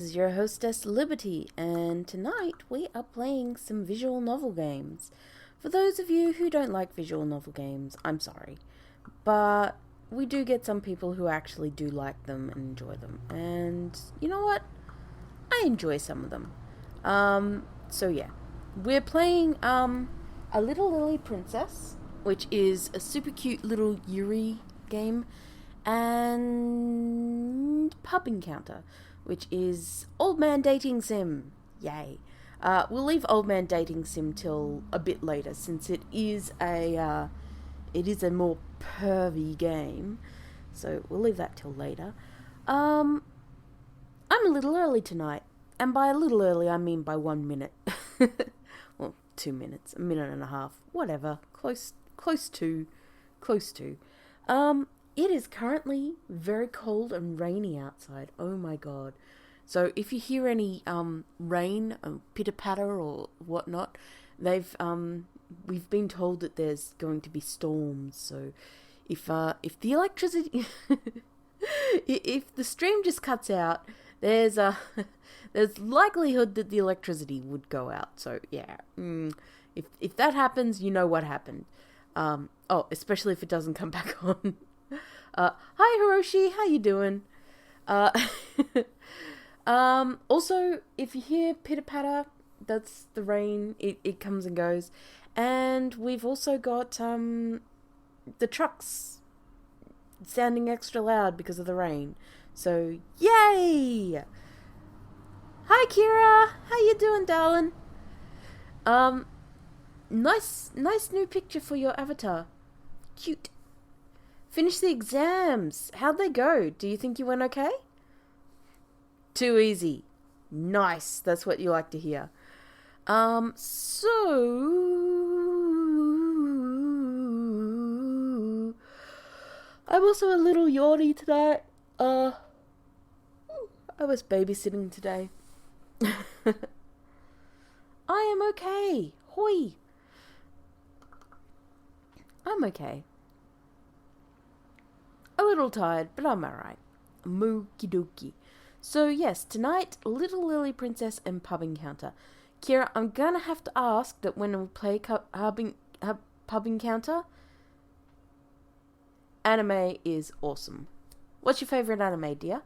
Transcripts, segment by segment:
This is your hostess Liberty, and tonight we are playing some visual novel games. For those of you who don't like visual novel games, I'm sorry, but we do get some people who actually do like them and enjoy them, and you know what? I enjoy some of them. So yeah, we're playing a Little Lily Princess, which is a super cute little Yuri game, and Pub Encounter, which is Old Man Dating Sim. Yay. We'll leave Old Man Dating Sim till a bit later, since it is a more pervy game. So we'll leave that till later. I'm a little early tonight, and by a little early I mean by 1 minute. Well, 2 minutes, a minute and a half, whatever. Close to. It is currently very cold and rainy outside. Oh my god. So if you hear any rain, pitter patter or whatnot, we've been told that there's going to be storms. So if the electricity, if the stream just cuts out, there's there's likelihood that the electricity would go out. So yeah, if that happens, you know what happened. Especially if it doesn't come back on. Hi Hiroshi, how you doing? Uh, also, if you hear pitter patter, that's the rain. It comes and goes, and we've also got the trucks sounding extra loud because of the rain. So yay! Hi Kira, how you doing, darling? Um, nice new picture for your avatar. Cute. Finish the exams. How'd they go? Do you think you went okay? Too easy. Nice. That's what you like to hear. So I'm also a little yawny today. I was babysitting today. I am okay. Hoi. I'm okay. A little tired, but I'm alright. Mookie dookie. So yes, tonight, Little Lily Princess and Pub Encounter. Kira, I'm gonna have to ask that when we play Pub Encounter, anime is awesome. What's your favourite anime, dear?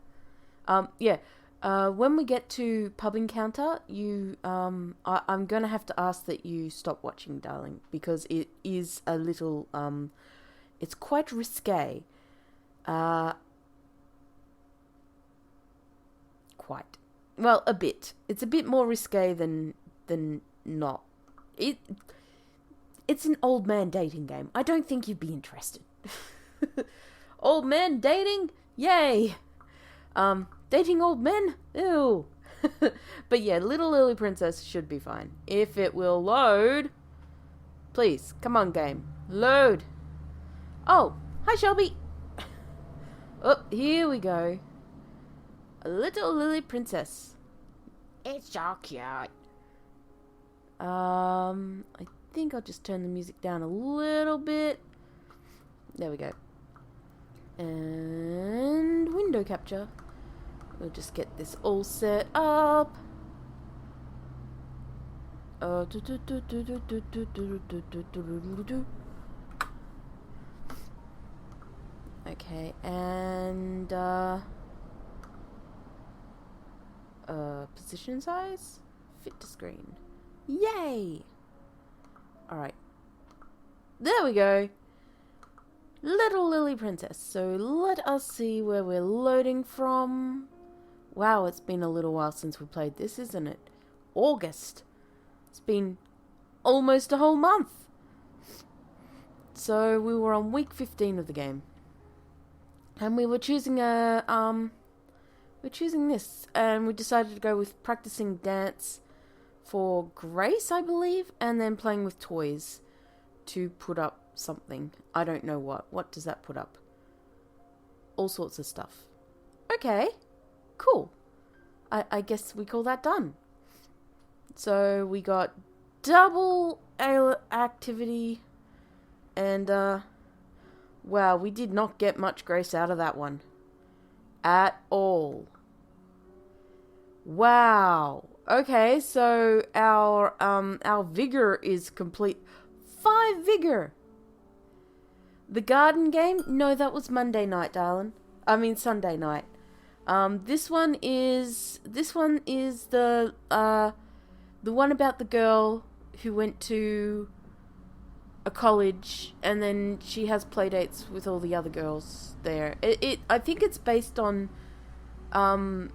When we get to Pub Encounter, I'm gonna have to ask that you stop watching, darling, because it is a little, it's quite risque. Quite. Well, a bit. It's a bit more risque than not. It's an old man dating game. I don't think you'd be interested. Old man dating? Yay! Dating old men? Ew. But yeah, Little Lily Princess should be fine. If it will load. Please, come on, game. Load. Oh, hi Shelby. Oh, here we go. A Little Lily Princess. It's so cute. I think I'll just turn the music down a little bit. There we go. And window capture. We'll just get this all set up. Okay, and position size, fit to screen. Yay! Alright. There we go. Little Lily Princess. So let us see where we're loading from. Wow, it's been a little while since we played this, isn't it? August. It's been almost a whole month. So we were on week 15 of the game. And we were choosing we're choosing this, and we decided to go with practicing dance for Grace, I believe, and then playing with toys to put up something. I don't know what. What does that put up? All sorts of stuff. Okay, cool. I guess we call that done. So we got double activity, and wow, we did not get much Grace out of that one. At all. Wow. Okay, so our vigor is complete. 5 vigor. The garden game? No, that was Monday night, darling. I mean Sunday night. This one is the one about the girl who went to a college and then she has play dates with all the other girls there. I think it's based on the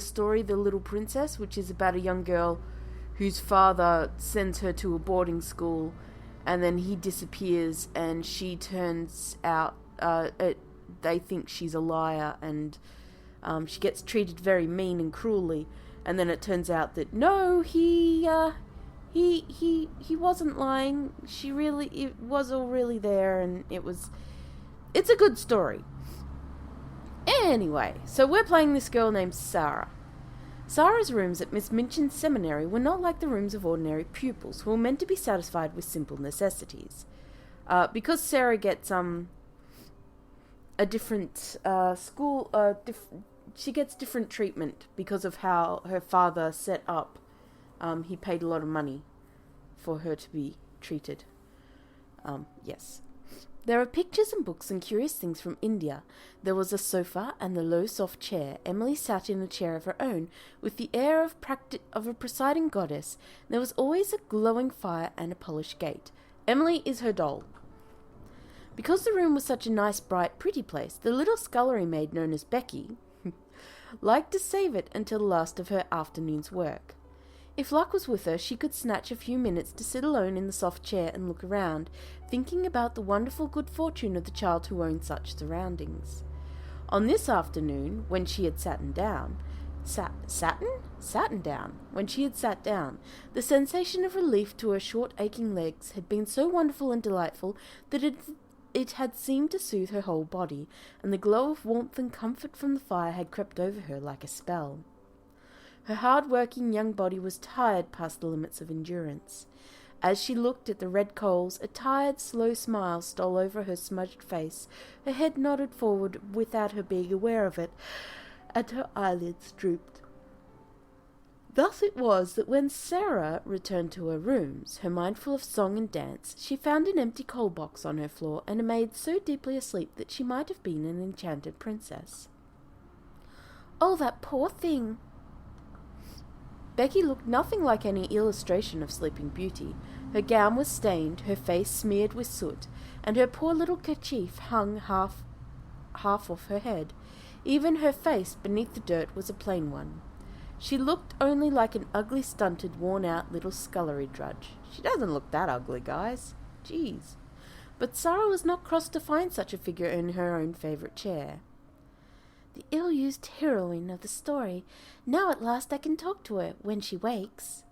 story The Little Princess, which is about a young girl whose father sends her to a boarding school and then he disappears and she turns out they think she's a liar and she gets treated very mean and cruelly, and then it turns out that no, he wasn't lying. It was all really there, and it's a good story. Anyway, so we're playing this girl named Sarah. Sarah's rooms at Miss Minchin's seminary were not like the rooms of ordinary pupils who were meant to be satisfied with simple necessities. Because Sarah gets a different school, she gets different treatment because of how her father set up. He paid a lot of money for her to be treated. Yes. There are pictures and books and curious things from India. There was a sofa and the low soft chair. Emily sat in a chair of her own, with the air of a presiding goddess. There was always a glowing fire and a polished gate. Emily is her doll. Because the room was such a nice, bright, pretty place, the little scullery maid known as Becky liked to save it until the last of her afternoon's work. If luck was with her, she could snatch a few minutes to sit alone in the soft chair and look around, thinking about the wonderful good fortune of the child who owned such surroundings. On this afternoon, when she had sat down, the sensation of relief to her short aching legs had been so wonderful and delightful that it had seemed to soothe her whole body, and the glow of warmth and comfort from the fire had crept over her like a spell. Her hard-working young body was tired past the limits of endurance. As she looked at the red coals, a tired, slow smile stole over her smudged face, her head nodded forward without her being aware of it, and her eyelids drooped. Thus it was that when Sarah returned to her rooms, her mind full of song and dance, she found an empty coal box on her floor and a maid so deeply asleep that she might have been an enchanted princess. "Oh, that poor thing!" Becky looked nothing like any illustration of Sleeping Beauty. Her gown was stained, her face smeared with soot, and her poor little kerchief hung half off her head. Even her face beneath the dirt was a plain one. She looked only like an ugly, stunted, worn-out little scullery drudge. She doesn't look that ugly, guys. Jeez. But Sarah was not cross to find such a figure in her own favourite chair. "The ill-used heroine of the story. Now at last I can talk to her when she wakes."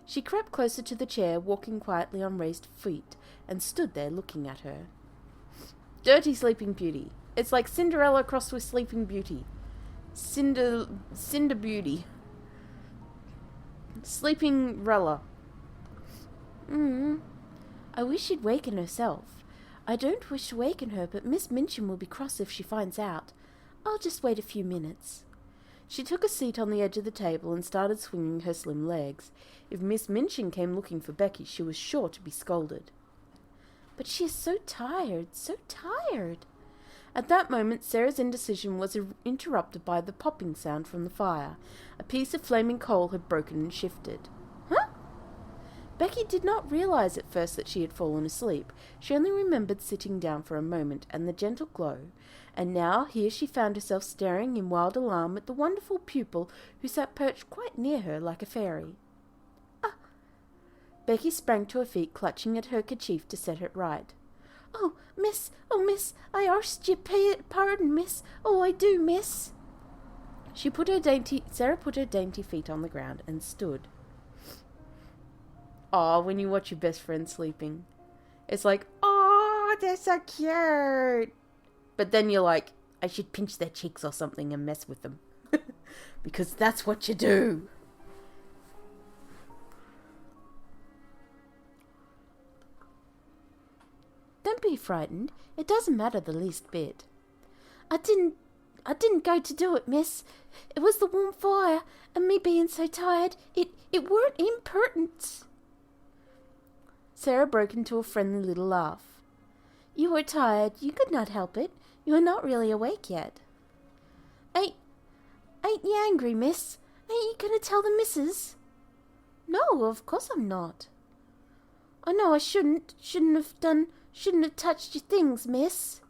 She crept closer to the chair, walking quietly on raised feet, and stood there looking at her. Dirty Sleeping Beauty. It's like Cinderella crossed with Sleeping Beauty. Cinder Beauty. Sleeping-rella. I wish she'd waken herself. I don't wish to waken her, but Miss Minchin will be cross if she finds out. I'll just wait a few minutes. She took a seat on the edge of the table and started swinging her slim legs. If Miss Minchin came looking for Becky, she was sure to be scolded. But she is so tired, so tired. At that moment, Sarah's indecision was interrupted by the popping sound from the fire. A piece of flaming coal had broken and shifted. Huh? Becky did not realize at first that she had fallen asleep. She only remembered sitting down for a moment and the gentle glow, and now here she found herself staring in wild alarm at the wonderful pupil who sat perched quite near her like a fairy. Ah! Becky sprang to her feet, clutching at her kerchief to set it right. Oh, miss, I arst ye pardon, miss. Oh, I do, miss." Sarah put her dainty feet on the ground and stood. Aw, when you watch your best friend sleeping, it's like, oh, they're so cute. But then you're like, I should pinch their cheeks or something and mess with them. Because that's what you do. Don't be frightened. It doesn't matter the least bit. I I didn't go to do it, miss. It was the warm fire, and me being so tired, it weren't impertinence. Sarah broke into a friendly little laugh. You were tired. You could not help it. You are not really awake yet. Ain't you angry, miss? Ain't you going to tell the missus? No, of course I'm not. I know I shouldn't have touched your things, miss.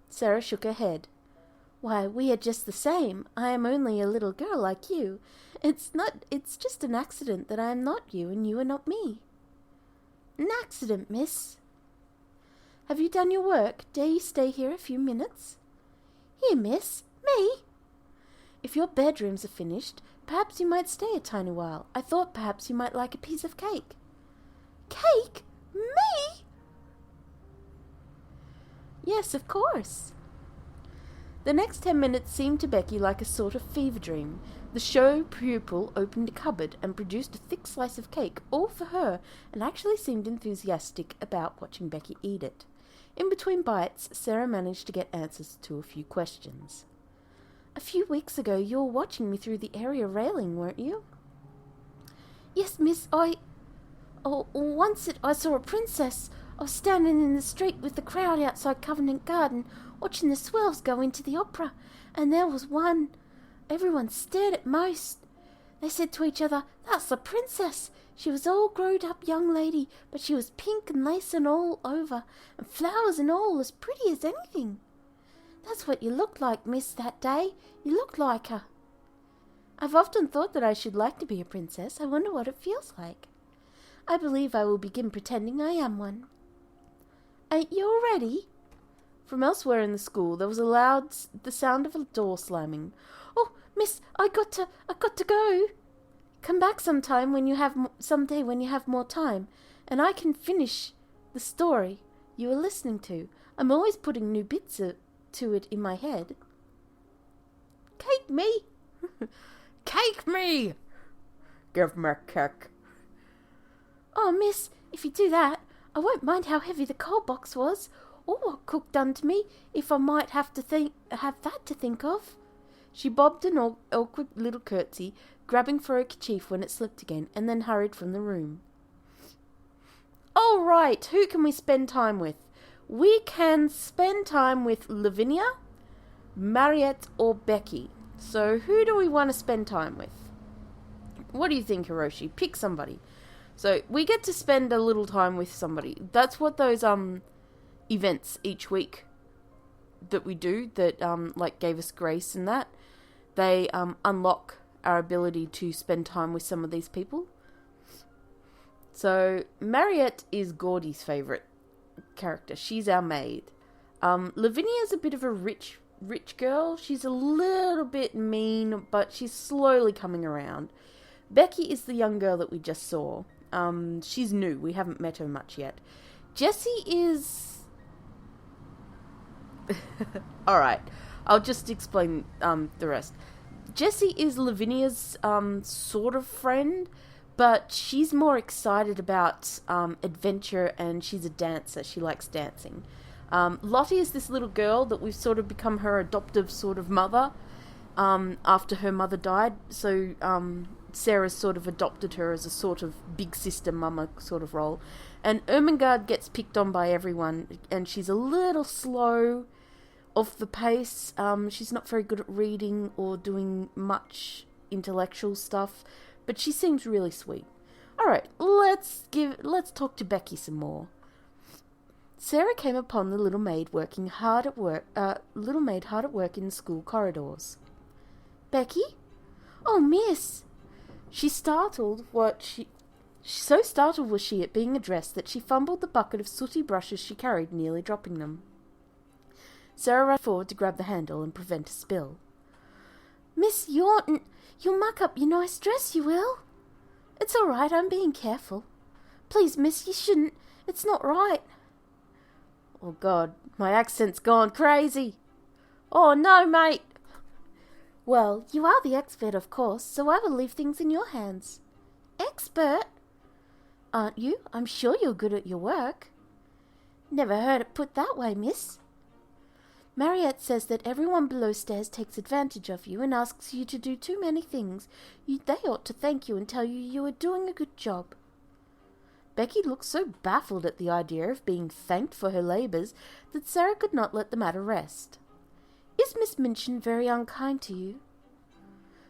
Sarah shook her head. Why, we are just the same. I am only a little girl like you. It's just an accident that I am not you and you are not me. An accident, miss. Have you done your work? Dare you stay here a few minutes? Here, miss. Me? If your bedrooms are finished, perhaps you might stay a tiny while. I thought perhaps you might like a piece of cake. Cake? Me? Yes, of course. The next 10 minutes seemed to Becky like a sort of fever dream. The show pupil opened a cupboard and produced a thick slice of cake, all for her, and actually seemed enthusiastic about watching Becky eat it. In between bites, Sarah managed to get answers to a few questions. A few weeks ago you were watching me through the area railing, weren't you? Yes, miss, once I saw a princess. I was standing in the street with the crowd outside Covent Garden, watching the swells go into the opera, and there was one. Everyone stared at most. They said to each other, that's the princess. She was all growed-up young lady, but she was pink and lace and all over, and flowers and all, as pretty as anything. That's what you looked like, miss, that day. You looked like her. I've often thought that I should like to be a princess. I wonder what it feels like. I believe I will begin pretending I am one. Ain't you all ready? From elsewhere in the school there was the sound of a door slamming. Oh, miss, I got to go. Come back someday when you have more time, and I can finish the story you were listening to. I'm always putting new bits to it in my head. Cake me? Cake me! Give me cake. Oh, miss, if you do that, I won't mind how heavy the coal box was, or what cook done to me, if I might have that to think of. She bobbed an awkward little curtsy, grabbing for her kerchief when it slipped again, and then hurried from the room. All right, who can we spend time with? We can spend time with Lavinia, Mariette, or Becky. So who do we want to spend time with? What do you think, Hiroshi? Pick somebody. So we get to spend a little time with somebody. That's what those events each week that we do that like gave us grace and that. They unlock our ability to spend time with some of these people. So Mariette is Gordy's favourite character. She's our maid. Lavinia's a bit of a rich girl. She's a little bit mean, but she's slowly coming around. Becky is the young girl that we just saw. She's new. We haven't met her much yet. Jessie is... Alright, I'll just explain the rest. Jessie is Lavinia's sort of friend, but she's more excited about adventure, and she's a dancer. She likes dancing. Lottie is this little girl that we've sort of become her adoptive sort of mother after her mother died. So Sarah's sort of adopted her as a sort of big sister mama sort of role. And Ermengarde gets picked on by everyone, and she's a little slow off the pace. She's not very good at reading or doing much intellectual stuff, but she seems really sweet. Alright, let's talk to Becky some more. Sarah came upon the little maid hard at work in the school corridors. Becky? Oh, miss! So startled was she at being addressed that she fumbled the bucket of sooty brushes she carried, nearly dropping them. Sarah ran forward to grab the handle and prevent a spill. Miss, you oughtn't. You'll muck up your nice dress, you will. It's all right, I'm being careful. Please, miss, you shouldn't. It's not right. Oh, God, my accent's gone crazy. Oh, no, mate. Well, you are the expert, of course, so I will leave things in your hands. Expert? Aren't you? I'm sure you're good at your work. Never heard it put that way, miss. Mariette says that everyone below stairs takes advantage of you and asks you to do too many things. They ought to thank you and tell you you are doing a good job. Becky looked so baffled at the idea of being thanked for her labours that Sarah could not let the matter rest. Is Miss Minchin very unkind to you?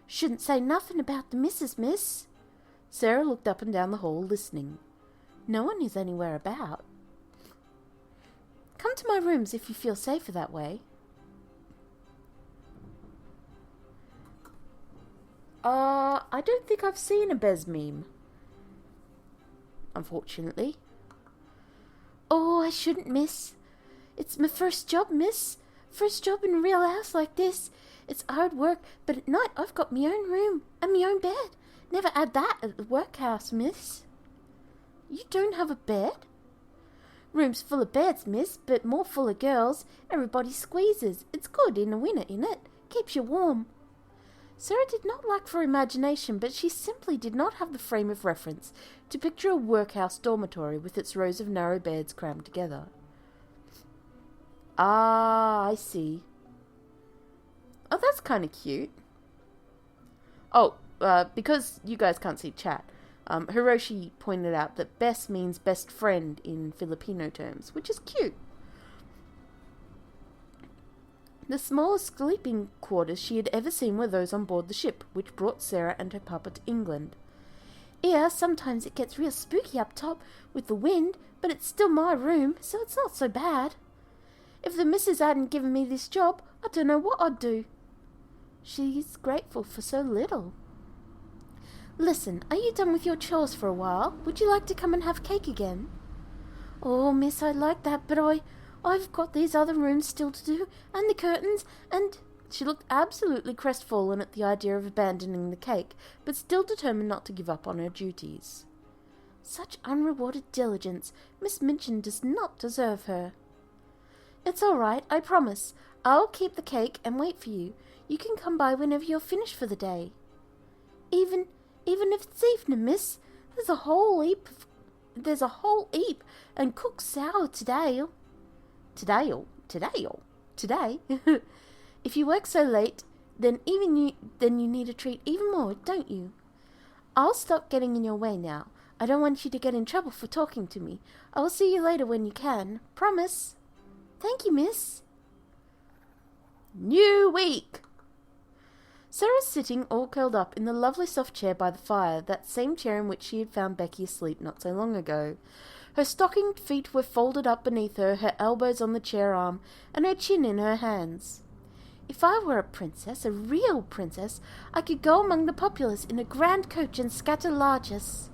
Shouldn't say nothing about the missus, miss. Sarah looked up and down the hall, listening. No one is anywhere about. Come to my rooms if you feel safer that way. I don't think I've seen a Bez meme. Unfortunately. Oh, I shouldn't, miss. It's my first job, miss. First job in a real house like this. It's hard work, but at night I've got my own room and my own bed. Never had that at the workhouse, miss. You don't have a bed? Room's full of beds, miss, but more full of girls. Everybody squeezes. It's good in the winter, innit? Keeps you warm. Sarah did not lack for imagination, but she simply did not have the frame of reference to picture a workhouse dormitory with its rows of narrow beds crammed together. Ah, I see. Oh, that's kind of cute. Oh, because you guys can't see chat, Hiroshi pointed out that best means best friend in Filipino terms, which is cute. The smallest sleeping quarters she had ever seen were those on board the ship, which brought Sarah and her papa to England. Yeah, sometimes it gets real spooky up top with the wind, but it's still my room, so it's not so bad. If the missus hadn't given me this job, I don't know what I'd do. She's grateful for so little. Listen, are you done with your chores for a while? Would you like to come and have cake again? Oh, miss, I'd like that, but I've got these other rooms still to do, and the curtains, and... She looked absolutely crestfallen at the idea of abandoning the cake, but still determined not to give up on her duties. Such unrewarded diligence. Miss Minchin does not deserve her. It's all right, I promise. I'll keep the cake and wait for you. You can come by whenever you're finished for the day. Even if it's evening, miss. There's a whole heap, and cooked sour today. Today. If you work so late, then you need a treat even more, don't you? I'll stop getting in your way now. I don't want you to get in trouble for talking to me. I will see you later when you can. Promise. Thank you, miss. New week. Sarah was sitting all curled up in the lovely soft chair by the fire, that same chair in which she had found Becky asleep not so long ago. Her stockinged feet were folded up beneath her elbows on the chair arm, and her chin in her hands. If I were a princess, a real princess, I could go among the populace in a grand coach and scatter largesse.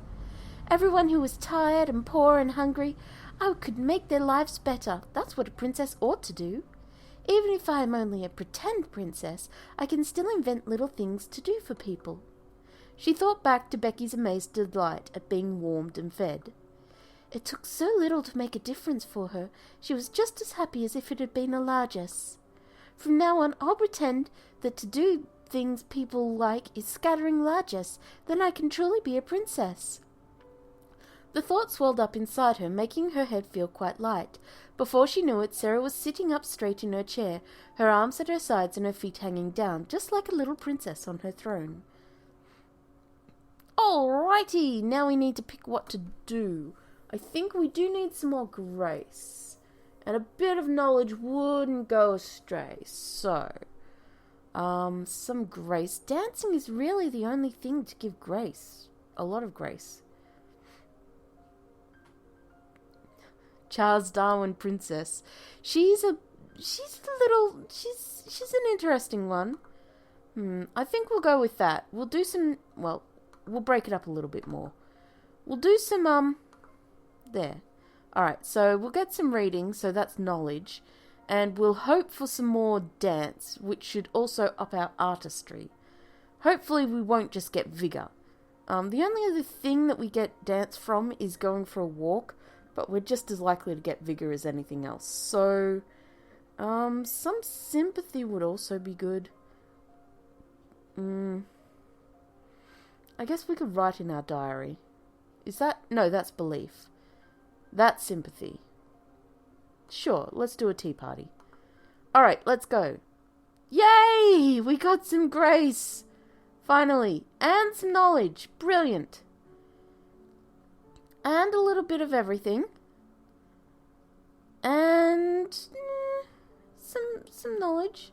Everyone who was tired and poor and hungry, I could make their lives better. That's what a princess ought to do. Even if I am only a pretend princess, I can still invent little things to do for people. She thought back to Becky's amazed delight at being warmed and fed. It took so little to make a difference for her. She was just as happy as if it had been a largesse. From now on, I'll pretend that to do things people like is scattering largesse. Then I can truly be a princess. The thought swelled up inside her, making her head feel quite light. Before she knew it, Sarah was sitting up straight in her chair, her arms at her sides and her feet hanging down, just like a little princess on her throne. Alrighty, now we need to pick what to do. I think we do need some more grace. And a bit of knowledge wouldn't go astray. So, some grace. Dancing is really the only thing to give grace. A lot of grace. Charles Darwin princess. She's an interesting one. I think we'll go with that. We'll do some, we'll break it up a little bit more. We'll do some, there. Alright, so we'll get some reading, so that's knowledge, and we'll hope for some more dance, which should also up our artistry. Hopefully we won't just get vigour. The only other thing that we get dance from is going for a walk, but we're just as likely to get vigour as anything else. So, some sympathy would also be good. I guess we could write in our diary. No, that's belief. That's sympathy. Sure, let's do a tea party. Alright, let's go. Yay! We got some grace! Finally. And some knowledge. Brilliant. And a little bit of everything. And some knowledge.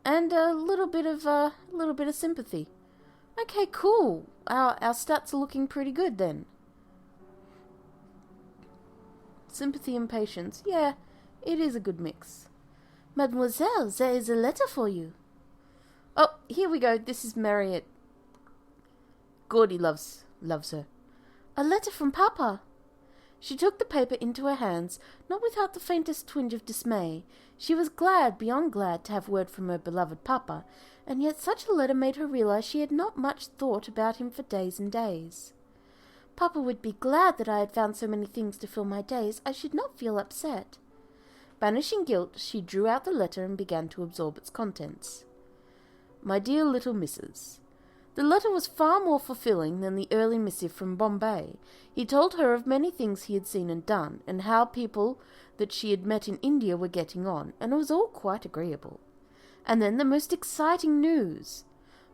And a little bit of sympathy. Okay, cool. Our stats are looking pretty good then. Sympathy and patience. Yeah, it is a good mix. Mademoiselle, there is a letter for you. Oh, here we go. This is Marriott. Gordy loves her. A letter from Papa. She took the paper into her hands, not without the faintest twinge of dismay. She was glad, beyond glad, to have word from her beloved Papa, and yet such a letter made her realize she had not much thought about him for days and days. Papa would be glad that I had found so many things to fill my days. I should not feel upset. Banishing guilt, she drew out the letter and began to absorb its contents. My dear little Mrs. The letter was far more fulfilling than the early missive from Bombay. He told her of many things he had seen and done, and how people that she had met in India were getting on, and it was all quite agreeable. And then the most exciting news.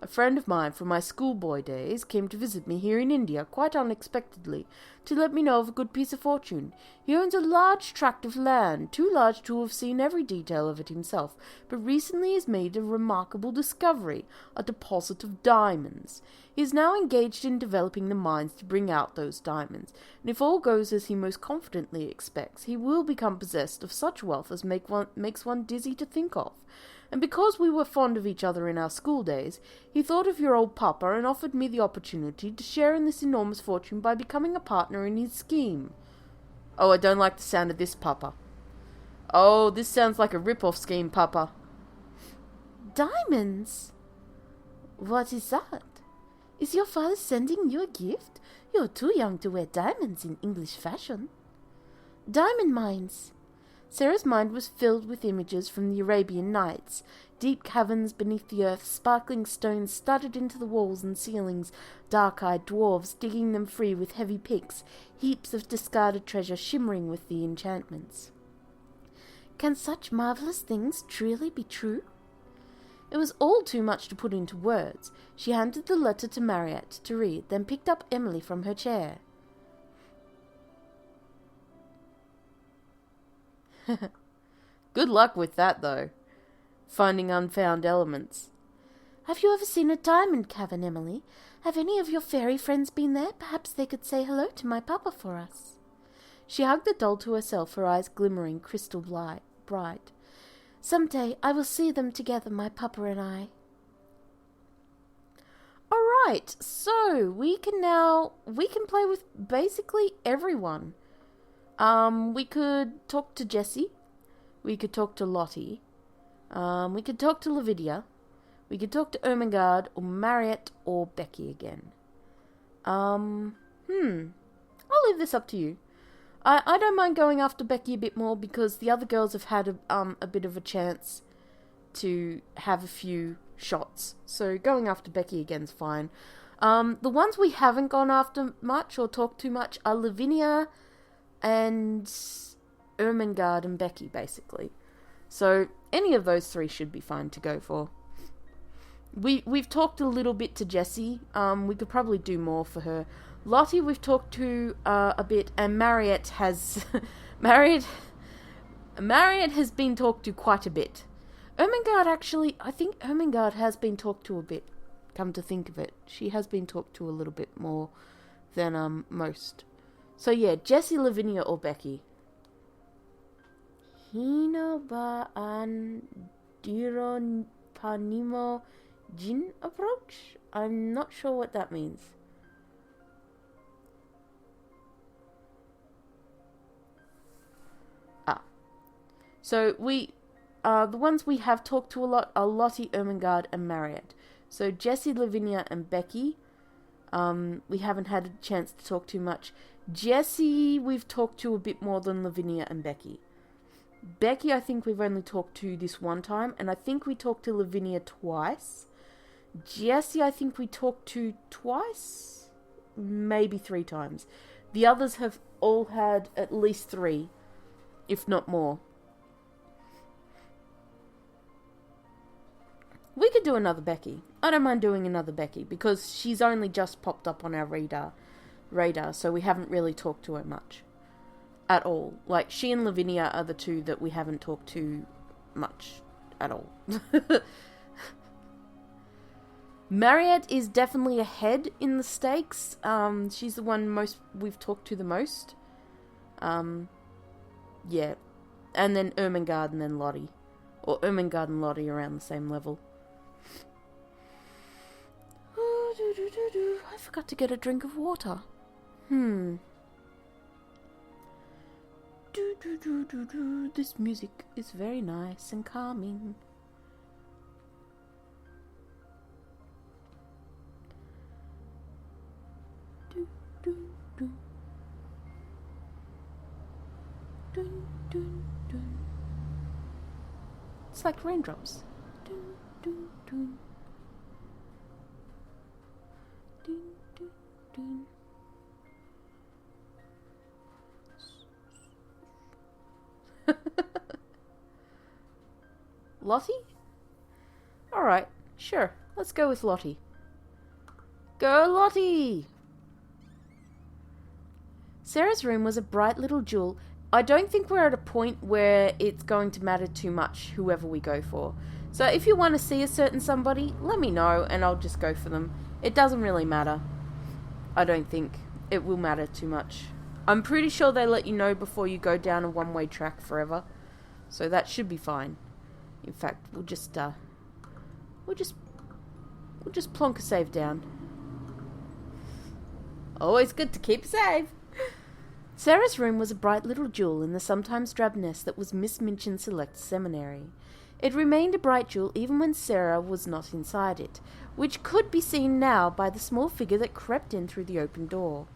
A friend of mine from my schoolboy days came to visit me here in India quite unexpectedly to let me know of a good piece of fortune. He owns a large tract of land, too large to have seen every detail of it himself, but recently has made a remarkable discovery, a deposit of diamonds. He is now engaged in developing the mines to bring out those diamonds, and if all goes as he most confidently expects, he will become possessed of such wealth as makes one dizzy to think of. And because we were fond of each other in our school days, he thought of your old Papa and offered me the opportunity to share in this enormous fortune by becoming a partner in his scheme. Oh, I don't like the sound of this, Papa. Oh, this sounds like a rip-off scheme, Papa. Diamonds? What is that? Is your father sending you a gift? You're too young to wear diamonds in English fashion. Diamond mines. Sarah's mind was filled with images from the Arabian Nights, deep caverns beneath the earth, sparkling stones studded into the walls and ceilings, dark-eyed dwarves digging them free with heavy picks, heaps of discarded treasure shimmering with the enchantments. Can such marvellous things truly be true? It was all too much to put into words. She handed the letter to Marriott to read, then picked up Emily from her chair. Good luck with that, though. Finding unfound elements. Have you ever seen a diamond cavern, Emily? Have any of your fairy friends been there? Perhaps they could say hello to my Papa for us. She hugged the doll to herself, her eyes glimmering crystal bright. Some day I will see them together, my Papa and I. Alright, so we can play with basically everyone. We could talk to Jessie. We could talk to Lottie. We could talk to Lavinia. We could talk to Ermengarde or Marriott or Becky again. I'll leave this up to you. I don't mind going after Becky a bit more because the other girls have had a bit of a chance to have a few shots. So going after Becky again's fine. The ones we haven't gone after much or talked too much are Lavinia and Ermengarde and Becky, basically. So any of those three should be fine to go for. We've talked a little bit to Jessie. We could probably do more for her. Lottie we've talked to a bit, and Marriott has Marriott has been talked to quite a bit. Ermengarde actually, I think Ermengarde has been talked to a bit. Come to think of it, she has been talked to a little bit more than most. So yeah, Jessie, Lavinia, or Becky. Hino ba an diron panimo jin approach? I'm not sure what that means. So the ones we have talked to a lot are Lottie, Ermengarde, and Marriott. So Jessie, Lavinia, and Becky, we haven't had a chance to talk too much. Jessie, we've talked to a bit more than Lavinia and Becky. Becky, I think we've only talked to this one time, and I think we talked to Lavinia twice. Jessie, I think we talked to twice, maybe 3 times. The others have all had at least 3, if not more. could do another Becky. I don't mind doing another Becky because she's only just popped up on our radar, so we haven't really talked to her much at all. Like, she and Lavinia are the two that we haven't talked to much at all. Mariette is definitely ahead in the stakes. She's the one we've talked to the most. Yeah. And then Ermengarde and then Lottie. Or Ermengarde and Lottie around the same level. I forgot to get a drink of water. This music is very nice and calming. It's like raindrops. Lottie? Alright, sure. Let's go with Lottie. Go, Lottie! Sarah's room was a bright little jewel. I don't think we're at a point where it's going to matter too much, whoever we go for. So if you want to see a certain somebody, let me know and I'll just go for them. It doesn't really matter. I don't think it will matter too much. I'm pretty sure they let you know before you go down a one-way track forever. So that should be fine. In fact, we'll just plonk a save down. Always good to keep a save. Sarah's room was a bright little jewel in the sometimes drab nest that was Miss Minchin's select seminary. It remained a bright jewel even when Sarah was not inside it, which could be seen now by the small figure that crept in through the open door.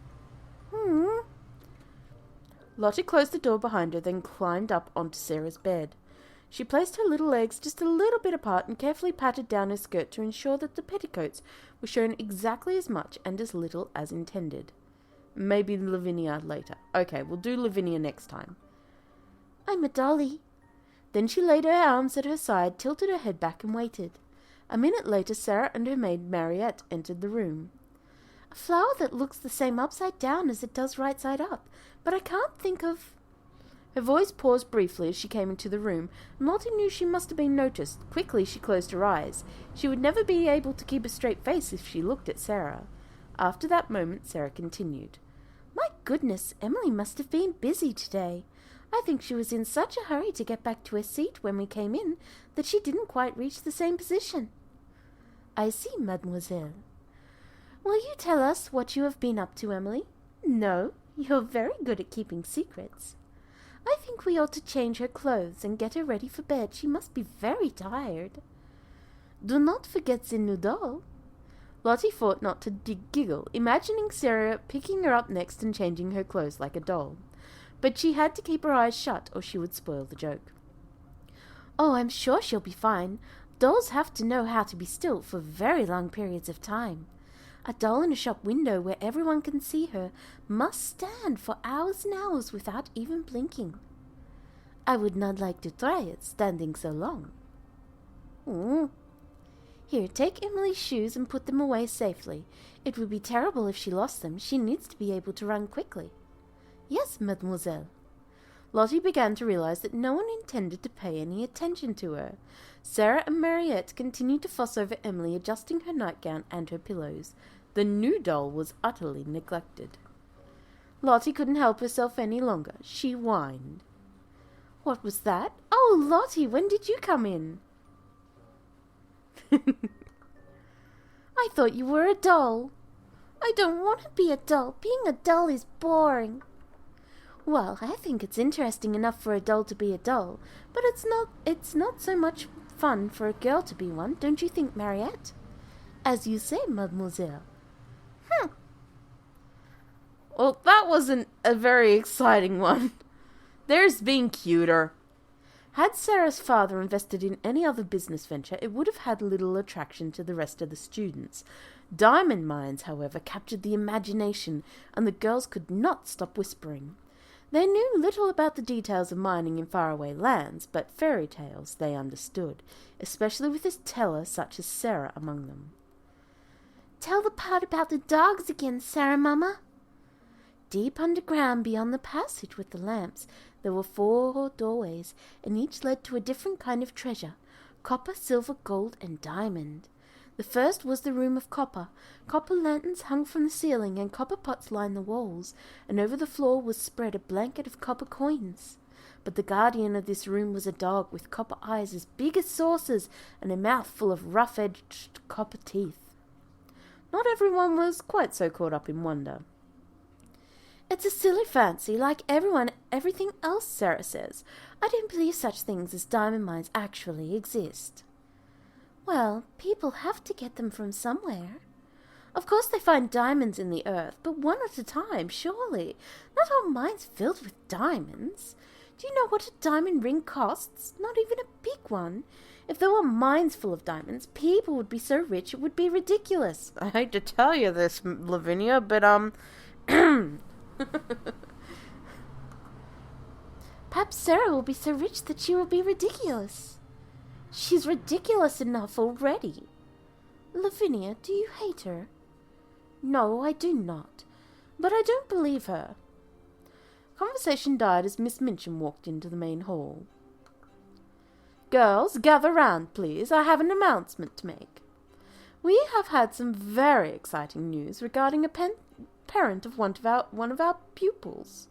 Lottie closed the door behind her, then climbed up onto Sarah's bed. She placed her little legs just a little bit apart and carefully patted down her skirt to ensure that the petticoats were shown exactly as much and as little as intended. Maybe Lavinia later. Okay, we'll do Lavinia next time. I'm a dolly. Then she laid her arms at her side, tilted her head back and waited. A minute later, Sarah and her maid Mariette entered the room. A flower that looks the same upside down as it does right side up, but I can't think of... Her voice paused briefly as she came into the room, and Lottie knew she must have been noticed. Quickly she closed her eyes. She would never be able to keep a straight face if she looked at Sarah. After that moment, Sarah continued. My goodness, Emily must have been busy today. I think she was in such a hurry to get back to her seat when we came in that she didn't quite reach the same position. I see, mademoiselle. Will you tell us what you have been up to, Emily? No, you're very good at keeping secrets. I think we ought to change her clothes and get her ready for bed. She must be very tired. Do not forget the new doll. Lottie fought not to giggle, imagining Sarah picking her up next and changing her clothes like a doll. But she had to keep her eyes shut or she would spoil the joke. Oh, I'm sure she'll be fine. Dolls have to know how to be still for very long periods of time. A doll in a shop window where everyone can see her must stand for hours and hours without even blinking. I would not like to try it, standing so long. Here, take Emily's shoes and put them away safely. It would be terrible if she lost them. She needs to be able to run quickly. Yes, mademoiselle. Lottie began to realize that no one intended to pay any attention to her. Sarah and Mariette continued to fuss over Emily, adjusting her nightgown and her pillows. The new doll was utterly neglected. Lottie couldn't help herself any longer. She whined. What was that? Oh, Lottie, when did you come in? I thought you were a doll. I don't want to be a doll. Being a doll is boring. Well, I think it's interesting enough for a doll to be a doll, but it's not so much fun for a girl to be one, don't you think, Mariette? As you say, mademoiselle. Well, that wasn't a very exciting one. There's being cuter. Had Sarah's father invested in any other business venture, it would have had little attraction to the rest of the students. Diamond mines, however, captured the imagination, and the girls could not stop whispering. They knew little about the details of mining in faraway lands, but fairy tales they understood, especially with a teller such as Sarah among them. Tell the part about the dogs again, Sarah, Mama. Deep underground beyond the passage with the lamps, there were 4 doorways, and each led to a different kind of treasure: copper, silver, gold, and diamond. The first was the room of copper. Copper lanterns hung from the ceiling, and copper pots lined the walls, and over the floor was spread a blanket of copper coins. But the guardian of this room was a dog with copper eyes as big as saucers, and a mouth full of rough-edged copper teeth. Not everyone was quite so caught up in wonder. It's a silly fancy, like everything else, Sarah says. I don't believe such things as diamond mines actually exist. Well, people have to get them from somewhere. Of course they find diamonds in the earth, but one at a time, surely. Not all mines filled with diamonds. Do you know what a diamond ring costs? Not even a big one. If there were mines full of diamonds, people would be so rich it would be ridiculous. I hate to tell you this, Lavinia, but Perhaps Sarah will be so rich that she will be ridiculous. She's ridiculous enough already. Lavinia, do you hate her? No, I do not. But I don't believe her. Conversation died as Miss Minchin walked into the main hall. Girls, gather round, please. I have an announcement to make. We have had some very exciting news regarding a parent of one of our pupils.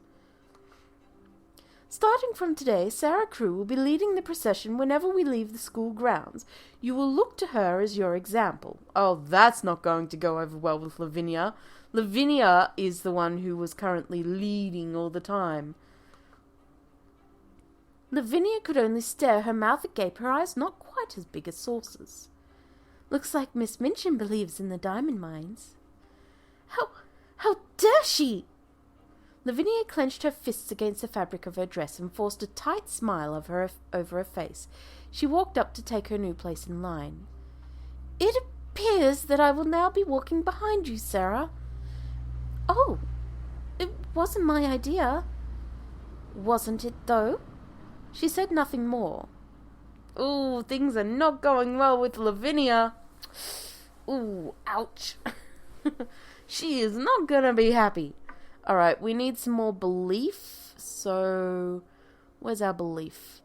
Starting from today, Sarah Crewe will be leading the procession whenever we leave the school grounds. You will look to her as your example. Oh, that's not going to go over well with Lavinia. Lavinia is the one who was currently leading all the time. Lavinia could only stare, her mouth agape, her eyes not quite as big as saucers. Looks like Miss Minchin believes in the diamond mines. How dare she! Lavinia clenched her fists against the fabric of her dress and forced a tight smile over her face. She walked up to take her new place in line. It appears that I will now be walking behind you, Sarah. Oh, it wasn't my idea. Wasn't it, though? She said nothing more. Ooh, things are not going well with Lavinia. Ooh, ouch. She is not gonna be happy. Alright, we need some more belief. So, where's our belief?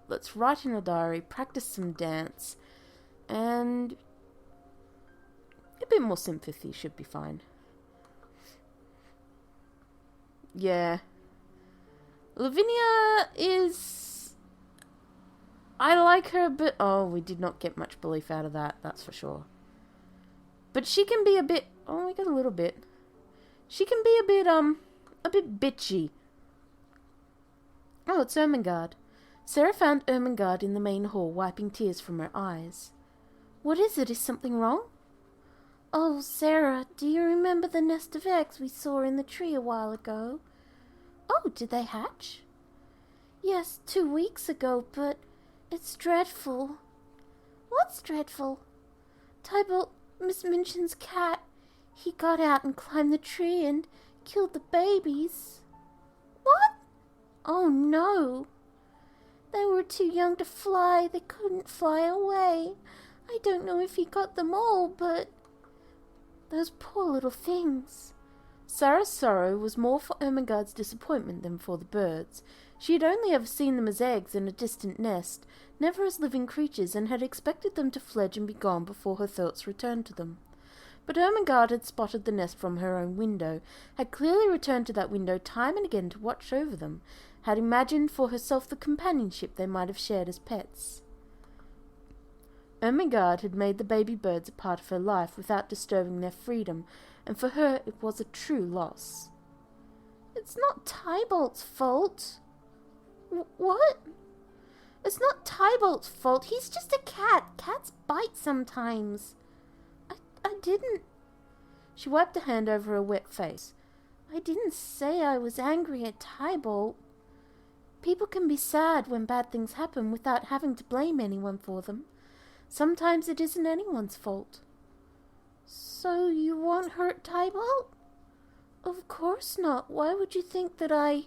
Let's write in a diary, practice some dance, and a bit more sympathy should be fine. Yeah. Lavinia is... I like her, but... Oh, we did not get much belief out of that, that's for sure. But she can be a bit... Oh, we got a little bit. She can be a bit bitchy. Oh, it's Ermengarde. Sarah found Ermengarde in the main hall, wiping tears from her eyes. What is it? Is something wrong? Oh, Sarah, do you remember the nest of eggs we saw in the tree a while ago? Oh, did they hatch? Yes, 2 weeks ago, but it's dreadful. What's dreadful? Tybalt, Miss Minchin's cat. He got out and climbed the tree and killed the babies. What? Oh, no. They were too young to fly. They couldn't fly away. I don't know if he got them all, but... Those poor little things. Sarah's sorrow was more for Ermengarde's disappointment than for the birds. She had only ever seen them as eggs in a distant nest, never as living creatures, and had expected them to fledge and be gone before her thoughts returned to them. But Ermengarde had spotted the nest from her own window, had clearly returned to that window time and again to watch over them, had imagined for herself the companionship they might have shared as pets. Ermengarde had made the baby birds a part of her life without disturbing their freedom, and for her it was a true loss. It's not Tybalt's fault. What? It's not Tybalt's fault. He's just a cat. Cats bite sometimes. I didn't... She wiped a hand over her wet face. I didn't say I was angry at Tybalt. People can be sad when bad things happen without having to blame anyone for them. Sometimes it isn't anyone's fault. So you won't hurt Tybalt? Of course not. Why would you think that I...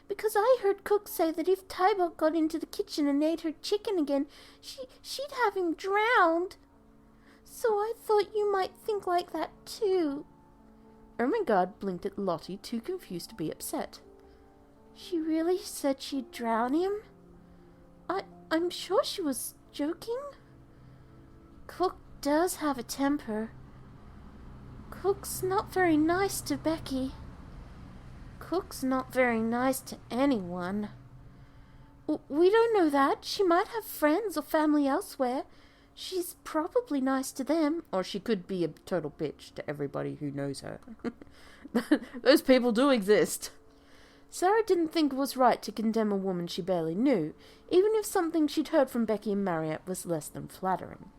Because I heard Cook say that if Tybalt got into the kitchen and ate her chicken again, she'd have him drowned. So I thought you might think like that too. Ermengarde blinked at Lottie, too confused to be upset. She really said she'd drown him? I'm sure she was joking. Cook does have a temper. Cook's not very nice to Becky. Cook's not very nice to anyone. We don't know that. She might have friends or family elsewhere. She's probably nice to them. Or she could be a total bitch to everybody who knows her. Those people do exist. Sarah didn't think it was right to condemn a woman she barely knew, even if something she'd heard from Becky and Marriott was less than flattering.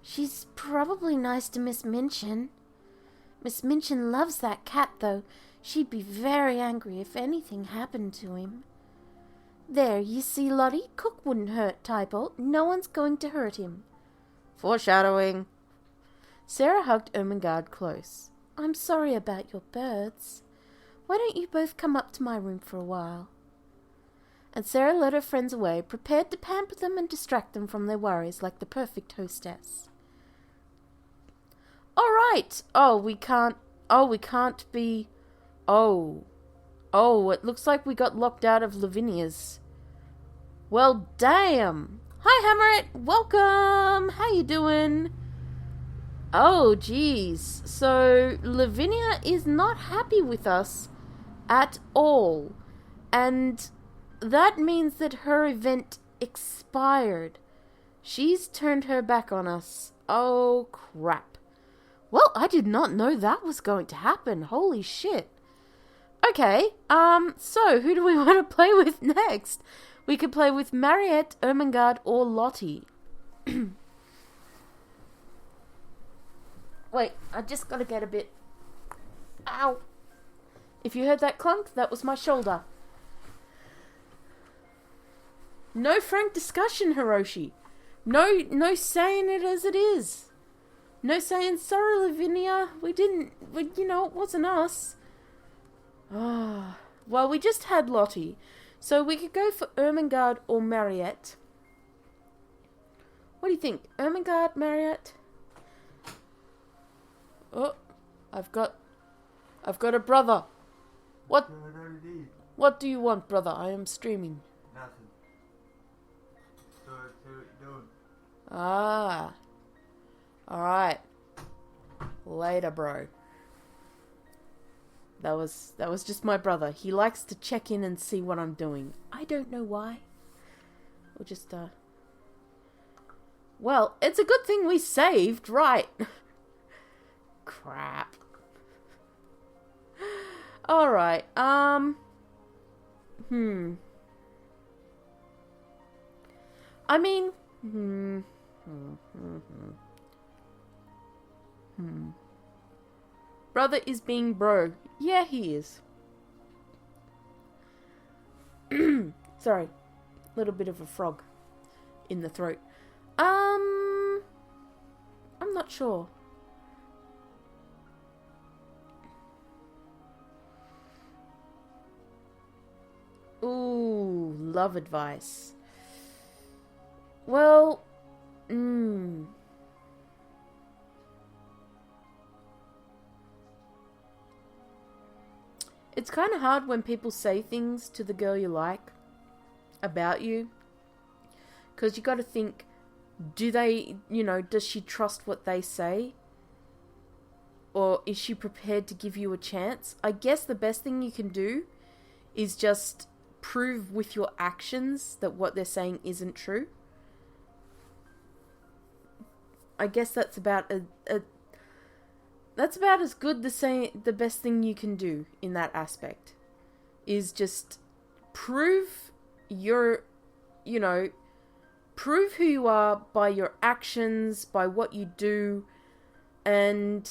She's probably nice to Miss Minchin. Miss Minchin loves that cat, though. She'd be very angry if anything happened to him. There, you see, Lottie, Cook wouldn't hurt Tybalt. No one's going to hurt him. Foreshadowing. Sarah hugged Ermengarde close. I'm sorry about your birds. Why don't you both come up to my room for a while? And Sarah led her friends away, prepared to pamper them and distract them from their worries like the perfect hostess. All right. We can't be... Oh, it looks like we got locked out of Lavinia's. Well, damn. Hi, Hammerit. Welcome. How you doing? Oh, geez. So, Lavinia is not happy with us at all. And that means that her event expired. She's turned her back on us. Oh, crap. Well, I did not know that was going to happen. Holy shit. Okay, so who do we want to play with next? We could play with Marriott, Ermengarde, or Lottie. Wait, I just gotta get a bit... Ow! If you heard that clunk, that was my shoulder. No frank discussion, Hiroshi. No saying it as it is. No saying, sorry, Lavinia, it wasn't us. Well, we just had Lottie, so we could go for Ermengarde or Marriott. What do you think? Ermengarde, Marriott? Oh, I've got a brother. What do you want, brother? I am streaming. Nothing. So doing. Ah. Alright. Later, bro. That was just my brother. He likes to check in and see what I'm doing. I don't know why. We'll just, Well, it's a good thing we saved, right? Crap. Alright, I mean... Brother is being bro. Yeah, he is. Sorry. Little bit of a frog in the throat. I'm not sure. Ooh, love advice. Well, It's kind of hard when people say things to the girl you like about you. Because you got to think, does she trust what they say? Or is she prepared to give you a chance? I guess the best thing you can do is just prove with your actions that what they're saying isn't true. I guess that's about that's about as good the best thing you can do in that aspect. Is just prove prove who you are by your actions, by what you do, and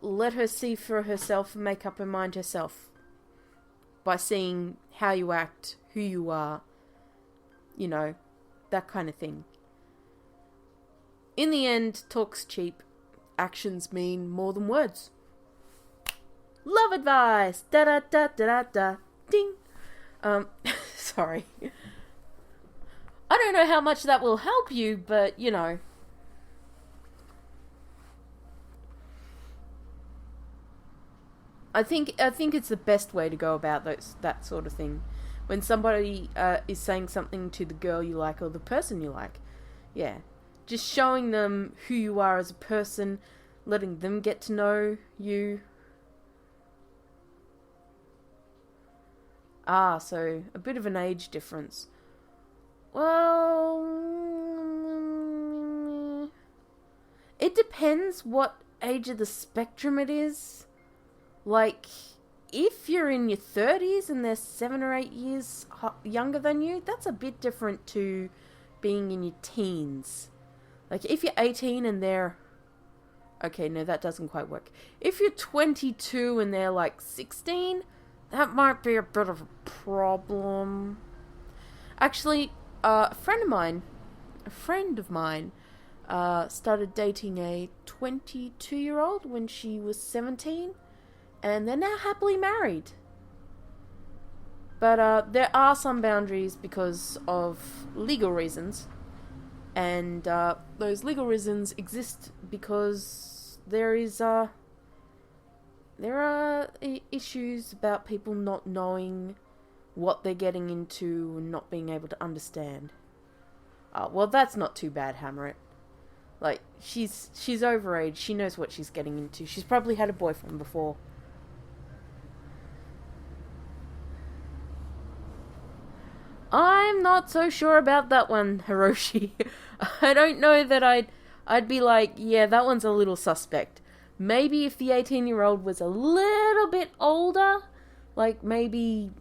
let her see for herself and make up her mind herself. By seeing how you act, who you are, that kind of thing. In the end, talk's cheap. Actions mean more than words. Love advice! Da da da da da da. Ding. Sorry. I don't know how much that will help you, but, you know. I think it's the best way to go about that sort of thing. When somebody is saying something to the girl you like or the person you like. Yeah. Just showing them who you are as a person, letting them get to know you. Ah, so a bit of an age difference. Well, it depends what age of the spectrum it is. Like, if you're in your 30s and they're 7 or 8 years younger than you, that's a bit different to being in your teens. Like, if you're 18 and they're... Okay, no, that doesn't quite work. If you're 22 and they're, like, 16, that might be a bit of a problem. Actually, a friend of mine, started dating a 22-year-old when she was 17, and they're now happily married. But there are some boundaries because of legal reasons. And those legal reasons exist because there are issues about people not knowing what they're getting into and not being able to understand. Well, that's not too bad, Hammerit. Like, she's overage. She knows what she's getting into. She's probably had a boyfriend before. I'm not so sure about that one, Hiroshi. I don't know that I'd be like, yeah, that one's a little suspect. Maybe if the 18-year-old was a little bit older, like maybe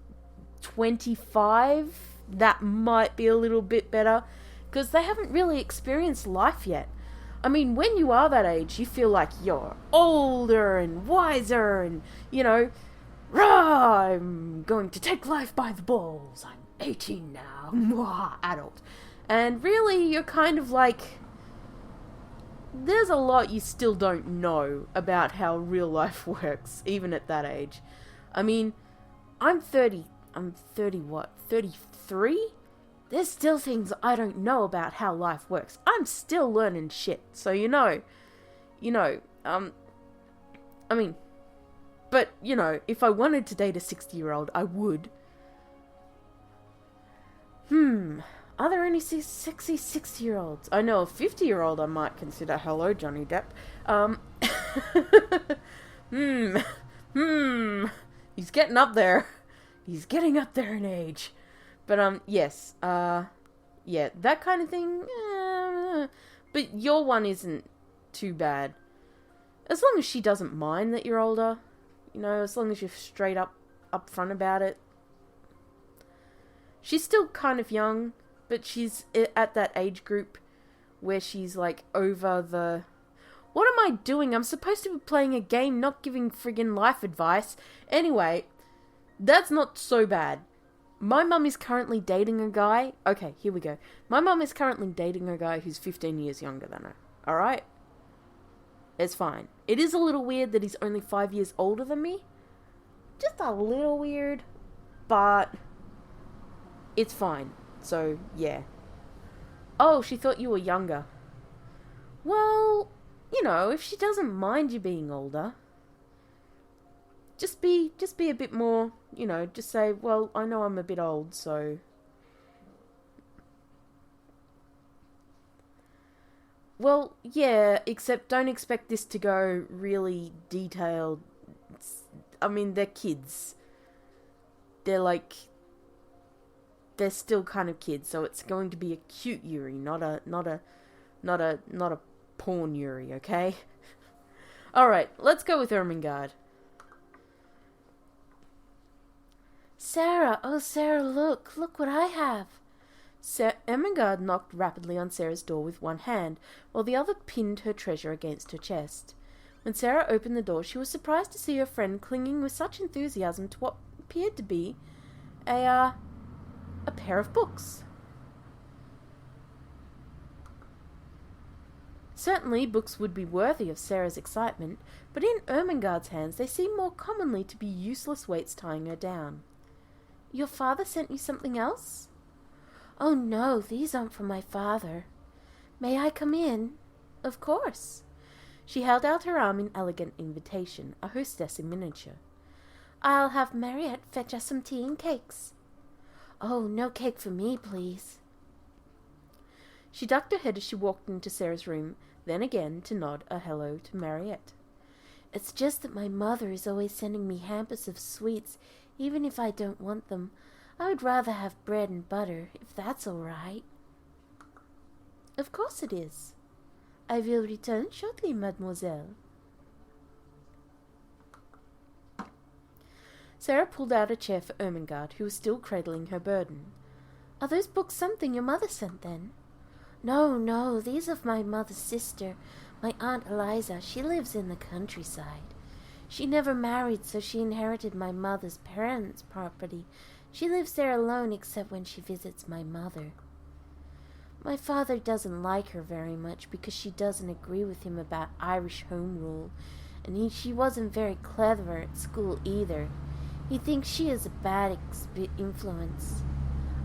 25, that might be a little bit better, because they haven't really experienced life yet. I mean, when you are that age, you feel like you're older and wiser and, you know, rah, I'm going to take life by the balls. I'm 18 now, mwah, adult. And really, you're kind of like, there's a lot you still don't know about how real life works, even at that age. I mean, I'm 30 what, 33? There's still things I don't know about how life works. I'm still learning shit, so I mean, but, you know, if I wanted to date a 60-year-old, I would. Are there any sexy 60-year-olds? I know a 50-year-old I might consider. Hello, Johnny Depp. He's getting up there. He's getting up there in age. But, yes. Yeah, that kind of thing. But your one isn't too bad. As long as she doesn't mind that you're older. You know, as long as you're straight up front about it. She's still kind of young, but she's at that age group where she's like over the... What am I doing? I'm supposed to be playing a game, not giving friggin' life advice. Anyway, that's not so bad. My mum is currently dating a guy... Okay, here we go. My mum is currently dating a guy who's 15 years younger than her. Alright? It's fine. It is a little weird that he's only 5 years older than me. Just a little weird. But... it's fine. So, yeah. Oh, she thought you were younger. Well, you know, if she doesn't mind you being older, just be a bit more, you know, just say, well, I know I'm a bit old, so... Well, yeah, except don't expect this to go really detailed. I mean, they're kids. They're like... They're still kind of kids, so it's going to be a cute Yuri, not a porn Yuri, okay? Alright, let's go with Ermengarde. Sarah, oh Sarah, look what I have. Ermengarde knocked rapidly on Sarah's door with one hand, while the other pinned her treasure against her chest. When Sarah opened the door, she was surprised to see her friend clinging with such enthusiasm to what appeared to be a pair of books. Certainly, books would be worthy of Sarah's excitement, but in Ermengarde's hands they seemed more commonly to be useless weights tying her down. Your father sent you something else? Oh no, these aren't from my father. May I come in? Of course. She held out her arm in elegant invitation, a hostess in miniature. I'll have Mariette fetch us some tea and cakes. Oh, no cake for me, please. She ducked her head as she walked into Sarah's room, then again to nod a hello to Mariette. It's just that my mother is always sending me hampers of sweets, even if I don't want them. I would rather have bread and butter, if that's all right. Of course it is. I will return shortly, mademoiselle. Sarah pulled out a chair for Ermengarde, who was still cradling her burden. Are those books something your mother sent, then? No, these are my mother's sister, my Aunt Eliza. She lives in the countryside. She never married, so she inherited my mother's parents' property. She lives there alone except when she visits my mother. My father doesn't like her very much because she doesn't agree with him about Irish home rule, and she wasn't very clever at school either. He thinks she is a bad influence.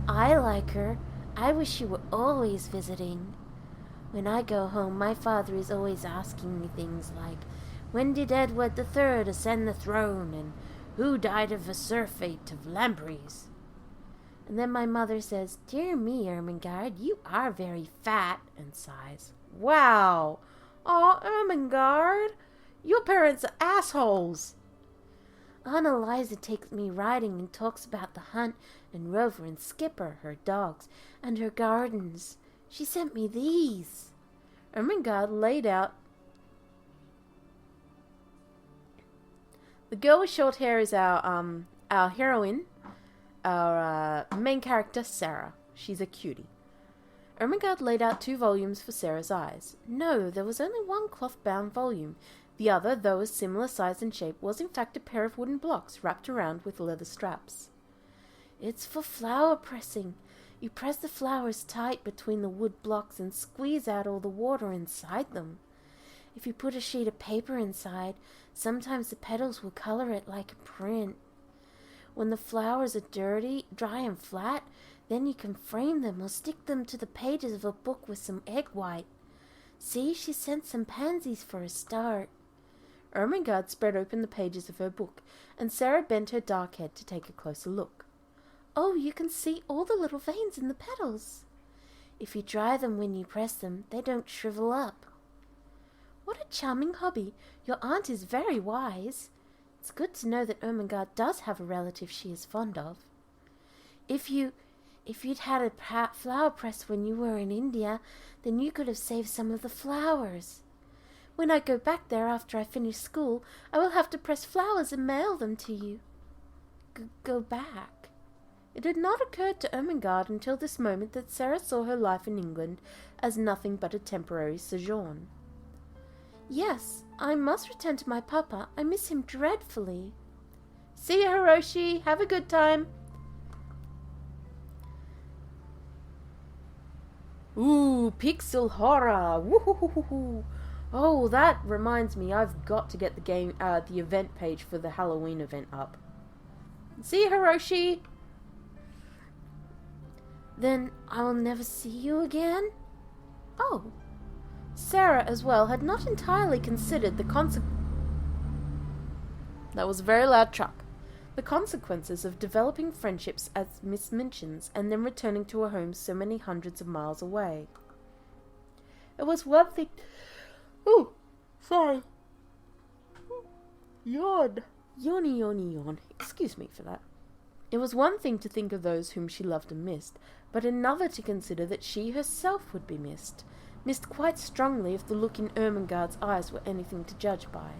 I like her. I wish she were always visiting. When I go home, my father is always asking me things like, when did Edward III ascend the throne, and who died of the surfeit of Lampreys? And then my mother says, Dear me, Ermengarde, you are very fat, and sighs. Wow! Aw, Ermengarde! Your parents are assholes! Aunt Eliza takes me riding and talks about the hunt, and Rover and Skipper, her dogs, and her gardens. She sent me these. Ermengarde laid out. The girl with short hair is our heroine, our main character, Sarah. She's a cutie. Ermengarde laid out 2 volumes for Sarah's eyes. No, there was only one cloth-bound volume. The other, though a similar size and shape, was in fact a pair of wooden blocks wrapped around with leather straps. It's for flower pressing. You press the flowers tight between the wood blocks and squeeze out all the water inside them. If you put a sheet of paper inside, sometimes the petals will color it like a print. When the flowers are dry and flat, then you can frame them or stick them to the pages of a book with some egg white. See, she sent some pansies for a start. Ermengarde spread open the pages of her book, and Sarah bent her dark head to take a closer look. Oh, you can see all the little veins in the petals. If you dry them when you press them, they don't shrivel up. What a charming hobby. Your aunt is very wise. It's good to know that Ermengarde does have a relative she is fond of. If you'd had a flower press when you were in India, then you could have saved some of the flowers. When I go back there after I finish school, I will have to press flowers and mail them to you. Go back. It had not occurred to Ermengarde until this moment that Sarah saw her life in England as nothing but a temporary sojourn. Yes, I must return to my papa. I miss him dreadfully. See you, Hiroshi. Have a good time. Ooh, pixel horror. Woohoo! Oh, that reminds me, I've got to get the event page for the Halloween event up. See you, Hiroshi! Then I'll never see you again? Oh. Sarah, as well, had not entirely considered That was a very loud truck. The consequences of developing friendships as Miss Minchin's and then returning to her home so many hundreds of miles away. It was one thing... Ooh, sorry. Yawn. Yawn. Excuse me for that. It was one thing to think of those whom she loved and missed, but another to consider that she herself would be missed quite strongly if the look in Ermengarde's eyes were anything to judge by.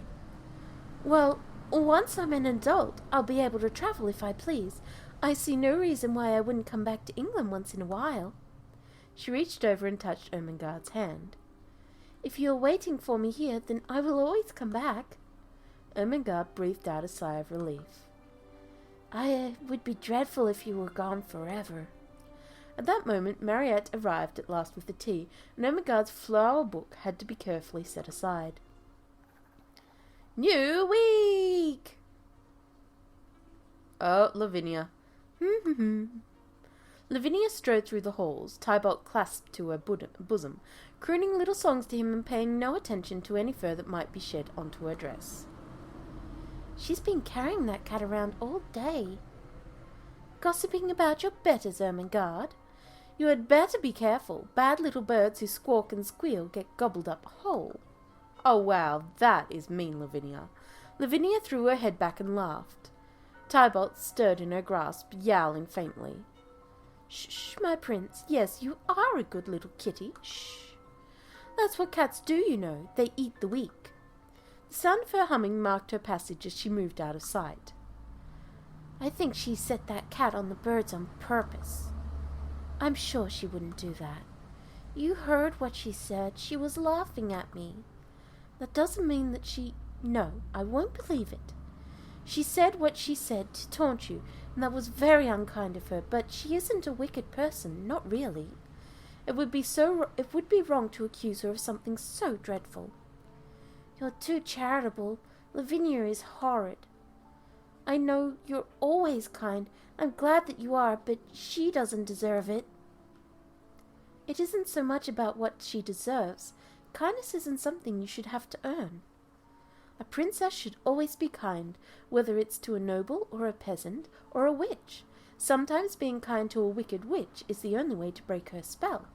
Well, once I'm an adult, I'll be able to travel if I please. I see no reason why I wouldn't come back to England once in a while. She reached over and touched Ermengarde's hand. If you are waiting for me here, then I will always come back. Ermengarde breathed out a sigh of relief. I would be dreadful if you were gone forever. At that moment, Mariette arrived at last with the tea, and Ermengarde's flower book had to be carefully set aside. New week! Oh, Lavinia. Lavinia strode through the halls, Tybalt clasped to her bosom, crooning little songs to him and paying no attention to any fur that might be shed onto her dress. She's been carrying that cat around all day. Gossiping about your betters, Ermengarde. You had better be careful. Bad little birds who squawk and squeal get gobbled up whole. Oh, wow, that is mean, Lavinia. Lavinia threw her head back and laughed. Tybalt stirred in her grasp, yowling faintly. Shh, my prince. Yes, you are a good little kitty. Shh. That's what cats do, you know. They eat the weak. The sound of her humming marked her passage as she moved out of sight. I think she set that cat on the birds on purpose. I'm sure she wouldn't do that. You heard what she said. She was laughing at me. That doesn't mean that she... No, I won't believe it. She said what she said to taunt you, and that was very unkind of her, but she isn't a wicked person, not really. It would be wrong to accuse her of something so dreadful. You're too charitable. Lavinia is horrid. I know you're always kind. I'm glad that you are, but she doesn't deserve it. It isn't so much about what she deserves. Kindness isn't something you should have to earn. A princess should always be kind, whether it's to a noble or a peasant or a witch. Sometimes being kind to a wicked witch is the only way to break her spell.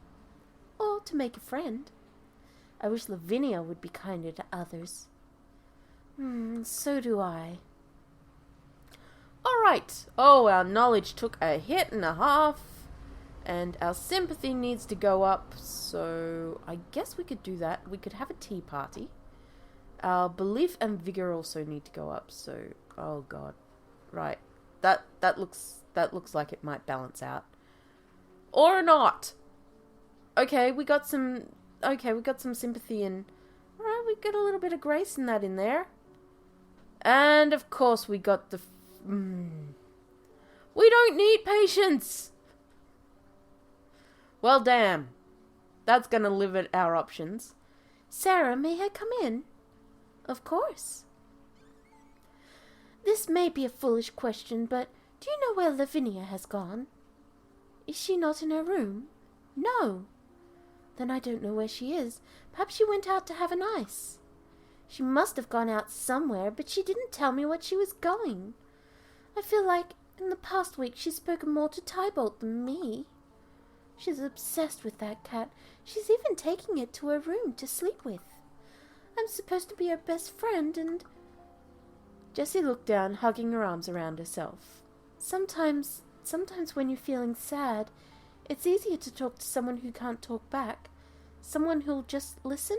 Or to make a friend. I wish Lavinia would be kinder to others. So do I. All right. Oh, our knowledge took a hit and a half. And our sympathy needs to go up. So I guess we could do that. We could have a tea party. Our belief and vigor also need to go up. So, oh god. Right. That looks like it might balance out. Or not. Okay, we got some sympathy and... Alright, we got a little bit of grace in that in there. And, of course, we got the... We don't need patience! Well, damn. That's gonna limit our options. Sarah, may I come in? Of course. This may be a foolish question, but do you know where Lavinia has gone? Is she not in her room? No. Then I don't know where she is. Perhaps she went out to have an ice. She must have gone out somewhere, but she didn't tell me what she was going. I feel like in the past week she's spoken more to Tybalt than me. She's obsessed with that cat. She's even taking it to her room to sleep with. I'm supposed to be her best friend and... Jessie looked down, hugging her arms around herself. Sometimes when you're feeling sad, it's easier to talk to someone who can't talk back. Someone who'll just listen.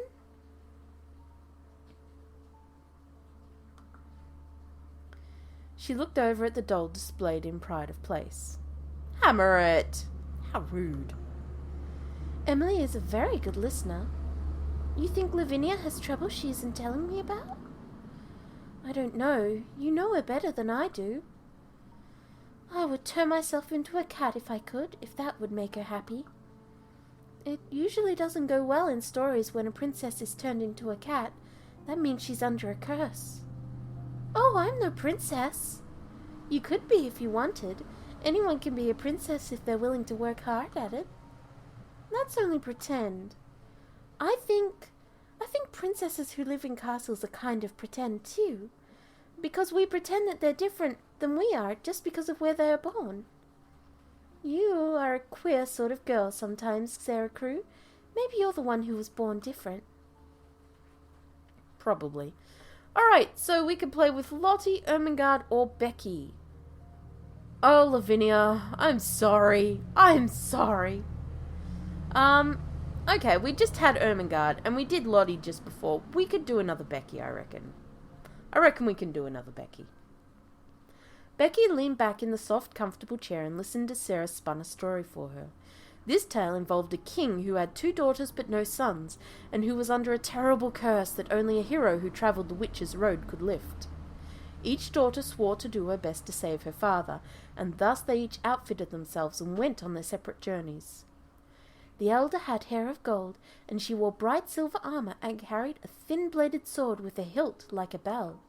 She looked over at the doll displayed in pride of place. Hammer it! How rude. Emily is a very good listener. You think Lavinia has trouble she isn't telling me about? I don't know. You know her better than I do. I would turn myself into a cat if I could, if that would make her happy. It usually doesn't go well in stories when a princess is turned into a cat. That means she's under a curse. Oh, I'm no princess. You could be if you wanted. Anyone can be a princess if they're willing to work hard at it. That's only pretend. I think princesses who live in castles are kind of pretend too. Because we pretend that they're different than we are just because of where they are born. You are a queer sort of girl sometimes, Sarah Crewe. Maybe you're the one who was born different. Probably. Alright, so we can play with Lottie, Ermengarde, or Becky. Oh, Lavinia, I'm sorry. Okay, we just had Ermengarde, and we did Lottie just before. We could do another Becky, I reckon. I reckon we can do another Becky. Becky leaned back in the soft, comfortable chair and listened as Sarah spun a story for her. This tale involved a king who had 2 daughters but no sons, and who was under a terrible curse that only a hero who travelled the witch's road could lift. Each daughter swore to do her best to save her father, and thus they each outfitted themselves and went on their separate journeys. The elder had hair of gold, and she wore bright silver armour and carried a thin-bladed sword with a hilt like a bell.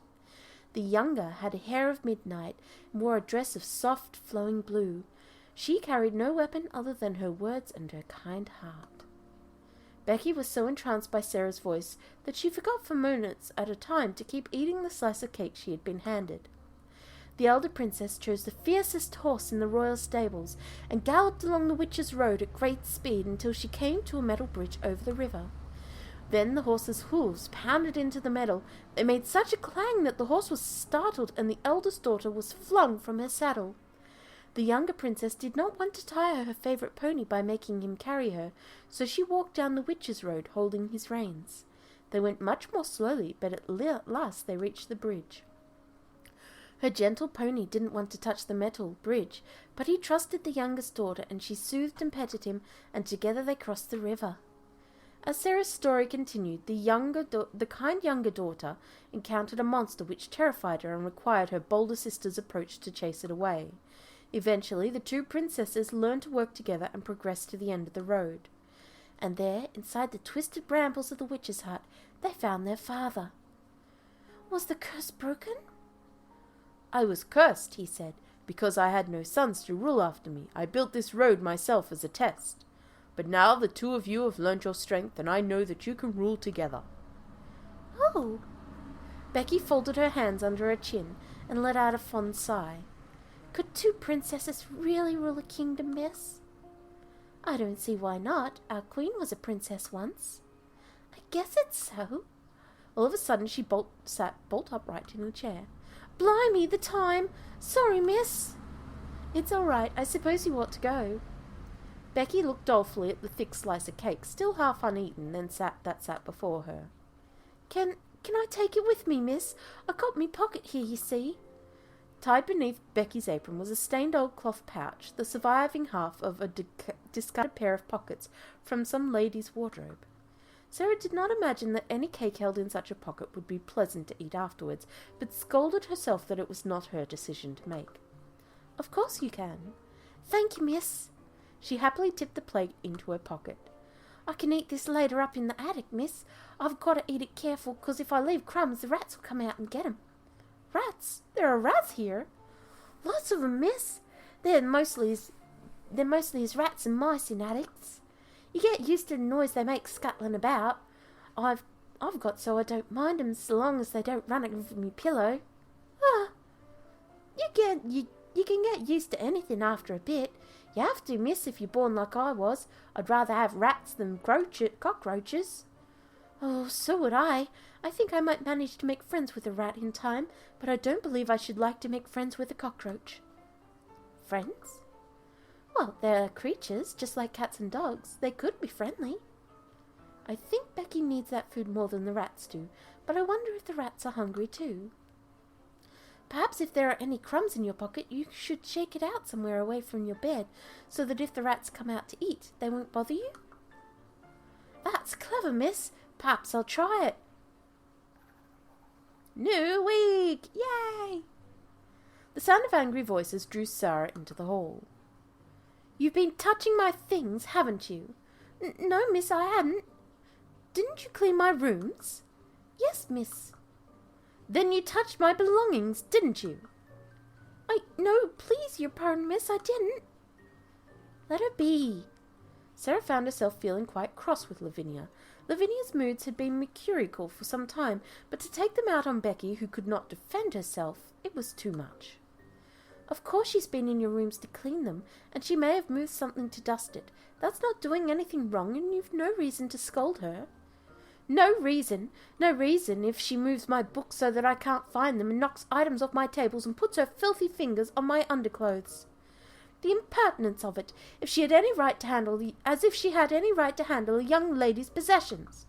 The younger had hair of midnight and wore a dress of soft, flowing blue. She carried no weapon other than her words and her kind heart. Becky was so entranced by Sarah's voice that she forgot for moments at a time to keep eating the slice of cake she had been handed. The elder princess chose the fiercest horse in the royal stables and galloped along the witch's road at great speed until she came to a metal bridge over the river. Then the horse's hooves pounded into the metal. They made such a clang that the horse was startled, and the eldest daughter was flung from her saddle. The younger princess did not want to tire her favourite pony by making him carry her, so she walked down the witch's road holding his reins. They went much more slowly, but at last they reached the bridge. Her gentle pony didn't want to touch the metal bridge, but he trusted the youngest daughter, and she soothed and petted him, and together they crossed the river. As Sarah's story continued, the kind younger daughter encountered a monster which terrified her and required her bolder sister's approach to chase it away. Eventually, the two princesses learned to work together and progressed to the end of the road. And there, inside the twisted brambles of the witch's hut, they found their father. Was the curse broken? I was cursed, he said, because I had no sons to rule after me. I built this road myself as a test. But now the two of you have learnt your strength, and I know that you can rule together. Oh! Becky folded her hands under her chin and let out a fond sigh. Could two princesses really rule a kingdom, miss? I don't see why not. Our queen was a princess once. I guess it's so. All of a sudden she sat bolt upright in her chair. Blimey, the time! Sorry, miss. It's all right. I suppose you ought to go. Becky looked dolefully at the thick slice of cake, still half uneaten, then sat before her. Can I take it with me, miss? I got me pocket here, you see. Tied beneath Becky's apron was a stained old cloth pouch, the surviving half of a discarded pair of pockets from some lady's wardrobe. Sarah did not imagine that any cake held in such a pocket would be pleasant to eat afterwards, but scolded herself that it was not her decision to make. Of course you can. Thank you, miss. She happily tipped the plate into her pocket. I can eat this later up in the attic, miss. I've got to eat it careful, 'cause if I leave crumbs, the rats will come out and get 'em. Rats? There are rats here? Lots of 'em, miss. They're mostly as rats and mice in attics. You get used to the noise they make scuttling about. I've got so I don't mind 'em so long as they don't run over me pillow. Ah, you can get used to anything after a bit. You have to, miss, if you're born like I was. I'd rather have rats than cockroaches. Oh, so would I. I think I might manage to make friends with a rat in time, but I don't believe I should like to make friends with a cockroach. Friends? Well, they're creatures, just like cats and dogs. They could be friendly. I think Becky needs that food more than the rats do, but I wonder if the rats are hungry too. Perhaps if there are any crumbs in your pocket, you should shake it out somewhere away from your bed, so that if the rats come out to eat, they won't bother you. That's clever, miss. Perhaps I'll try it. New week! Yay! The sound of angry voices drew Sarah into the hall. You've been touching my things, haven't you? No, miss, I hadn't. Didn't you clean my rooms? Yes, miss. Then you touched my belongings, didn't you? No, please, your pardon, miss, I didn't. Let her be. Sarah found herself feeling quite cross with Lavinia. Lavinia's moods had been mercurial for some time, but to take them out on Becky, who could not defend herself, it was too much. Of course she's been in your rooms to clean them, and she may have moved something to dust it. That's not doing anything wrong, and you've no reason to scold her. No reason if she moves my books so that I can't find them and knocks items off my tables and puts her filthy fingers on my underclothes. The impertinence of it, as if she had any right to handle a young lady's possessions.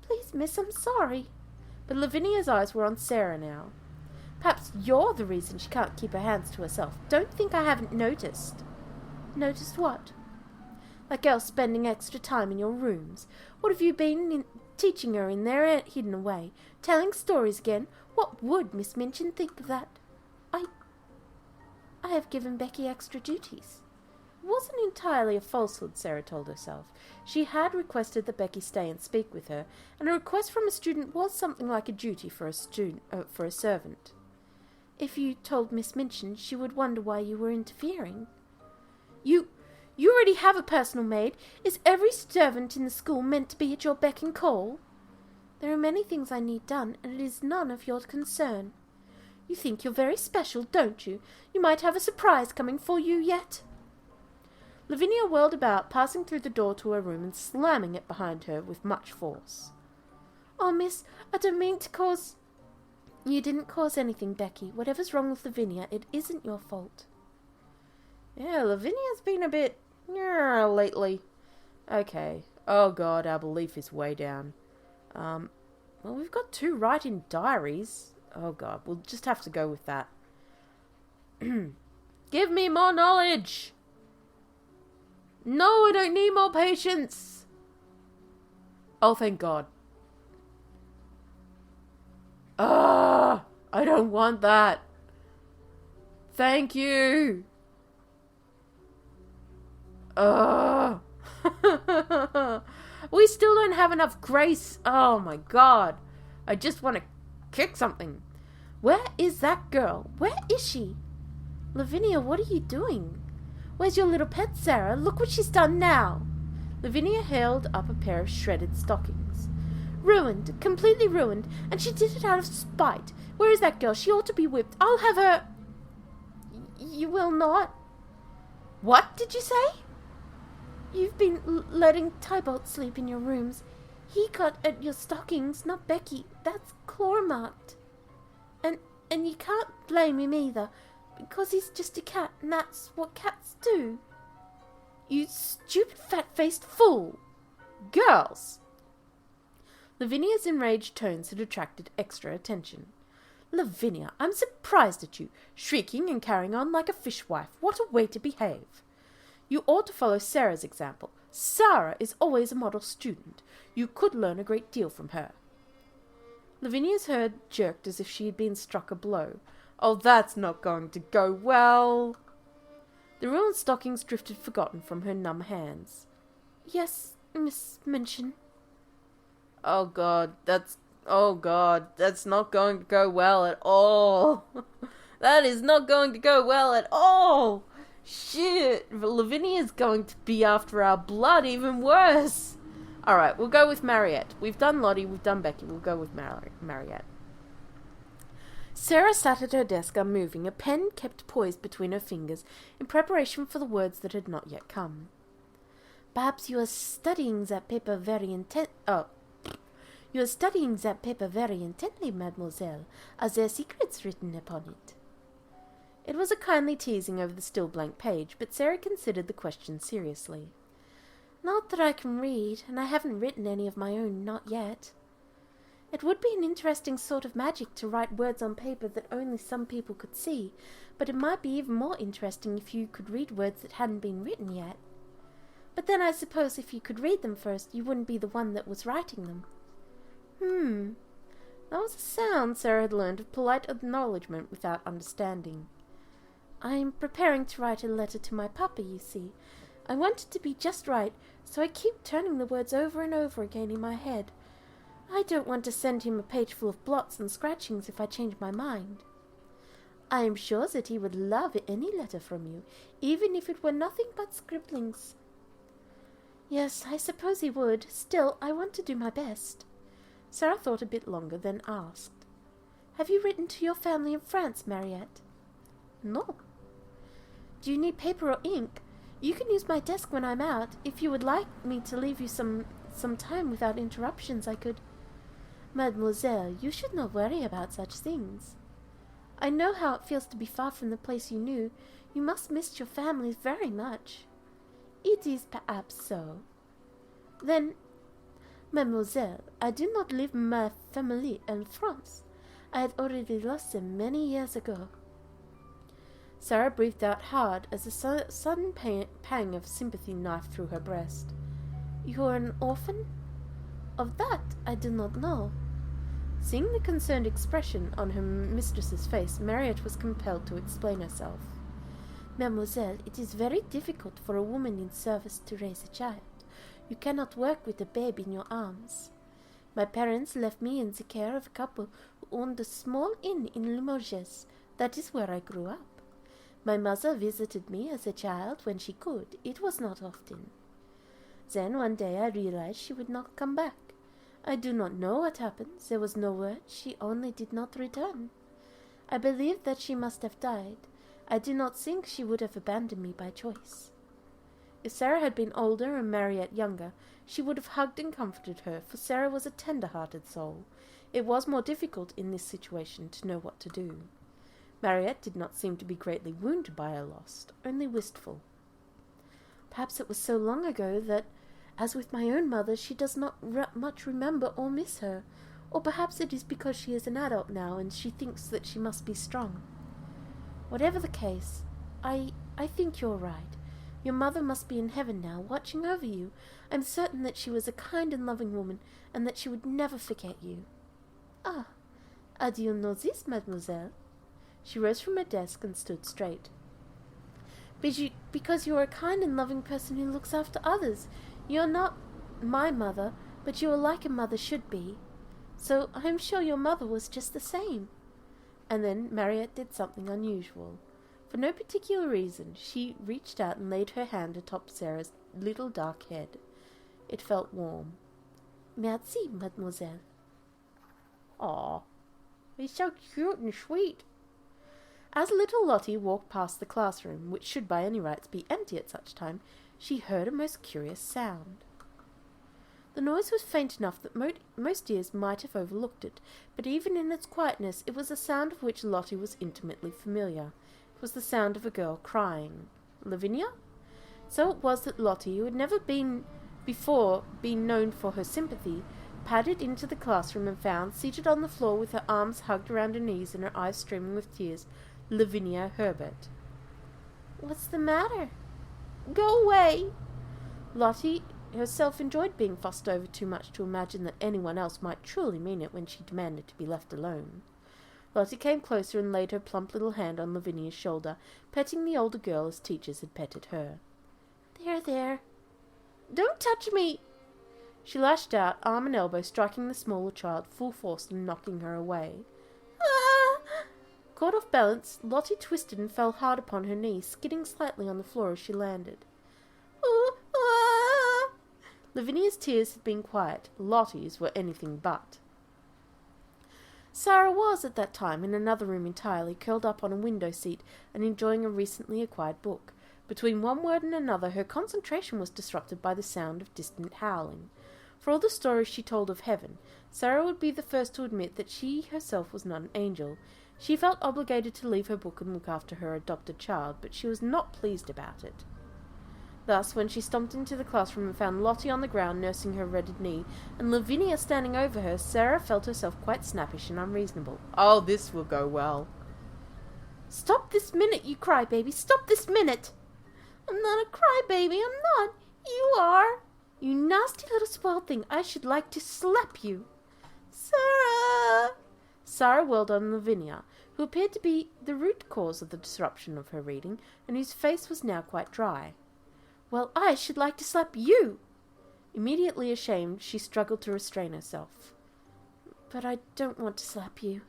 Please, miss, I'm sorry. But Lavinia's eyes were on Sarah now. Perhaps you're the reason she can't keep her hands to herself. Don't think I haven't noticed. Noticed what? That girl spending extra time in your rooms. What have you been teaching her in there hidden away? Telling stories again? What would Miss Minchin think of that? I have given Becky extra duties. wasn't entirely a falsehood, Sarah told herself. She had requested that Becky stay and speak with her, and a request from a student was something like a duty for a servant. If you told Miss Minchin, she would wonder why you were interfering. You already have a personal maid. Is every servant in the school meant to be at your beck and call? There are many things I need done, and it is none of your concern. You think you're very special, don't you? You might have a surprise coming for you yet. Lavinia whirled about, passing through the door to her room and slamming it behind her with much force. Oh, miss, I don't mean to cause... You didn't cause anything, Becky. Whatever's wrong with Lavinia, it isn't your fault. Yeah, Lavinia's been a bit... lately. Okay. Oh, God, our belief is way down. Well, we've got 2 writing diaries. Oh, God, we'll just have to go with that. Give me more knowledge! No, I don't need more patience! Oh, thank God. Ah, I don't want that. Thank you. We still don't have enough grace. Oh my God. I just want to kick something. Where is that girl? Where is she? Lavinia, what are you doing? Where's your little pet, Sarah? Look what she's done now. Lavinia held up a pair of shredded stockings. Ruined, completely ruined, and she did it out of spite. Where is that girl? She ought to be whipped. I'll have her... You will not? What did you say? You've been letting Tybalt sleep in your rooms. He got at your stockings, not Becky. That's claw-marked. And you can't blame him either, because he's just a cat, and that's what cats do. You stupid fat-faced fool! Girls! Lavinia's enraged tones had attracted extra attention. Lavinia, I'm surprised at you, shrieking and carrying on like a fishwife. What a way to behave! You ought to follow Sarah's example. Sarah is always a model student. You could learn a great deal from her. Lavinia's head jerked as if she had been struck a blow. Oh, that's not going to go well. The ruined stockings drifted forgotten from her numb hands. Yes, Miss Minchin. Oh God, that's not going to go well at all. That is not going to go well at all. Shit, Lavinia's going to be after our blood even worse. Alright, we'll go with Mariette. We've done Lottie, we've done Becky, we'll go with Mariette. Sarah sat at her desk unmoving, a pen kept poised between her fingers in preparation for the words that had not yet come. Perhaps you are studying that paper very You are studying that paper very intently, mademoiselle. Are there secrets written upon it? It was a kindly teasing over the still blank page, but Sarah considered the question seriously. Not that I can read, and I haven't written any of my own, not yet. It would be an interesting sort of magic to write words on paper that only some people could see, but it might be even more interesting if you could read words that hadn't been written yet. But then I suppose if you could read them first, you wouldn't be the one that was writing them. That was a sound Sarah had learned of polite acknowledgement without understanding. I am preparing to write a letter to my papa, you see. I want it to be just right, so I keep turning the words over and over again in my head. I don't want to send him a page full of blots and scratchings if I change my mind. I am sure that he would love any letter from you, even if it were nothing but scribblings. Yes, I suppose he would. Still, I want to do my best. Sarah thought a bit longer, then asked, Have you written to your family in France, Mariette? No. Do you need paper or ink? You can use my desk when I'm out. If you would like me to leave you some time without interruptions, I could... Mademoiselle, you should not worry about such things. I know how it feels to be far from the place you knew. You must miss your family very much. It is perhaps so. Then, Mademoiselle, I do not leave my family in France. I had already lost them many years ago. Sarah breathed out hard as a sudden pang of sympathy knifed through her breast. You are an orphan? Of that I do not know. Seeing the concerned expression on her mistress's face, Mariette was compelled to explain herself. Mademoiselle, it is very difficult for a woman in service to raise a child. You cannot work with a babe in your arms. My parents left me in the care of a couple who owned a small inn in Limoges. That is where I grew up. My mother visited me as a child when she could. It was not often. Then one day I realized she would not come back. I do not know what happened. There was no word. She only did not return. I believe that she must have died. I do not think she would have abandoned me by choice. If Sarah had been older and Mariette younger, she would have hugged and comforted her, for Sarah was a tender-hearted soul. It was more difficult in this situation to know what to do. Mariette did not seem to be greatly wounded by her loss, only wistful. Perhaps it was so long ago that, as with my own mother, she does not much remember or miss her, or perhaps it is because she is an adult now and she thinks that she must be strong. Whatever the case, I think you're right. Your mother must be in heaven now, watching over you. I'm certain that she was a kind and loving woman, and that she would never forget you. Ah, how do you know this, mademoiselle? She rose from her desk and stood straight. Because you are a kind and loving person who looks after others. You are not my mother, but you are like a mother should be. So I am sure your mother was just the same. And then Mariette did something unusual. For no particular reason, she reached out and laid her hand atop Sarah's little dark head. It felt warm. Merci, mademoiselle. Aw, he's so cute and sweet. As little Lottie walked past the classroom, which should by any rights be empty at such time, she heard a most curious sound. The noise was faint enough that most ears might have overlooked it, but even in its quietness it was a sound of which Lottie was intimately familiar. It was the sound of a girl crying. Lavinia? So it was that Lottie, who had never before been known for her sympathy, padded into the classroom and found, seated on the floor with her arms hugged around her knees and her eyes streaming with tears, Lavinia Herbert. "What's the matter?" "Go away!" Lottie herself enjoyed being fussed over too much to imagine that anyone else might truly mean it when she demanded to be left alone. Lottie came closer and laid her plump little hand on Lavinia's shoulder, petting the older girl as teachers had petted her. "There, there. Don't touch me!" She lashed out, arm and elbow, striking the smaller child full force and knocking her away. "Ah!" Caught off balance, Lottie twisted and fell hard upon her knee, skidding slightly on the floor as she landed. Ah! Lavinia's tears had been quiet. Lottie's were anything but. Sarah was, at that time, in another room entirely, curled up on a window seat and enjoying a recently acquired book. Between one word and another, her concentration was disrupted by the sound of distant howling. For all the stories she told of heaven, Sarah would be the first to admit that she herself was not an angel. She felt obligated to leave her book and look after her adopted child, but she was not pleased about it. Thus, when she stomped into the classroom and found Lottie on the ground nursing her reddened knee, and Lavinia standing over her, Sarah felt herself quite snappish and unreasonable. "Oh, this will go well." "Stop this minute, you crybaby! Stop this minute!" "I'm not a crybaby, I'm not! You are!" "You nasty little spoiled thing, I should like to slap you!" "Sarah!" Sarah whirled on Lavinia, who appeared to be the root cause of the disruption of her reading, and whose face was now quite dry. "Well, I should like to slap you!" Immediately ashamed, she struggled to restrain herself. "But I don't want to slap you."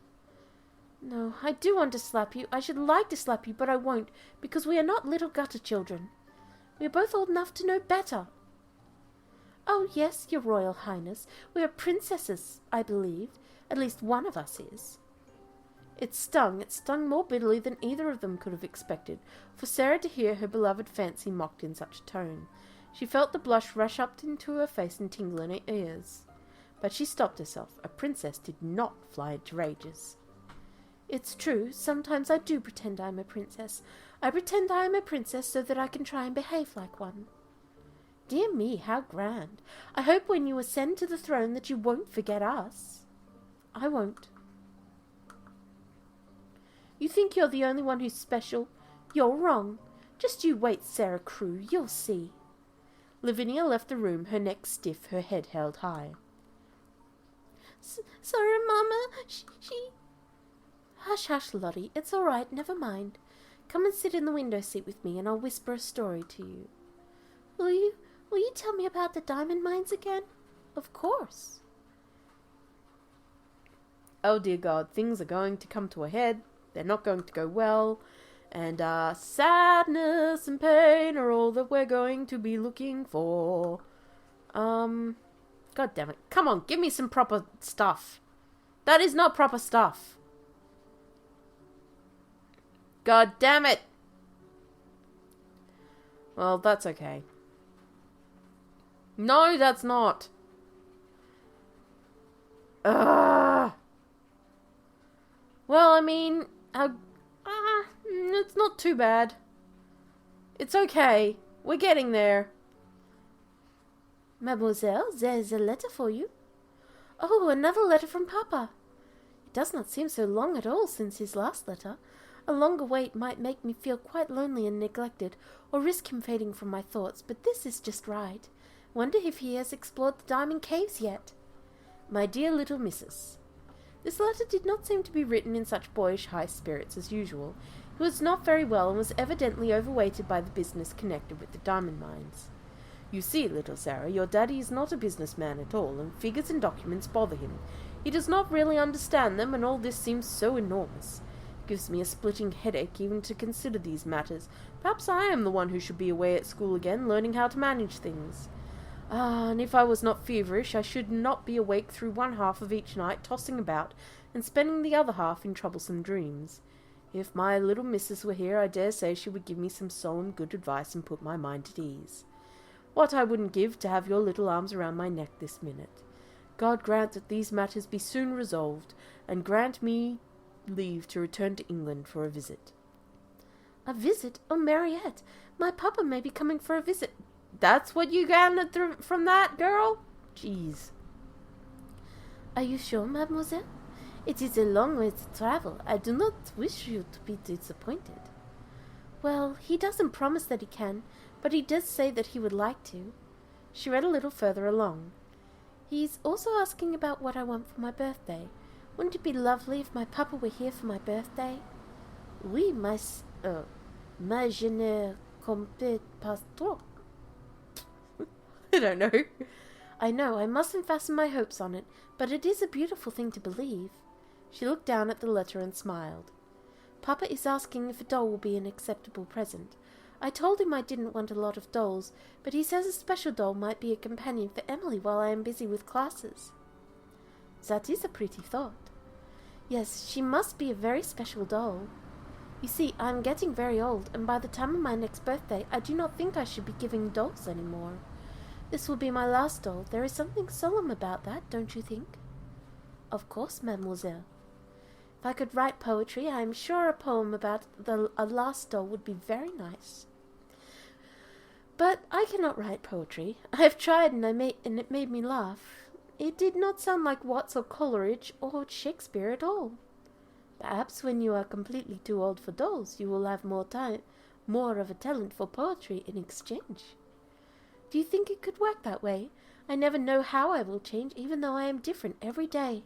"No, I do want to slap you. I should like to slap you, but I won't, because we are not little gutter children. We are both old enough to know better." "Oh, yes, your Royal Highness. We are princesses, I believe. At least one of us is." It stung more bitterly than either of them could have expected, for Sarah to hear her beloved fancy mocked in such a tone. She felt the blush rush up into her face and tingle in her ears. But she stopped herself. A princess did not fly into rages. "It's true, sometimes I do pretend I'm a princess. I pretend I am a princess so that I can try and behave like one." "Dear me, how grand. I hope when you ascend to the throne that you won't forget us." "I won't." "You think you're the only one who's special? You're wrong. Just you wait, Sarah Crewe, you'll see." Lavinia left the room, her neck stiff, her head held high. Sorry, Mama, she... "Hush, hush, Lottie, it's all right, never mind. Come and sit in the window seat with me, and I'll whisper a story to you. Will you tell me about the diamond mines again? Of course. Oh dear God, things are going to come to a head. They're not going to go well. And sadness and pain are all that we're going to be looking for. God damn it. Come on, give me some proper stuff. That is not proper stuff. God damn it. Well, that's okay. No, that's not. Ugh. Well, I mean, it's not too bad. It's okay. We're getting there. Mademoiselle, there is a letter for you. Oh, another letter from Papa. It does not seem so long at all since his last letter. A longer wait might make me feel quite lonely and neglected, or risk him fading from my thoughts, but this is just right. Wonder if he has explored the Diamond Caves yet. My dear little missus. This letter did not seem to be written in such boyish high spirits as usual. He was not very well and was evidently overweighted by the business connected with the diamond mines. You see, little Sarah, your daddy is not a businessman at all, and figures and documents bother him. He does not really understand them, and all this seems so enormous. It gives me a splitting headache even to consider these matters. Perhaps I am the one who should be away at school again, learning how to manage things. And if I was not feverish, I should not be awake through one half of each night, tossing about, and spending the other half in troublesome dreams. If my little missus were here, I dare say she would give me some solemn good advice and put my mind at ease. What I wouldn't give to have your little arms around my neck this minute. God grant that these matters be soon resolved, and grant me leave to return to England for a visit. A visit? Oh, Mariette, my papa may be coming for a visit. That's what you gathered from that, girl? Jeez. Are you sure, mademoiselle? It is a long way to travel. I do not wish you to be disappointed. Well, he doesn't promise that he can, but he does say that he would like to. She read a little further along. He's also asking about what I want for my birthday. Wouldn't it be lovely if my papa were here for my birthday? Oui, mais je ne comprends pas trop. I don't know. I know, I mustn't fasten my hopes on it, but it is a beautiful thing to believe. She looked down at the letter and smiled. Papa is asking if a doll will be an acceptable present. I told him I didn't want a lot of dolls, but he says a special doll might be a companion for Emily while I am busy with classes. That is a pretty thought. Yes, she must be a very special doll. You see, I am getting very old, and by the time of my next birthday, I do not think I should be giving dolls any more. This will be my last doll. There is something solemn about that, don't you think? Of course, mademoiselle. If I could write poetry, I am sure a poem about a last doll would be very nice. But I cannot write poetry. I have tried, and it made me laugh. It did not sound like Watts or Coleridge or Shakespeare at all. Perhaps when you are completely too old for dolls, you will have more of a talent for poetry in exchange. Do you think it could work that way? I never know how I will change, even though I am different every day.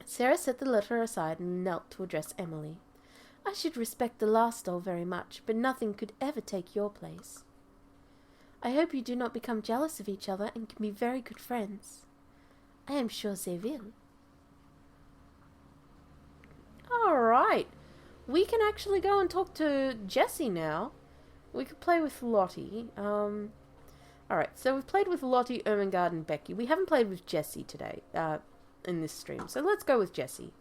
Sarah set the letter aside and knelt to address Emily. I should respect the last doll very much, but nothing could ever take your place. I hope you do not become jealous of each other and can be very good friends. I am sure they will. All right. We can actually go and talk to Jessie now. We could play with Lottie. Alright, so we've played with Lottie, Ermengarde, and Becky. We haven't played with Jessie today, in this stream, so let's go with Jessie.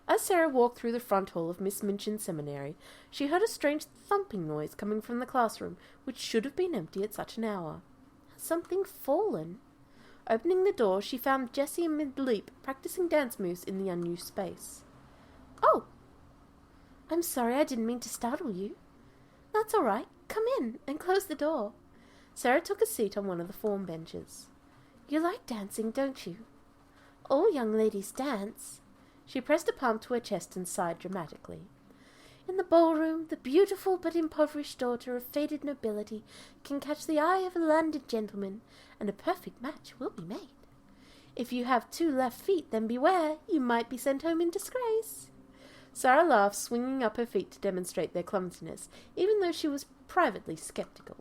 As Sarah walked through the front hall of Miss Minchin's seminary, she heard a strange thumping noise coming from the classroom, which should have been empty at such an hour. Has something fallen? Opening the door, she found Jessie and mid-leap, practicing dance moves in the unused space. Oh! I'm sorry, I didn't mean to startle you. That's all right. Come in and close the door. Sarah took a seat on one of the form benches. You like dancing, don't you? All young ladies dance. She pressed a palm to her chest and sighed dramatically. In the ballroom, the beautiful but impoverished daughter of faded nobility can catch the eye of a landed gentleman, and a perfect match will be made. If you have 2 left feet, then beware, you might be sent home in disgrace. Sarah laughed, swinging up her feet to demonstrate their clumsiness, even though she was privately sceptical.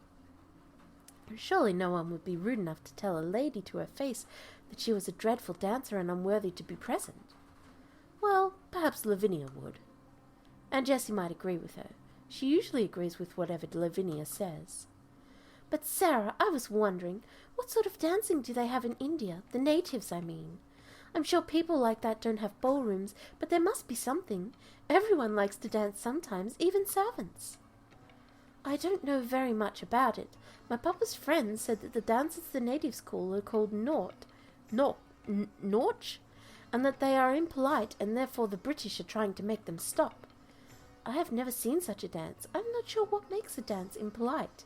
Surely no one would be rude enough to tell a lady to her face that she was a dreadful dancer and unworthy to be present. Well, perhaps Lavinia would. And Jessie might agree with her. She usually agrees with whatever Lavinia says. But Sarah, I was wondering, what sort of dancing do they have in India? The natives, I mean. I'm sure people like that don't have ballrooms, but there must be something. Everyone likes to dance sometimes, even servants. I don't know very much about it. My papa's friend said that the dances the natives call are called Nautch, and that they are impolite, and therefore the British are trying to make them stop. I have never seen such a dance. I'm not sure what makes a dance impolite.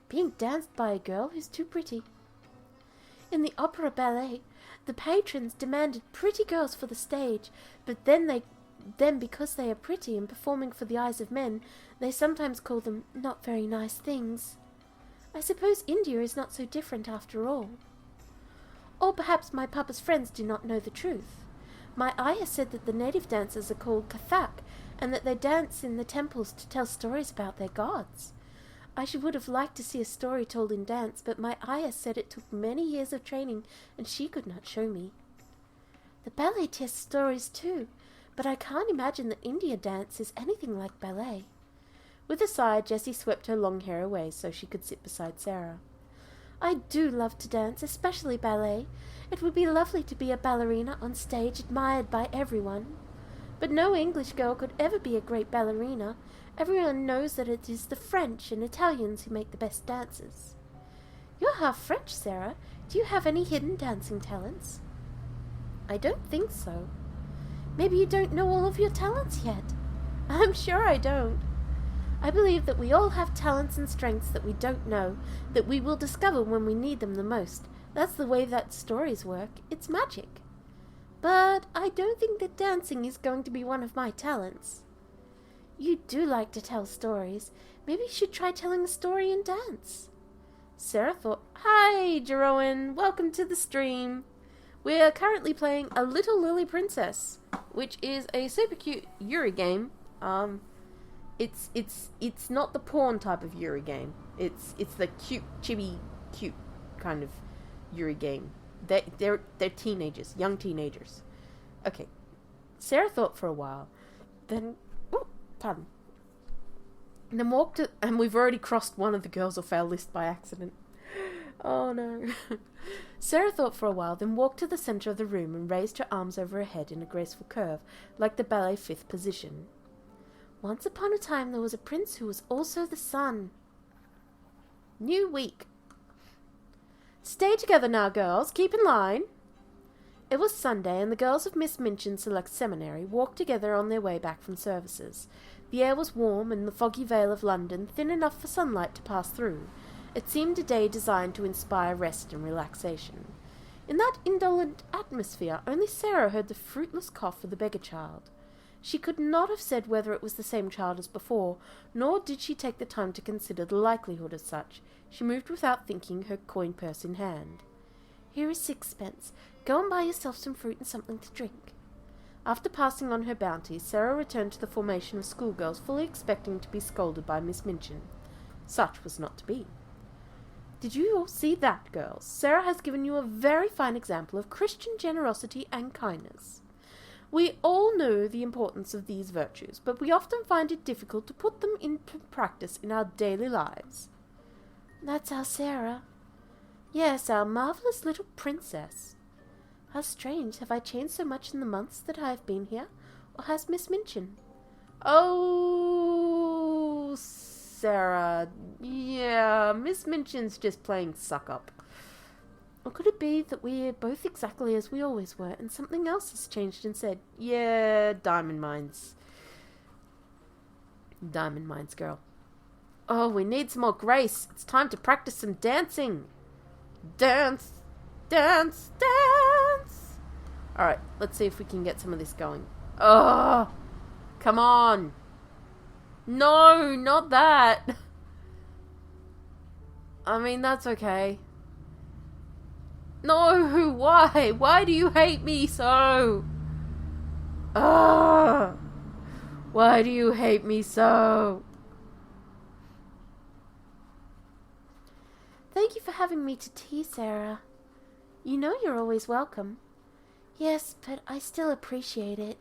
Being danced by a girl who's too pretty. In the opera ballet, the patrons demanded pretty girls for the stage, but then because they are pretty and performing for the eyes of men, they sometimes call them not very nice things. I suppose India is not so different after all. Or perhaps my papa's friends do not know the truth. My ayah said that the native dancers are called Kathak, and that they dance in the temples to tell stories about their gods. I would have liked to see a story told in dance, but my ayah said it took many years of training, and she could not show me. The ballet tells stories too, but I can't imagine that India dance is anything like ballet. With a sigh, Jessie swept her long hair away so she could sit beside Sarah. I do love to dance, especially ballet. It would be lovely to be a ballerina on stage admired by everyone. But no English girl could ever be a great ballerina. Everyone knows that it is the French and Italians who make the best dancers. You're half French, Sarah. Do you have any hidden dancing talents? I don't think so. Maybe you don't know all of your talents yet. I'm sure I don't. I believe that we all have talents and strengths that we don't know, that we will discover when we need them the most. That's the way that stories work. It's magic. But I don't think that dancing is going to be one of my talents. You do like to tell stories. Maybe you should try telling a story in dance. Sarah thought, Hi, Jeroen. Welcome to the stream. We are currently playing A Little Lily Princess, which is a super cute Yuri game. It's not the porn type of Yuri game. It's the cute, chibi, cute kind of Yuri game. They're teenagers, young teenagers. Okay. Sarah thought for a while. Then pardon. Then walked to, and we've already crossed one of the girls off our list by accident. Oh no. Sarah thought for a while, then walked to the center of the room and raised her arms over her head in a graceful curve, like the ballet fifth position. Once upon a time there was a prince who was also the sun. New week. Stay together now, girls. Keep in line. It was Sunday, and the girls of Miss Minchin Select Seminary walked together on their way back from services. The air was warm, and the foggy veil of London thin enough for sunlight to pass through. It seemed a day designed to inspire rest and relaxation. In that indolent atmosphere, only Sarah heard the fruitless cough of the beggar child. She could not have said whether it was the same child as before, nor did she take the time to consider the likelihood of such. She moved without thinking, her coin purse in hand. Here is 6 pence. Go and buy yourself some fruit and something to drink. After passing on her bounty, Sarah returned to the formation of schoolgirls, fully expecting to be scolded by Miss Minchin. Such was not to be. Did you all see that, girls? Sarah has given you a very fine example of Christian generosity and kindness. We all know the importance of these virtues, but we often find it difficult to put them into practice in our daily lives. That's our Sarah. Yes, our marvellous little princess. How strange, have I changed so much in the months that I have been here, or has Miss Minchin? Oh, Sarah, yeah, Miss Minchin's just playing suck-up. Or could it be that we are both exactly as we always were, and something else has changed and said, yeah, diamond mines. Diamond mines, girl. Oh, we need some more grace. It's time to practice some dancing. Dance, dance, dance. Alright, let's see if we can get some of this going. Oh, come on. No, not that. I mean, that's okay. No, why? Why do you hate me so? Ah! Why do you hate me so? Thank you for having me to tea, Sarah. You know you're always welcome. Yes, but I still appreciate it.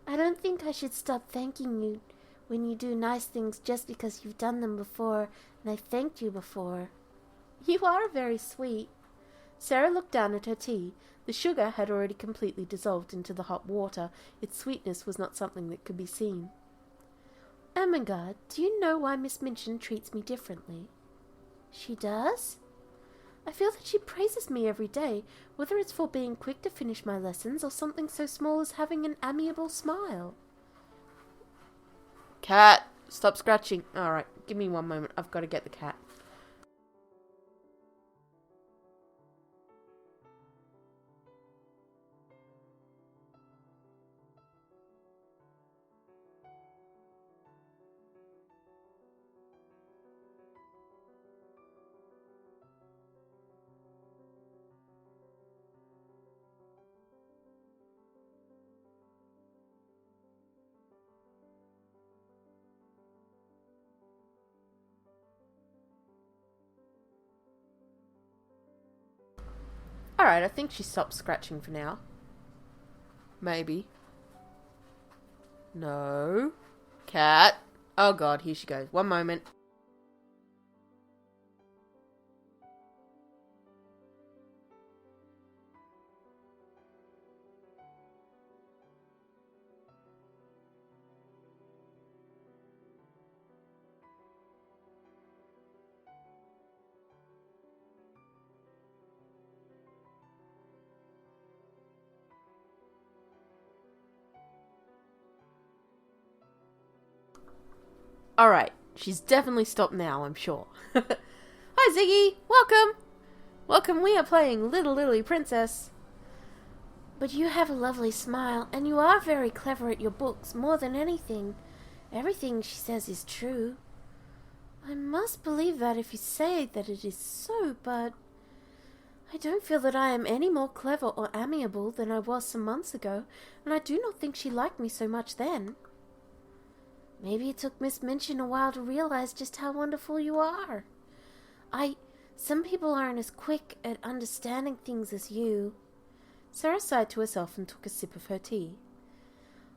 I don't think I should stop thanking you when you do nice things just because you've done them before and I thanked you before. You are very sweet. Sarah looked down at her tea. The sugar had already completely dissolved into the hot water. Its sweetness was not something that could be seen. Ermengarde, do you know why Miss Minchin treats me differently? She does? I feel that she praises me every day, whether it's for being quick to finish my lessons or something so small as having an amiable smile. Cat, stop scratching. Alright, give me one moment. I've got to get the cat. Alright, I think she stopped scratching for now. Maybe. No. Cat. Oh god, here she goes. One moment. Alright, she's definitely stopped now, I'm sure. Hi Ziggy, welcome! Welcome, we are playing Little Lily Princess. But you have a lovely smile, and you are very clever at your books, more than anything. Everything she says is true. I must believe that if you say that it is so, but I don't feel that I am any more clever or amiable than I was some months ago, and I do not think she liked me so much then. Maybe it took Miss Minchin a while to realize just how wonderful you are. Some people aren't as quick at understanding things as you. Sarah sighed to herself and took a sip of her tea.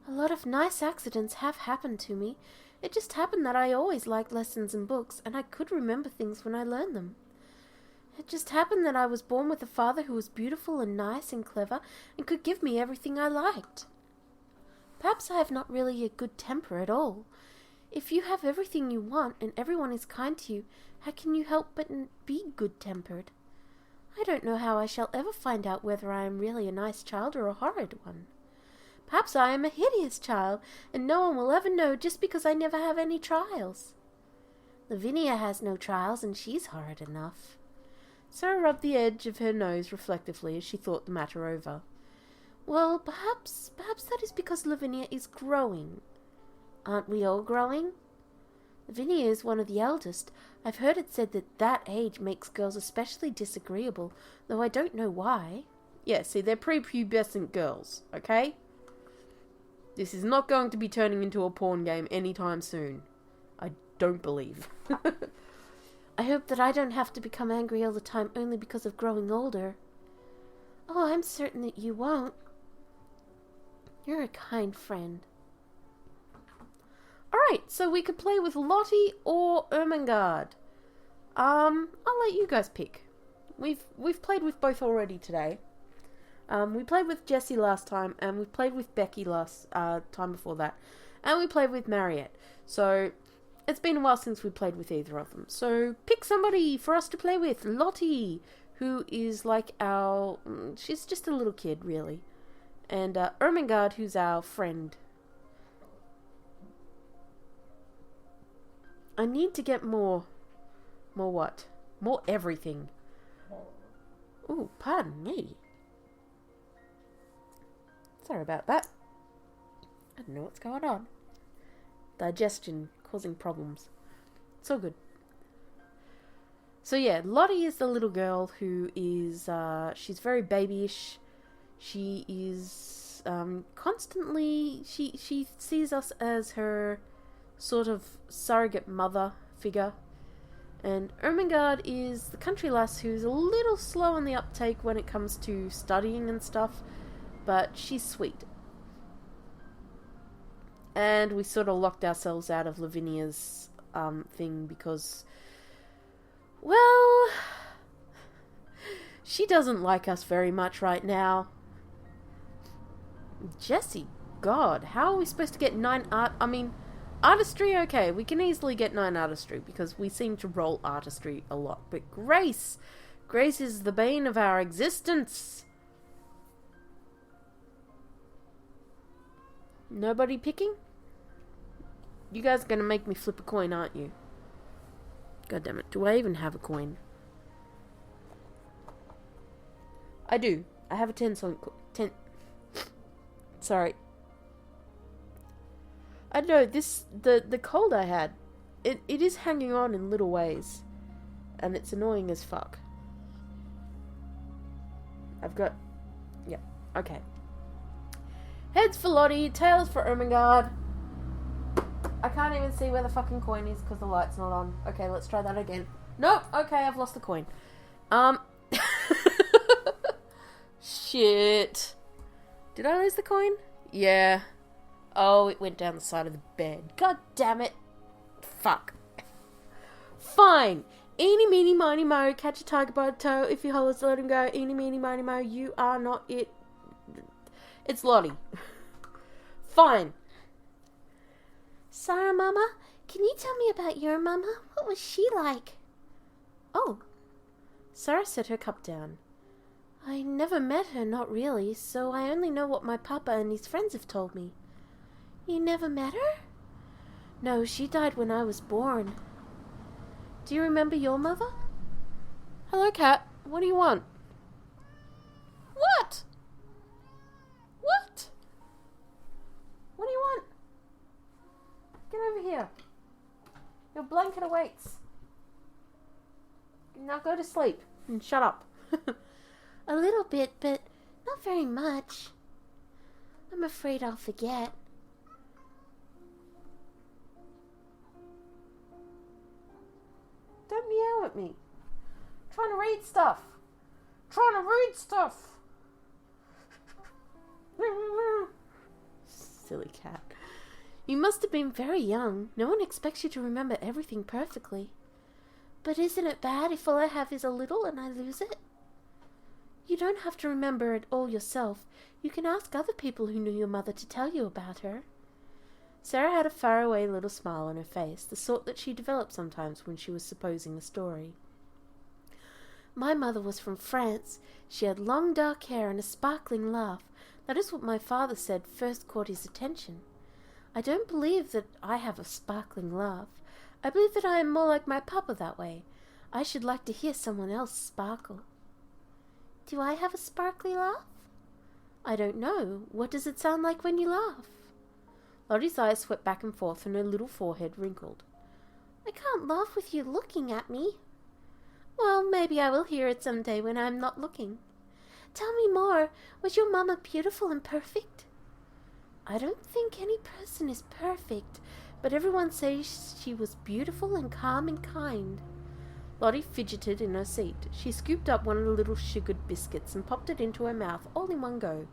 A lot of nice accidents have happened to me. It just happened that I always liked lessons and books, and I could remember things when I learned them. It just happened that I was born with a father who was beautiful and nice and clever and could give me everything I liked. Perhaps I have not really a good temper at all. If you have everything you want and everyone is kind to you, how can you help but be good-tempered? I don't know how I shall ever find out whether I am really a nice child or a horrid one. Perhaps I am a hideous child, and no one will ever know just because I never have any trials. Lavinia has no trials, and she's horrid enough. Sarah rubbed the edge of her nose reflectively as she thought the matter over. Well, perhaps that is because Lavinia is growing. Aren't we all growing? Lavinia is one of the eldest. I've heard it said that that age makes girls especially disagreeable, though I don't know why. Yeah, see, they're prepubescent girls, okay? This is not going to be turning into a porn game anytime soon. I don't believe. I hope that I don't have to become angry all the time only because of growing older. Oh, I'm certain that you won't. You're a kind friend. Alright, so we could play with Lottie or Ermengarde. I'll let you guys pick. We've played with both already today. We played with Jessie last time, and we played with Becky last time before that. And we played with Mariette. So, it's been a while since we played with either of them. So, pick somebody for us to play with. Lottie, who is like she's just a little kid, really. And Ermengarde, who's our friend. I need to get more what? More everything. Ooh, pardon me. Sorry about that. I don't know what's going on. Digestion causing problems. It's all good. So yeah, Lottie is the little girl who is, she's very babyish. She is, constantly she sees us as her sort of surrogate mother figure. And Ermengarde is the country lass who's a little slow on the uptake when it comes to studying and stuff, but she's sweet. And we sort of locked ourselves out of Lavinia's thing because, well, she doesn't like us very much right now. Jessie, God, how are we supposed to get 9 art? I mean, artistry, okay, we can easily get 9 artistry because we seem to roll artistry a lot. But Grace is the bane of our existence. Nobody picking? You guys are going to make me flip a coin, aren't you? God damn it, do I even have a coin? I do. I have a 10-cent coin. Sorry. I know, the cold I had, it is hanging on in little ways. And it's annoying as fuck. Yeah, okay. Heads for Lottie, tails for Ermengarde. I can't even see where the fucking coin is because the light's not on. Okay, let's try that again. Nope, okay, I've lost the coin. Shit. Did I lose the coin? Yeah. Oh, it went down the side of the bed. God damn it. Fuck. Fine. Eeny, meeny, miny, mo. Catch a tiger by the toe. If he hollers, let him go. Eeny, meeny, miny, mo. You are not it. It's Lottie. Fine. Sarah, Mama, can you tell me about your Mama? What was she like? Oh. Sarah set her cup down. I never met her, not really, so I only know what my papa and his friends have told me. You never met her? No, she died when I was born. Do you remember your mother? Hello, cat. What do you want? What? What? What do you want? Get over here. Your blanket awaits. Now go to sleep and shut up. A little bit, but not very much. I'm afraid I'll forget. Don't meow at me. I'm trying to read stuff. Silly cat. You must have been very young. No one expects you to remember everything perfectly. But isn't it bad if all I have is a little and I lose it? You don't have to remember it all yourself. You can ask other people who knew your mother to tell you about her. Sarah had a faraway little smile on her face, the sort that she developed sometimes when she was supposing a story. My mother was from France. She had long dark hair and a sparkling laugh. That is what my father said first caught his attention. I don't believe that I have a sparkling laugh. I believe that I am more like my papa that way. I should like to hear someone else sparkle. Do I have a sparkly laugh? I don't know. What does it sound like when you laugh? Lottie's eyes swept back and forth and her little forehead wrinkled. I can't laugh with you looking at me. Well, maybe I will hear it some day when I'm not looking. Tell me more. Was your mama beautiful and perfect? I don't think any person is perfect, but everyone says she was beautiful and calm and kind. Lottie fidgeted in her seat. She scooped up one of the little sugared biscuits and popped it into her mouth all in one go.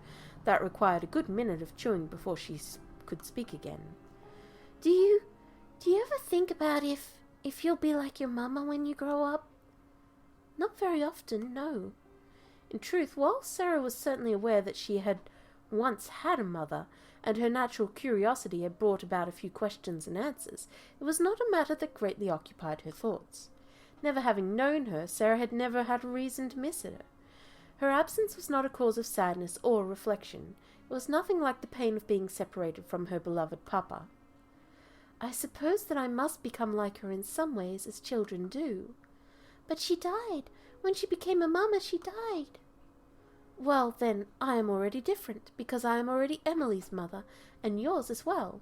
That required a good minute of chewing before she could speak again. Do you ever think about if you'll be like your mama when you grow up? Not very often, no. In truth, while Sarah was certainly aware that she had once had a mother, and her natural curiosity had brought about a few questions and answers, it was not a matter that greatly occupied her thoughts. Never having known her, Sarah had never had a reason to miss her. Her absence was not a cause of sadness or reflection. It was nothing like the pain of being separated from her beloved papa. I suppose that I must become like her in some ways, as children do. But she died. When she became a mama, she died. Well, then, I am already different, because I am already Emily's mother, and yours as well.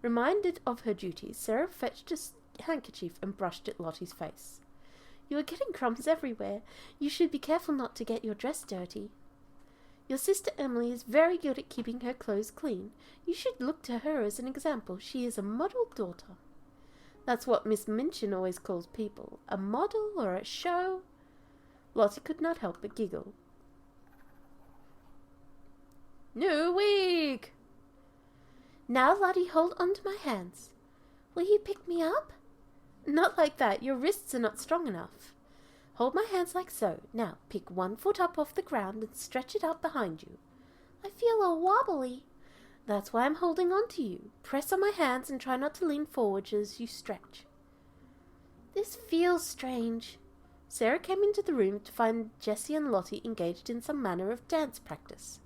Reminded of her duties, Sarah fetched a handkerchief and brushed at Lottie's face. You are getting crumbs everywhere. You should be careful not to get your dress dirty. Your sister Emily is very good at keeping her clothes clean. You should look to her as an example. She is a model daughter. That's what Miss Minchin always calls people. A model or a show. Lottie could not help but giggle. New week! Now, Lottie, hold on to my hands. Will you pick me up? Not like that. Your wrists are not strong enough. Hold my hands like so. Now, pick one foot up off the ground and stretch it out behind you. I feel all wobbly. That's why I'm holding on to you. Press on my hands and try not to lean forward as you stretch. This feels strange. Sarah came into the room to find Jessie and Lottie engaged in some manner of dance practice.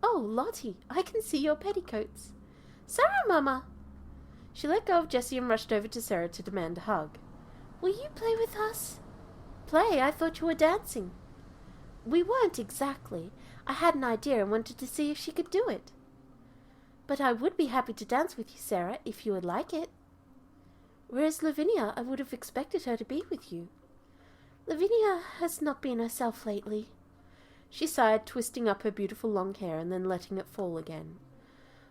Oh, Lottie, I can see your petticoats. Sarah, Mama! She let go of Jessie and rushed over to Sarah to demand a hug. Will you play with us? Play? I thought you were dancing. We weren't exactly. I had an idea and wanted to see if she could do it. But I would be happy to dance with you, Sarah, if you would like it. Whereas Lavinia, I would have expected her to be with you. Lavinia has not been herself lately. She sighed, twisting up her beautiful long hair and then letting it fall again.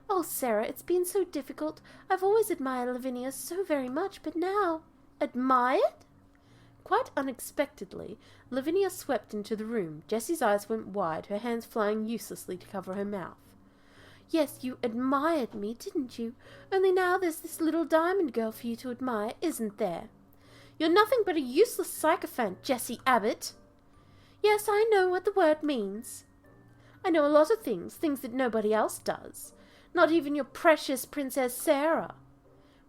Oh, Sarah, it's been so difficult. I've always admired Lavinia so very much, but now... Admired? Quite unexpectedly, Lavinia swept into the room. Jessie's eyes went wide, her hands flying uselessly to cover her mouth. Yes, you admired me, didn't you? Only now there's this little diamond girl for you to admire, isn't there? You're nothing but a useless sycophant, Jessie Abbott. Yes, I know what the word means. I know a lot of things that nobody else does. Not even your precious Princess Sarah.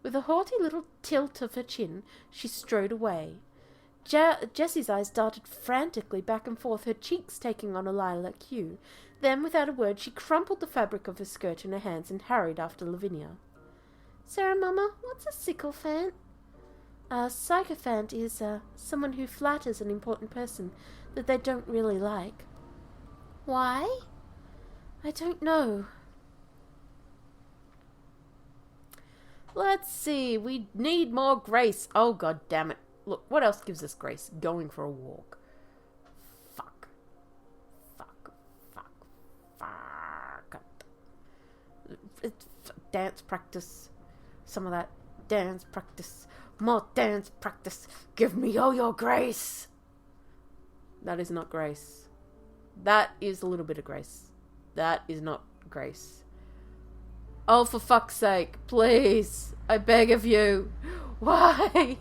With a haughty little tilt of her chin, she strode away. Jessie's eyes darted frantically back and forth, her cheeks taking on a lilac hue. Then, without a word, she crumpled the fabric of her skirt in her hands and hurried after Lavinia. Sarah, Mama, what's a sycophant? A sycophant is someone who flatters an important person that they don't really like. Why? I don't know. Let's see, we need more grace. Oh, god damn it. Look, what else gives us grace? Going for a walk. Fuck. It's dance practice. Some of that dance practice. More dance practice. Give me all your grace. That is not grace. That is a little bit of grace. That is not grace. Oh, for fuck's sake, please. I beg of you. Why?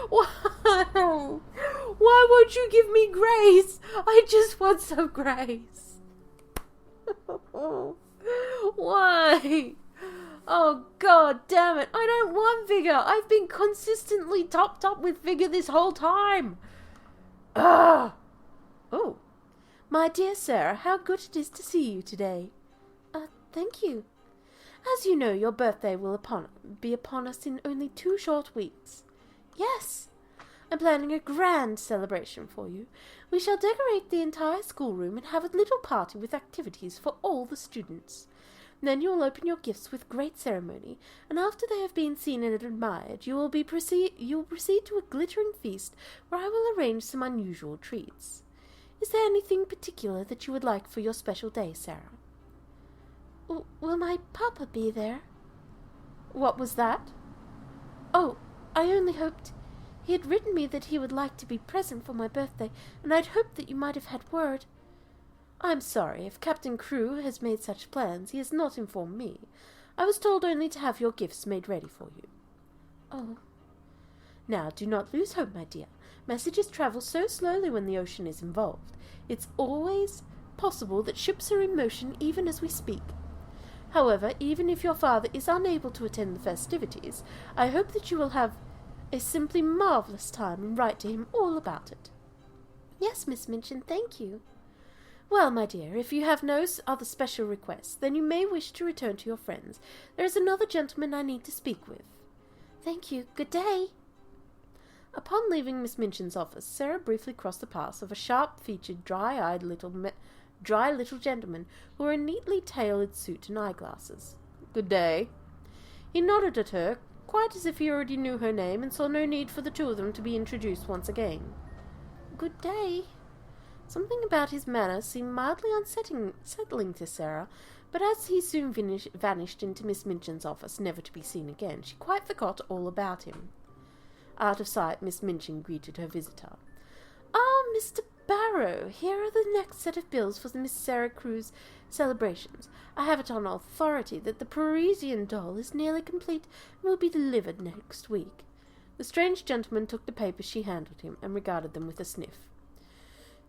Why? Why won't you give me grace? I just want some grace. Why? Oh, god damn it. I don't want vigor. I've been consistently topped up with vigor this whole time. Ugh. Oh. My dear Sarah, how good it is to see you today. Thank you. As you know, your birthday will be upon us in only 2 short weeks. Yes, I'm planning a grand celebration for you. We shall decorate the entire schoolroom and have a little party with activities for all the students. Then you will open your gifts with great ceremony, and after they have been seen and admired, you will proceed to a glittering feast where I will arrange some unusual treats. Is there anything particular that you would like for your special day, Sarah? Will my papa be there? What was that? Oh, I only hoped... He had written me that he would like to be present for my birthday, and I'd hoped that you might have had word. I'm sorry, if Captain Crewe has made such plans, he has not informed me. I was told only to have your gifts made ready for you. Oh. Now, do not lose hope, my dear. Messages travel so slowly when the ocean is involved. It's always possible that ships are in motion even as we speak. However, even if your father is unable to attend the festivities, I hope that you will have a simply marvellous time and write to him all about it. Yes, Miss Minchin, thank you. Well, my dear, if you have no other special requests, then you may wish to return to your friends. There is another gentleman I need to speak with. Thank you. Good day. Upon leaving Miss Minchin's office, Sarah briefly crossed the path of a sharp-featured, dry-eyed little gentleman who wore a neatly tailored suit and eyeglasses. Good day. He nodded at her, quite as if he already knew her name and saw no need for the two of them to be introduced once again. Good day. Something about his manner seemed mildly unsettling to Sarah, but as he soon vanished into Miss Minchin's office, never to be seen again, she quite forgot all about him. Out of sight, Miss Minchin greeted her visitor. "Ah, Mr. Barrow, here are the next set of bills for the Miss Sarah Cruz celebrations. I have it on authority that the Parisian doll is nearly complete and will be delivered next week." The strange gentleman took the papers she handed him and regarded them with a sniff.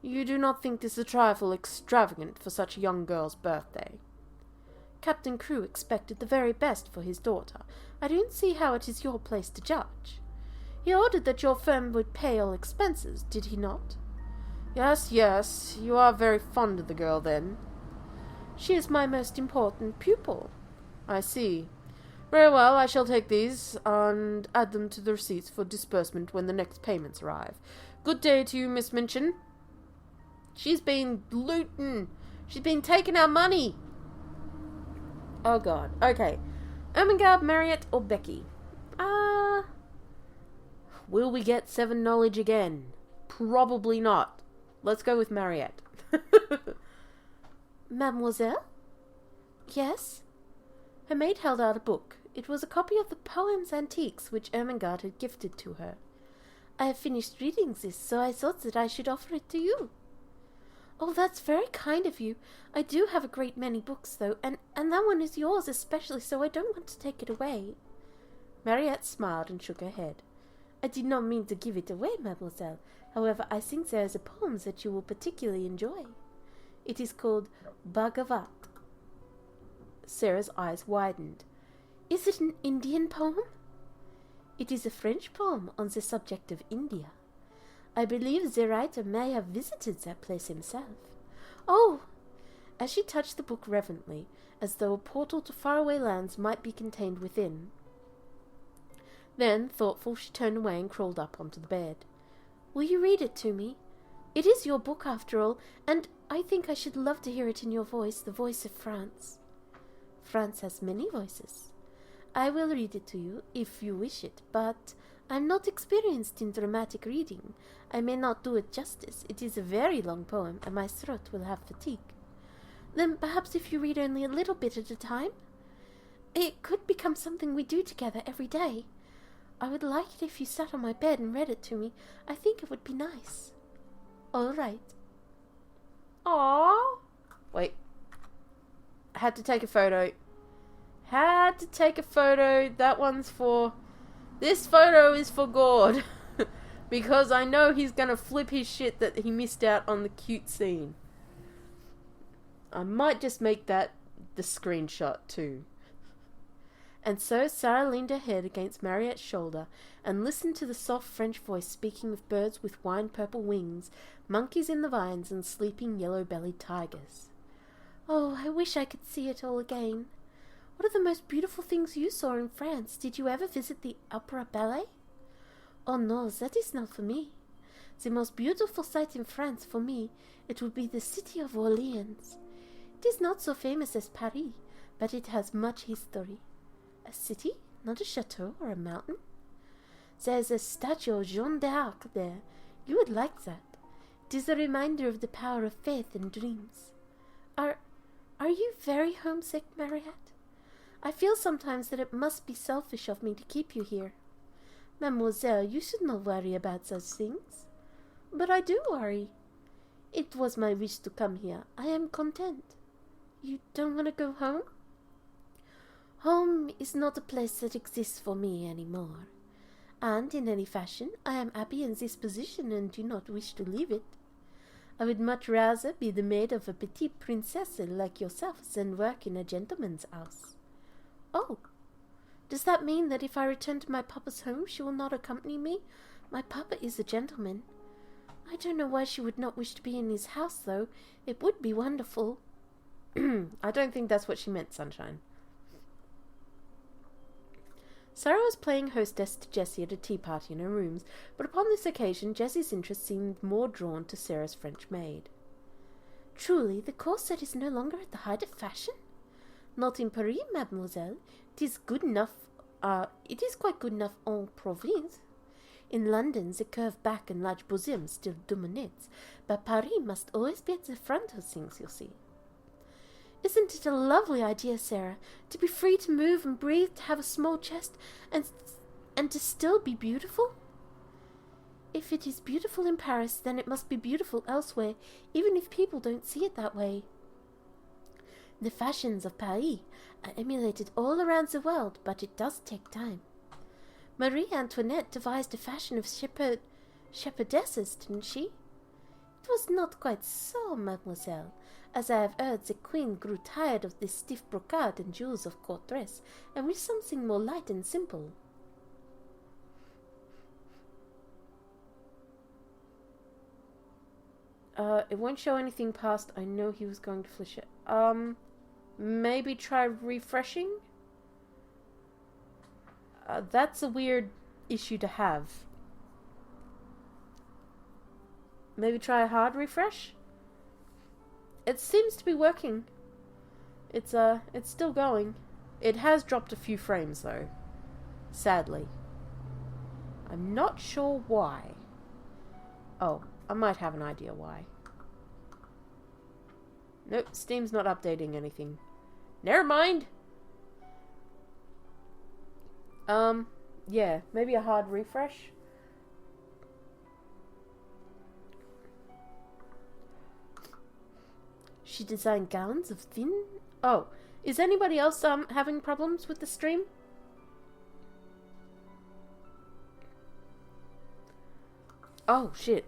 "You do not think this a trifle extravagant for such a young girl's birthday?" "Captain Crewe expected the very best for his daughter. I don't see how it is your place to judge. He ordered that your firm would pay all expenses, did he not?" Yes. You are very fond of the girl, then?" "She is my most important pupil." "I see. Very well, I shall take these and add them to the receipts for disbursement when the next payments arrive. Good day to you, Miss Minchin." "She's been looting. She's been taking our money." Oh, God. Okay. Ermengarde, Marriott, or Becky? Will we get 7 knowledge again? Probably not. Let's go with Marriott. "Mademoiselle?" "Yes?" Her maid held out a book. It was a copy of the Poems Antiques which Ermengarde had gifted to her. "I have finished reading this, so I thought that I should offer it to you." "Oh, that's very kind of you. I do have a great many books, though, and that one is yours especially, so I don't want to take it away." Marriott smiled and shook her head. "I did not mean to give it away, mademoiselle. However, I think there is a poem that you will particularly enjoy. It is called Bhagavat." Sarah's eyes widened. "Is it an Indian poem?" "It is a French poem on the subject of India. I believe the writer may have visited that place himself." "Oh!" As she touched the book reverently, as though a portal to faraway lands might be contained within. Then, thoughtful, she turned away and crawled up onto the bed. "Will you read it to me? It is your book, after all, and I think I should love to hear it in your voice, the voice of France." "France has many voices. I will read it to you, if you wish it, but I am not experienced in dramatic reading. I may not do it justice. It is a very long poem, and my throat will have fatigue." "Then perhaps if you read only a little bit at a time? It could become something we do together every day. I would like it if you sat on my bed and read it to me. I think it would be nice." "All right." Aww. Wait. I had to take a photo. That one's for... This photo is for Gord. Because I know he's gonna flip his shit that he missed out on the cute scene. I might just make that the screenshot too. And so Sarah leaned her head against Marriott's shoulder and listened to the soft French voice speaking of birds with wine-purple wings, monkeys in the vines, and sleeping yellow-bellied tigers. "Oh, I wish I could see it all again. What are the most beautiful things you saw in France? Did you ever visit the Opera Ballet?" "Oh no, that is not for me. The most beautiful sight in France for me, it would be the city of Orleans. It is not so famous as Paris, but it has much history. A city, not a chateau or a mountain. There is a statue of Jeanne d'Arc there. You would like that. It is a reminder of the power of faith and dreams." Are you very homesick, Marriott? I feel sometimes that it must be selfish of me to keep you here." "Mademoiselle, you should not worry about such things." "But I do worry." "It was my wish to come here. I am content." "You don't want to go home?" "Home is not a place that exists for me any more. And, in any fashion, I am happy in this position and do not wish to leave it. I would much rather be the maid of a petite princess like yourself than work in a gentleman's house." "Oh, does that mean that if I return to my papa's home she will not accompany me? My papa is a gentleman. I don't know why she would not wish to be in his house, though. It would be wonderful." I don't think that's what she meant, Sunshine. Sarah was playing hostess to Jessie at a tea party in her rooms, but upon this occasion Jessie's interest seemed more drawn to Sarah's French maid. "Truly, the corset is no longer at the height of fashion?" "Not in Paris, mademoiselle. It is good enough. It is quite good enough en province. In London, the curved back and large bosom still dominates, but Paris must always be at the front of things, you see. Isn't it a lovely idea, Sarah, to be free to move and breathe, to have a small chest, and to still be beautiful? If it is beautiful in Paris, then it must be beautiful elsewhere, even if people don't see it that way. The fashions of Paris are emulated all around the world, but it does take time. Marie Antoinette devised a fashion of shepherdesses, didn't she? It was not quite so, mademoiselle, as I have heard the queen grew tired of this stiff brocade and jewels of court dress, and wished something more light and simple. It won't show anything past. I know he was going to flash it. Maybe try refreshing? That's a weird issue to have. Maybe try a hard refresh? It seems to be working. It's still going. It has dropped a few frames though. Sadly. I'm not sure why. Oh, I might have an idea why. Nope, Steam's not updating anything. Never mind! Yeah, maybe a hard refresh. She designed gowns of thin... Oh, is anybody else having problems with the stream? Oh, shit.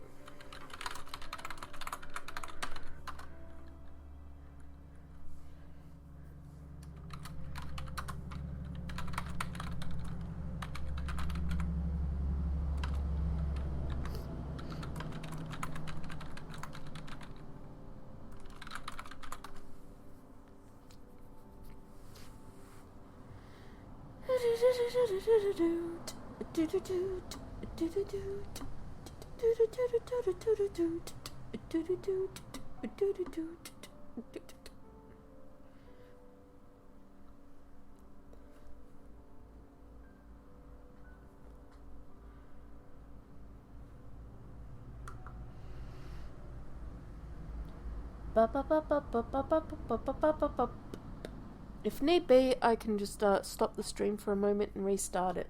If need be, I can just stop the stream for a moment and restart it.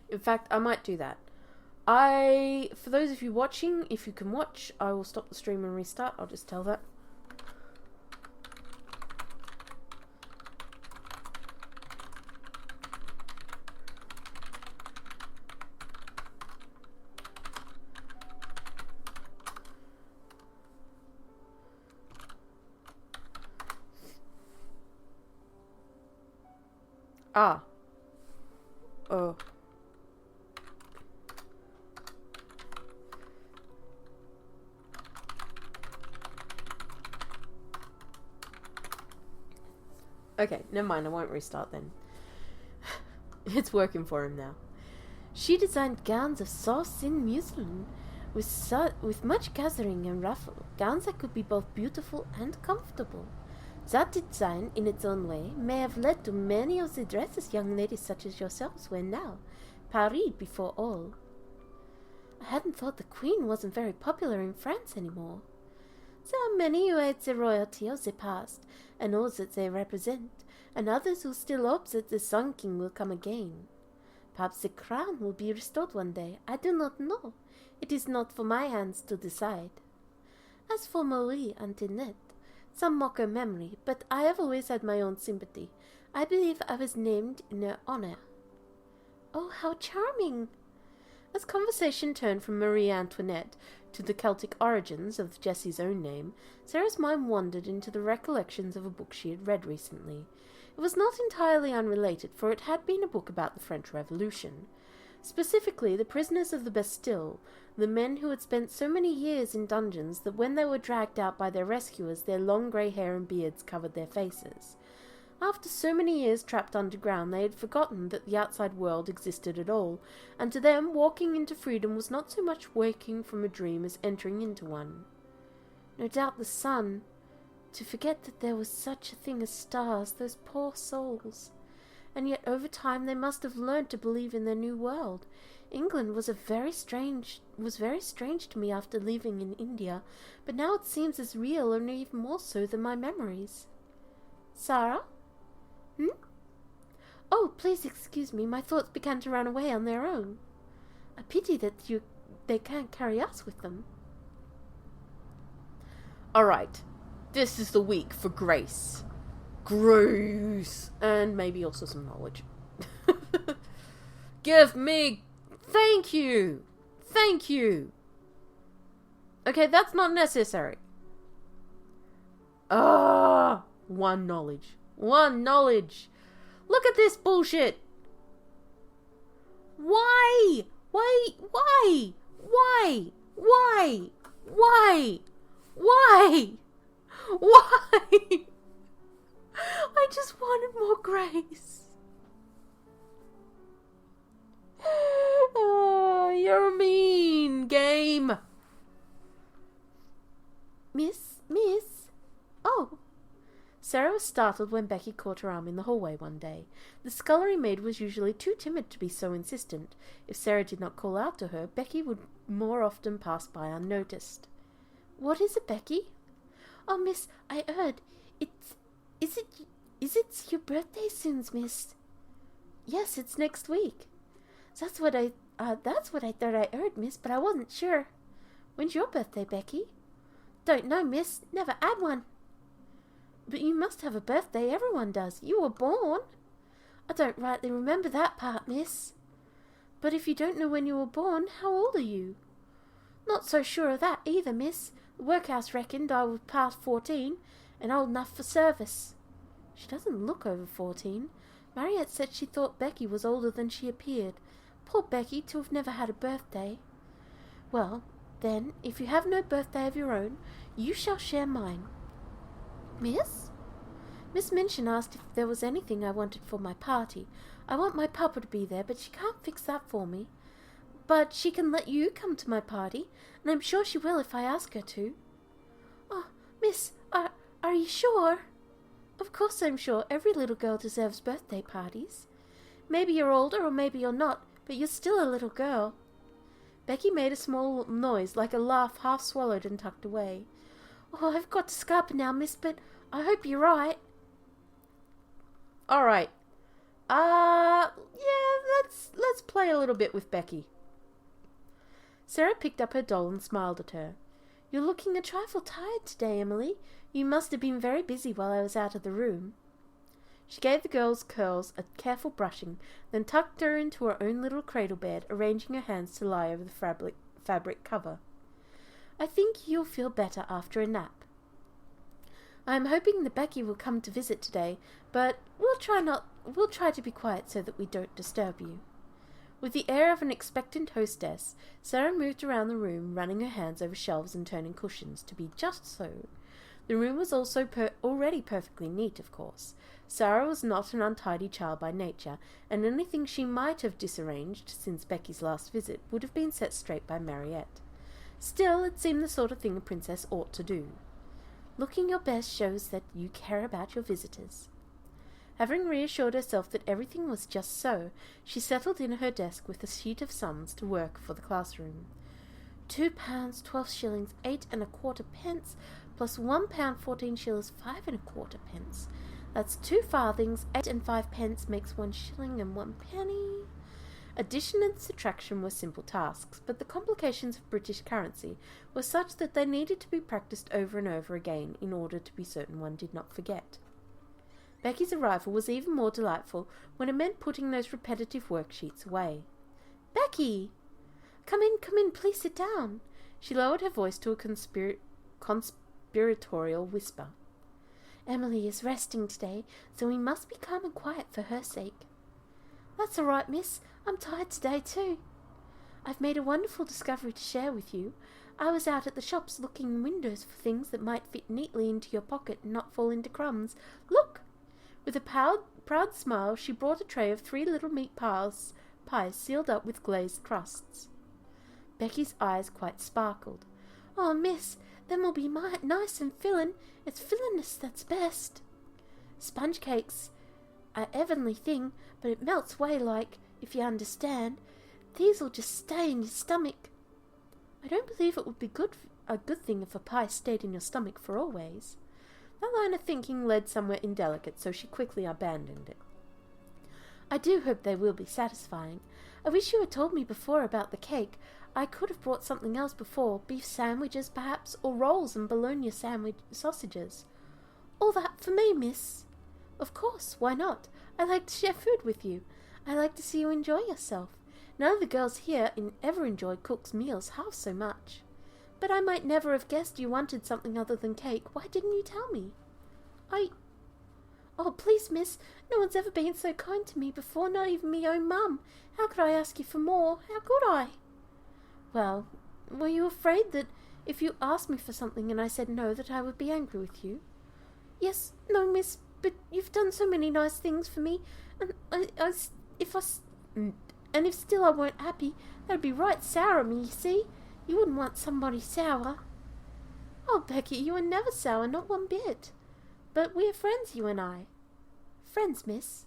In fact, I might do that. For those of you watching, if you can watch, I will stop the stream and restart. I'll just tell that. Ah. Oh. Okay, never mind, I won't restart then. It's working for him now. She designed gowns of soft, thin muslin, with much gathering and ruffle, gowns that could be both beautiful and comfortable. That design, in its own way, may have led to many of the dresses young ladies such as yourselves wear now. Paris before all. I hadn't thought the Queen wasn't very popular in France anymore. There are many who hate the royalty of the past, and all that they represent, and others who still hope that the Sun King will come again. Perhaps the crown will be restored one day. I do not know. It is not for my hands to decide. As for Marie Antoinette, some mock her memory, but I have always had my own sympathy. I believe I was named in her honor. Oh, how charming! As conversation turned from Marie Antoinette to the Celtic origins of Jessie's own name, Sarah's mind wandered into the recollections of a book she had read recently. It was not entirely unrelated, for it had been a book about the French Revolution. Specifically, the prisoners of the Bastille, the men who had spent so many years in dungeons that when they were dragged out by their rescuers, their long grey hair and beards covered their faces. After so many years trapped underground, they had forgotten that the outside world existed at all, and to them walking into freedom was not so much waking from a dream as entering into one. No doubt the sun, to forget that there was such a thing as stars, those poor souls. and yet over time they must have learned to believe in their new world. England was very strange to me after living in India, but now it seems as real or even more so than my memories. Sarah? Oh, please excuse me, my thoughts began to run away on their own. A pity that they can't carry us with them. Alright, this is the week for grace. Grace! And maybe also some knowledge. Give me... Thank you! Thank you! Okay, that's not necessary. One knowledge. One knowledge! Look at this bullshit! Why? Why? Why? Why? Why? Why? Why? Why? I just wanted more grace. Oh, you're mean, game. Miss? Oh. Sarah was startled when Becky caught her arm in the hallway one day. The scullery maid was usually too timid to be so insistent. If Sarah did not call out to her, Becky would more often pass by unnoticed. What is it, Becky? Oh, miss, I heard. Is it your birthday soon, miss? Yes, it's next week. That's what I thought I heard, miss, but I wasn't sure. When's your birthday, Becky? Don't know, miss. Never had one. But you must have a birthday. Everyone does. You were born. I don't rightly remember that part, miss. But if you don't know when you were born, how old are you? Not so sure of that either, miss. The workhouse reckoned I was past 14 and old enough for service. She doesn't look over 14. Mariette said she thought Becky was older than she appeared. Poor Becky, to have never had a birthday. Well, then, if you have no birthday of your own, you shall share mine. Miss? Miss Minchin asked if there was anything I wanted for my party. I want my papa to be there, but she can't fix that for me. But she can let you come to my party, and I'm sure she will if I ask her to. Oh, miss, are you sure? Of course I'm sure. Every little girl deserves birthday parties. Maybe you're older or maybe you're not, but you're still a little girl. Becky made a small noise, like a laugh half swallowed and tucked away. Oh, I've got to scarper now, miss, but I hope you're right. Alright. Yeah, let's play a little bit with Becky. Sarah picked up her doll and smiled at her. You're looking a trifle tired today, Emily. You must have been very busy while I was out of the room. She gave the girl's curls a careful brushing, then tucked her into her own little cradle bed, arranging her hands to lie over the fabric cover. I think you'll feel better after a nap. I am hoping that Becky will come to visit today, but we'll try to be quiet so that we don't disturb you. With the air of an expectant hostess, Sarah moved around the room, running her hands over shelves and turning cushions to be just so. The room was also already perfectly neat, of course. Sarah was not an untidy child by nature, and anything she might have disarranged since Becky's last visit would have been set straight by Mariette. Still, it seemed the sort of thing a princess ought to do. Looking your best shows that you care about your visitors. Having reassured herself that everything was just so, she settled in her desk with a sheet of sums to work for the classroom. £2, 12 shillings, 8 1/4 pence, plus £1, 14 shillings, 5 1/4 pence. That's 2 farthings, 8 and 5 pence makes 1 shilling and 1 penny. Addition and subtraction were simple tasks, but the complications of British currency were such that they needed to be practised over and over again in order to be certain one did not forget. Becky's arrival was even more delightful when it meant putting those repetitive worksheets away. Becky! Come in, please sit down. She lowered her voice to a conspiratorial whisper. Emily is resting today, so we must be calm and quiet for her sake. That's all right, miss. I'm tired today too. I've made a wonderful discovery to share with you. I was out at the shops looking in windows for things that might fit neatly into your pocket and not fall into crumbs. Look! With a proud smile, she brought a tray of 3 little meat pies sealed up with glazed crusts. Becky's eyes quite sparkled. Oh, miss, them will be nice and filling. It's fillingness that's best. Sponge cakes. a heavenly thing, but it melts away like, if you understand. These'll just stay in your stomach. I don't believe it would be a good thing if a pie stayed in your stomach for always. That line of thinking led somewhere indelicate, so she quickly abandoned it. I do hope they will be satisfying. I wish you had told me before about the cake. I could have brought something else before, beef sandwiches perhaps, or rolls and bologna sausages. All that for me, miss. Of course, why not? I like to share food with you. I like to see you enjoy yourself. None of the girls here ever enjoyed cook's meals half so much. But I might never have guessed you wanted something other than cake. Why didn't you tell me? Oh, please, miss, no one's ever been so kind to me before, not even me own mum. How could I ask you for more? How could I? Well, were you afraid that if you asked me for something and I said no, that I would be angry with you? Yes, no, miss, but you've done so many nice things for me, and if still I weren't happy, that'd be right sour of me, you see. You wouldn't want somebody sour. Oh, Becky, you are never sour, not one bit. But we are friends, you and I. Friends, miss?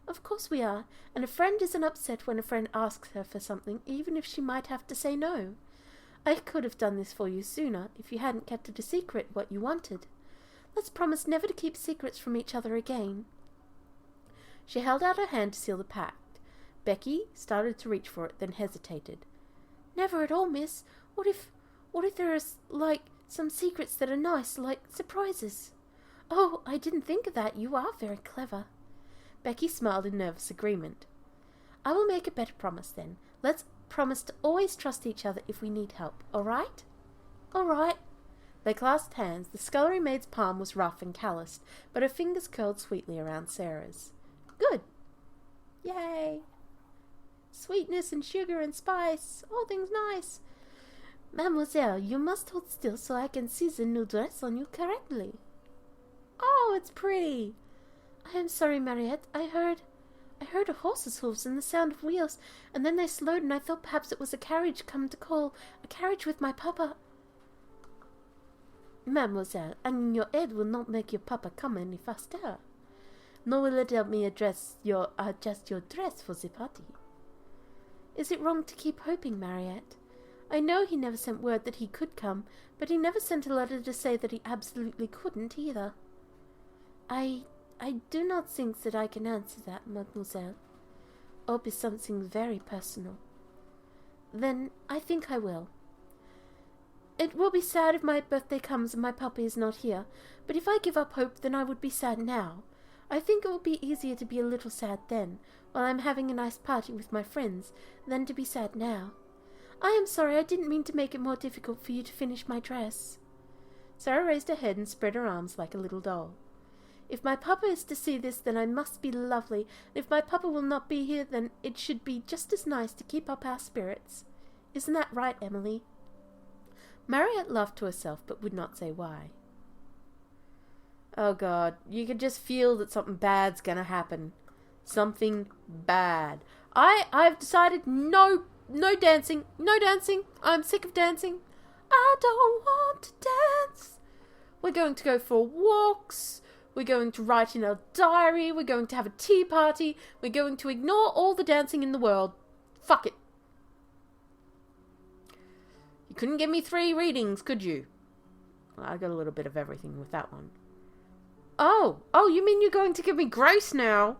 Of course we are, and a friend isn't upset when a friend asks her for something, even if she might have to say no. I could have done this for you sooner, if you hadn't kept it a secret what you wanted. Let's promise never to keep secrets from each other again. She held out her hand to seal the pact. Becky started to reach for it, then hesitated. Never at all, miss. What if there is, like, some secrets that are nice, like surprises? Oh, I didn't think of that. You are very clever. Becky smiled in nervous agreement. I will make a better promise then. Let's promise to always trust each other if we need help, all right? All right. They clasped hands. The scullery maid's palm was rough and calloused, but her fingers curled sweetly around Sarah's. Good. Yay. Sweetness and sugar and spice, all things nice. Mademoiselle, you must hold still so I can see the new dress on you correctly. Oh, it's pretty. I am sorry, Mariette. I heard a horse's hoofs and the sound of wheels, and then they slowed, and I thought perhaps it was a carriage come to call, a carriage with my papa. Mademoiselle, and your aid will not make your papa come any faster. Nor will it help me adjust your dress for the party. Is it wrong to keep hoping, Mariette? I know he never sent word that he could come, but he never sent a letter to say that he absolutely couldn't either. I do not think that I can answer that, mademoiselle. Hope is something very personal. Then I think I will. It will be sad if my birthday comes and my papa is not here, but if I give up hope, then I would be sad now. I think it will be easier to be a little sad then, while I'm having a nice party with my friends, than to be sad now. I am sorry, I didn't mean to make it more difficult for you to finish my dress. Sarah raised her head and spread her arms like a little doll. If my papa is to see this, then I must be lovely. If my papa will not be here, then it should be just as nice to keep up our spirits. Isn't that right, Emily? Mariette laughed to herself, but would not say why. Oh, God, you could just feel that something bad's gonna happen. Something bad. I've decided no dancing. No dancing. I'm sick of dancing. I don't want to dance. We're going to go for walks. We're going to write in our diary. We're going to have a tea party. We're going to ignore all the dancing in the world. Fuck it. You couldn't give me 3 readings, could you? Well, I got a little bit of everything with that one. Oh, you mean you're going to give me grace now?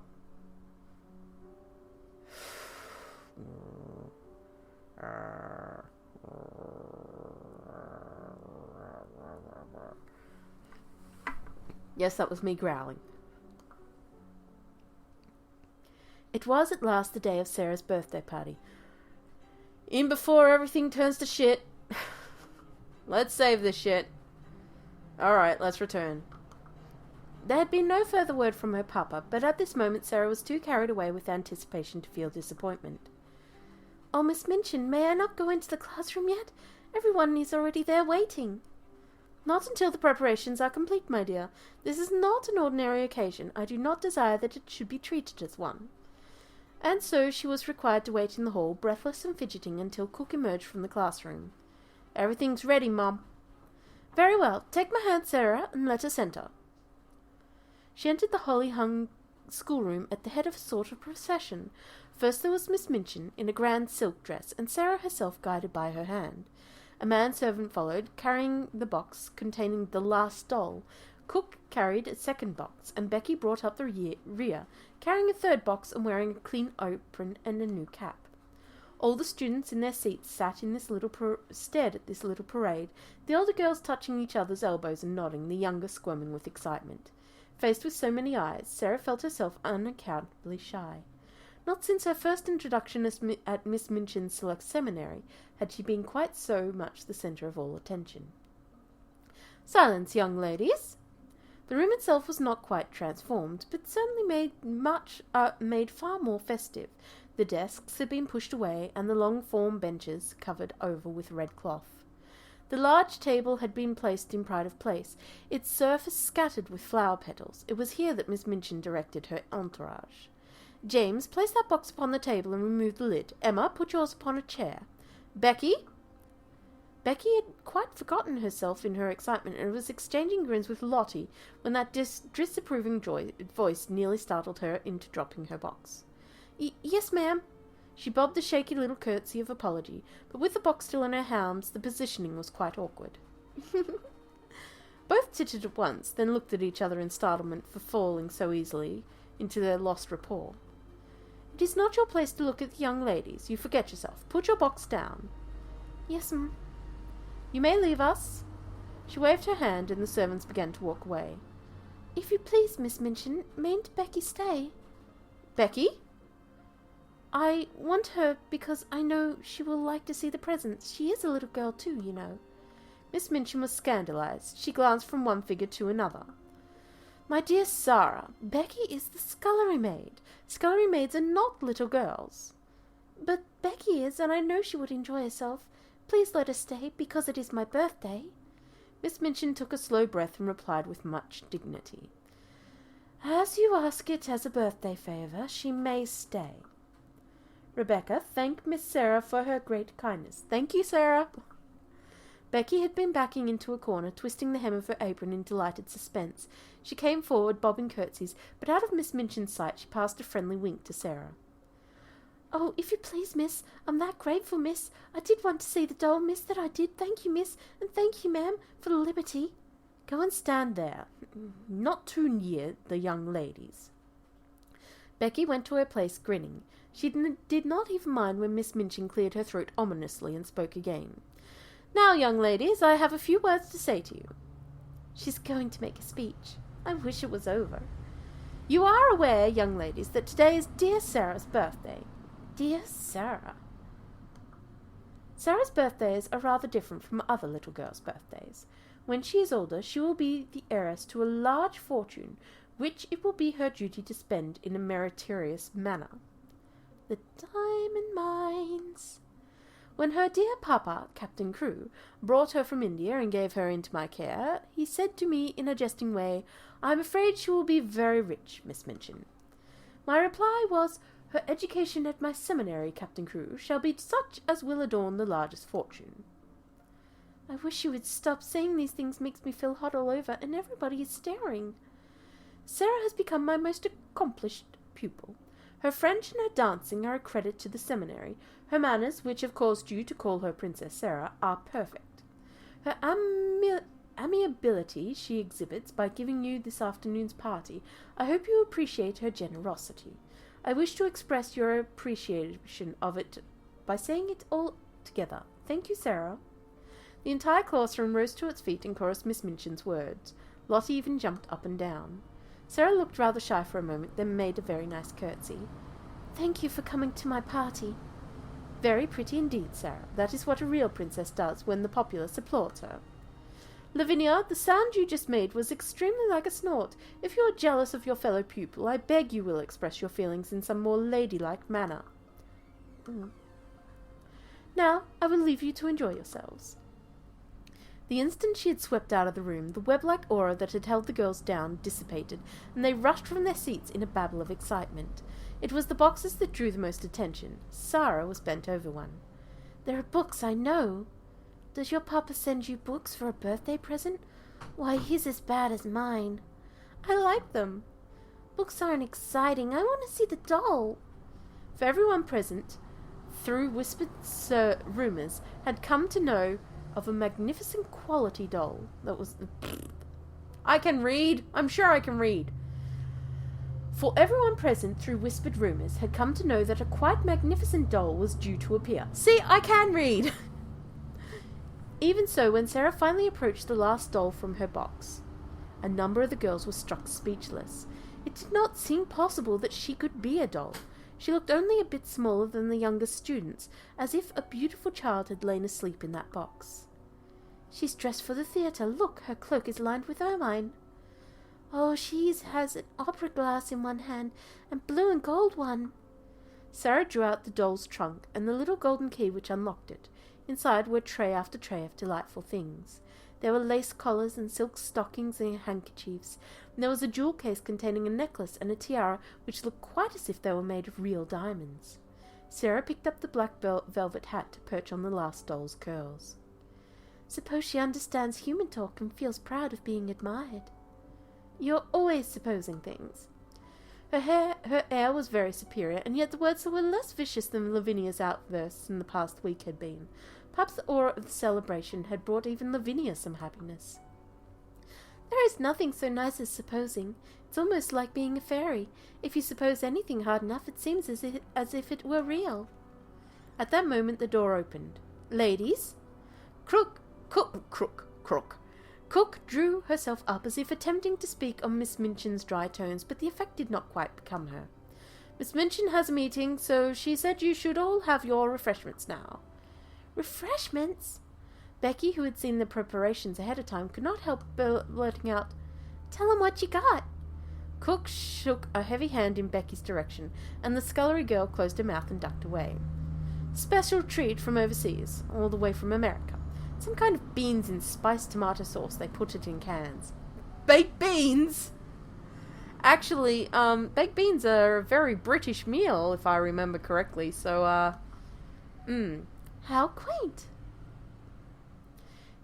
Yes, that was me growling. It was at last the day of Sarah's birthday party. In before everything turns to shit. Let's save this shit. Alright, let's return. There had been no further word from her papa, but at this moment Sarah was too carried away with anticipation to feel disappointment. Oh, Miss Minchin, may I not go into the classroom yet? Everyone is already there waiting. Not until the preparations are complete, my dear. This is not an ordinary occasion. I do not desire that it should be treated as one. And so she was required to wait in the hall, breathless and fidgeting, until Cook emerged from the classroom. Everything's ready, Mum. Very well. Take my hand, Sarah, and let us enter. She entered the holly-hung schoolroom at the head of a sort of procession. First there was Miss Minchin in a grand silk dress, and Sarah herself guided by her hand. A manservant followed, carrying the box containing the last doll. Cook carried a second box, and Becky brought up the rear, carrying a third box and wearing a clean apron and a new cap. All the students in their seats stared at this little parade, the older girls touching each other's elbows and nodding, the younger squirming with excitement. Faced with so many eyes, Sarah felt herself unaccountably shy. Not since her first introduction at Miss Minchin's select seminary had she been quite so much the centre of all attention. "Silence, young ladies!" The room itself was not quite transformed, but certainly made far more festive. The desks had been pushed away, and the long form benches covered over with red cloth. The large table had been placed in pride of place, its surface scattered with flower petals. It was here that Miss Minchin directed her entourage. "James, place that box upon the table and remove the lid. Emma, put yours upon a chair. Becky?" Becky had quite forgotten herself in her excitement, and was exchanging grins with Lottie when that disapproving voice nearly startled her into dropping her box. Yes, ma'am." She bobbed a shaky little curtsy of apology, but with the box still in her hands, the positioning was quite awkward. Both tittered at once, then looked at each other in startlement for falling so easily into their lost rapport. "It is not your place to look at the young ladies. You forget yourself. Put your box down." "Yes'm." "You may leave us." She waved her hand, and the servants began to walk away. "If you please, Miss Minchin, mayn't Becky stay?" "Becky?" "I want her because I know she will like to see the presents. She is a little girl too, you know." Miss Minchin was scandalized. She glanced from one figure to another. "My dear Sarah, Becky is the scullery maid. Scullery maids are not little girls." "But Becky is, and I know she would enjoy herself. Please let her stay, because it is my birthday." Miss Minchin took a slow breath and replied with much dignity. "As you ask it as a birthday favour, she may stay. Rebecca, thank Miss Sarah for her great kindness." "Thank you, Sarah." Becky had been backing into a corner, twisting the hem of her apron in delighted suspense. She came forward, bobbing curtsies, but out of Miss Minchin's sight she passed a friendly wink to Sarah. "Oh, if you please, miss, I'm that grateful, miss. I did want to see the doll, miss, that I did. Thank you, miss, and thank you, ma'am, for the liberty." "Go and stand there, not too near the young ladies." Becky went to her place, grinning. She did not even mind when Miss Minchin cleared her throat ominously and spoke again. "Now, young ladies, I have a few words to say to you." She's going to make a speech. I wish it was over. "You are aware, young ladies, that today is dear Sarah's birthday." "Dear Sarah." Sarah's birthdays are rather different from other little girls' birthdays. When she is older, she will be the heiress to a large fortune, which it will be her duty to spend in a meritorious manner. The diamond mines. When her dear papa, Captain Crewe, brought her from India and gave her into my care, he said to me in a jesting way, "I am afraid she will be very rich, Miss Minchin." My reply was, "Her education at my seminary, Captain Crewe, shall be such as will adorn the largest fortune." I wish you would stop. Saying these things makes me feel hot all over, and everybody is staring. Sarah has become my most accomplished pupil. Her French and her dancing are a credit to the seminary. Her manners, which have caused you to call her Princess Sarah, are perfect. Her amiability she exhibits by giving you this afternoon's party. I hope you appreciate her generosity. I wish to express your appreciation of it by saying it all together. Thank you, Sarah." The entire classroom rose to its feet and chorused Miss Minchin's words. Lottie even jumped up and down. Sarah looked rather shy for a moment, then made a very nice curtsy. "Thank you for coming to my party." "Very pretty indeed, Sarah. That is what a real princess does when the populace applauds her." "Lavinia, the sound you just made was extremely like a snort. If you are jealous of your fellow pupil, I beg you will express your feelings in some more ladylike manner." "Now, I will leave you to enjoy yourselves." The instant she had swept out of the room, the web-like aura that had held the girls down dissipated, and they rushed from their seats in a babble of excitement. It was the boxes that drew the most attention. Sarah was bent over one. "There are books, I know. Does your papa send you books for a birthday present? Why, he's as bad as mine." "I like them." Books aren't exciting. I want to see the doll. For everyone present, through whispered rumours, had come to know of a magnificent quality doll that was... I can read! I'm sure I can read! For everyone present, through whispered rumours, had come to know that a quite magnificent doll was due to appear. See, I can read! Even so, when Sarah finally approached the last doll from her box, a number of the girls were struck speechless. It did not seem possible that she could be a doll. She looked only a bit smaller than the youngest students, as if a beautiful child had lain asleep in that box. She's dressed for the theatre. Look, her cloak is lined with ermine. Oh, she has an opera glass in one hand, and blue and gold one. Sarah drew out the doll's trunk, and the little golden key which unlocked it. Inside were tray after tray of delightful things. There were lace collars and silk stockings and handkerchiefs. And there was a jewel case containing a necklace and a tiara which looked quite as if they were made of real diamonds. Sarah picked up the black velvet hat to perch on the last doll's curls. Suppose she understands human talk and feels proud of being admired. You're always supposing things. Her air was very superior, and yet the words were less vicious than Lavinia's outbursts in the past week had been. Perhaps the aura of the celebration had brought even Lavinia some happiness. There is nothing so nice as supposing. It's almost like being a fairy. If you suppose anything hard enough, it seems as if it were real. At that moment the door opened. Ladies? Crook. Cook drew herself up as if attempting to speak on Miss Minchin's dry tones, but the effect did not quite become her. Miss Minchin has a meeting, so she said you should all have your refreshments now. Refreshments? Becky, who had seen the preparations ahead of time, could not help blurting out, "Tell 'em what you got." Cook shook a heavy hand in Becky's direction, and the scullery girl closed her mouth and ducked away. Special treat from overseas, all the way from America. Some kind of beans in spiced tomato sauce. They put it in cans. Baked beans? Actually, baked beans are a very British meal, if I remember correctly, so, How quaint.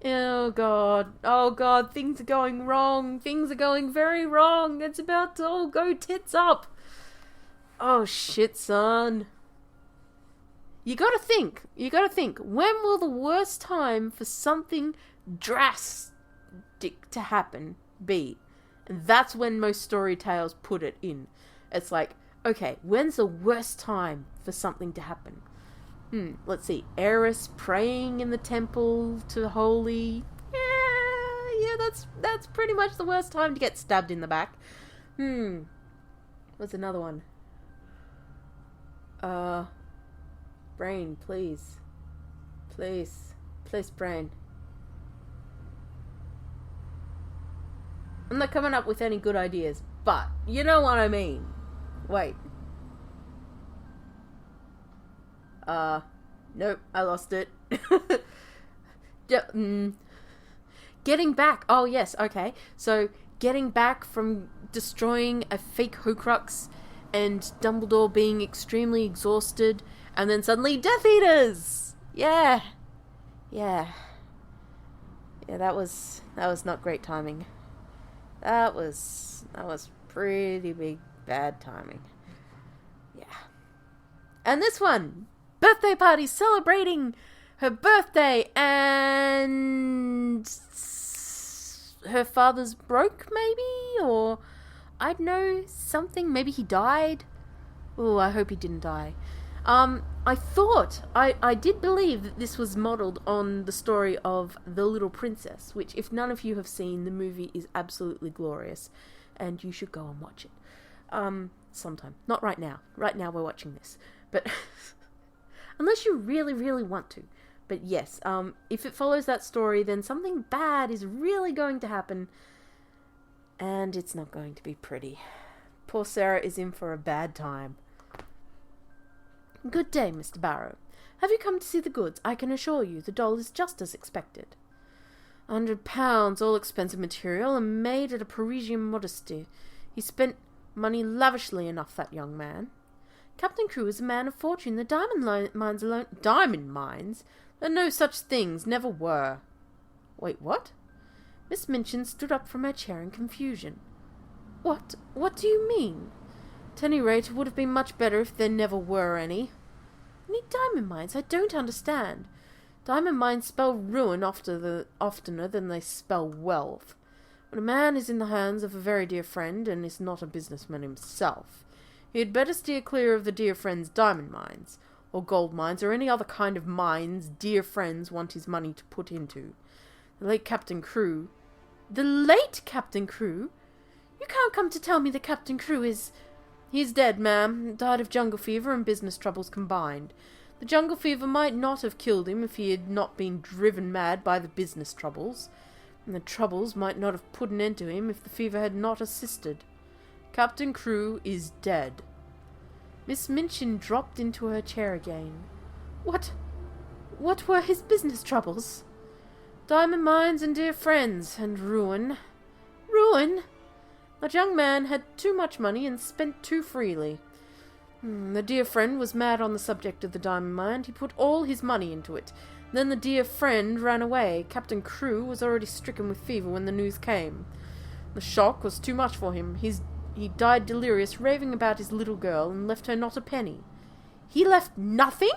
Oh god, things are going wrong. Things are going very wrong. It's about to all go tits up. Oh shit, son. You gotta think, when will the worst time for something drastic to happen be? And that's when most story tales put it in. It's like, okay, when's the worst time for something to happen? Let's see. Eris praying in the temple to Holy. Yeah, that's pretty much the worst time to get stabbed in the back. What's another one? Brain, please. Please, brain. I'm not coming up with any good ideas, but you know what I mean. Wait. Nope, I lost it. Getting back. Oh, yes, okay. So, getting back from destroying a fake Horcrux and Dumbledore being extremely exhausted, and then suddenly Death Eaters! Yeah, that was not great timing. That was pretty big bad timing. Yeah. And this one! Birthday party celebrating her birthday, and her father's broke, maybe? Or, I don't know, something. Maybe he died? Oh, I hope he didn't die. I did believe that this was modelled on the story of The Little Princess, which, if none of you have seen, the movie is absolutely glorious, and you should go and watch it. Sometime. Not right now. Right now we're watching this. But... unless you really, really want to. But yes, if it follows that story, then something bad is really going to happen. And it's not going to be pretty. Poor Sarah is in for a bad time. Good day, Mr. Barrow. Have you come to see the goods? I can assure you the doll is just as expected. £100, all expensive material, and made at a Parisian modesty. He spent money lavishly enough, that young man. Captain Crewe is a man of fortune. The diamond mines alone... Diamond mines? There are no such things. Never were. Wait, what? Miss Minchin stood up from her chair in confusion. What do you mean? At any rate, it would have been much better if there never were any. Any diamond mines? I don't understand. Diamond mines spell ruin oftener than they spell wealth. When a man is in the hands of a very dear friend, and is not a businessman himself, he had better steer clear of the dear friend's diamond mines, or gold mines, or any other kind of mines dear friends want his money to put into. The late Captain Crewe... The late Captain Crewe? You can't come to tell me that Captain Crewe is... He's dead, ma'am. Died of jungle fever and business troubles combined. The jungle fever might not have killed him if he had not been driven mad by the business troubles, and the troubles might not have put an end to him if the fever had not assisted. Captain Crewe is dead. Miss Minchin dropped into her chair again. What were his business troubles? Diamond mines and dear friends, and ruin. Ruin? That young man had too much money and spent too freely. The dear friend was mad on the subject of the diamond mine. He put all his money into it. Then the dear friend ran away. Captain Crewe was already stricken with fever when the news came. The shock was too much for him. He died delirious, raving about his little girl, and left her not a penny. He left nothing?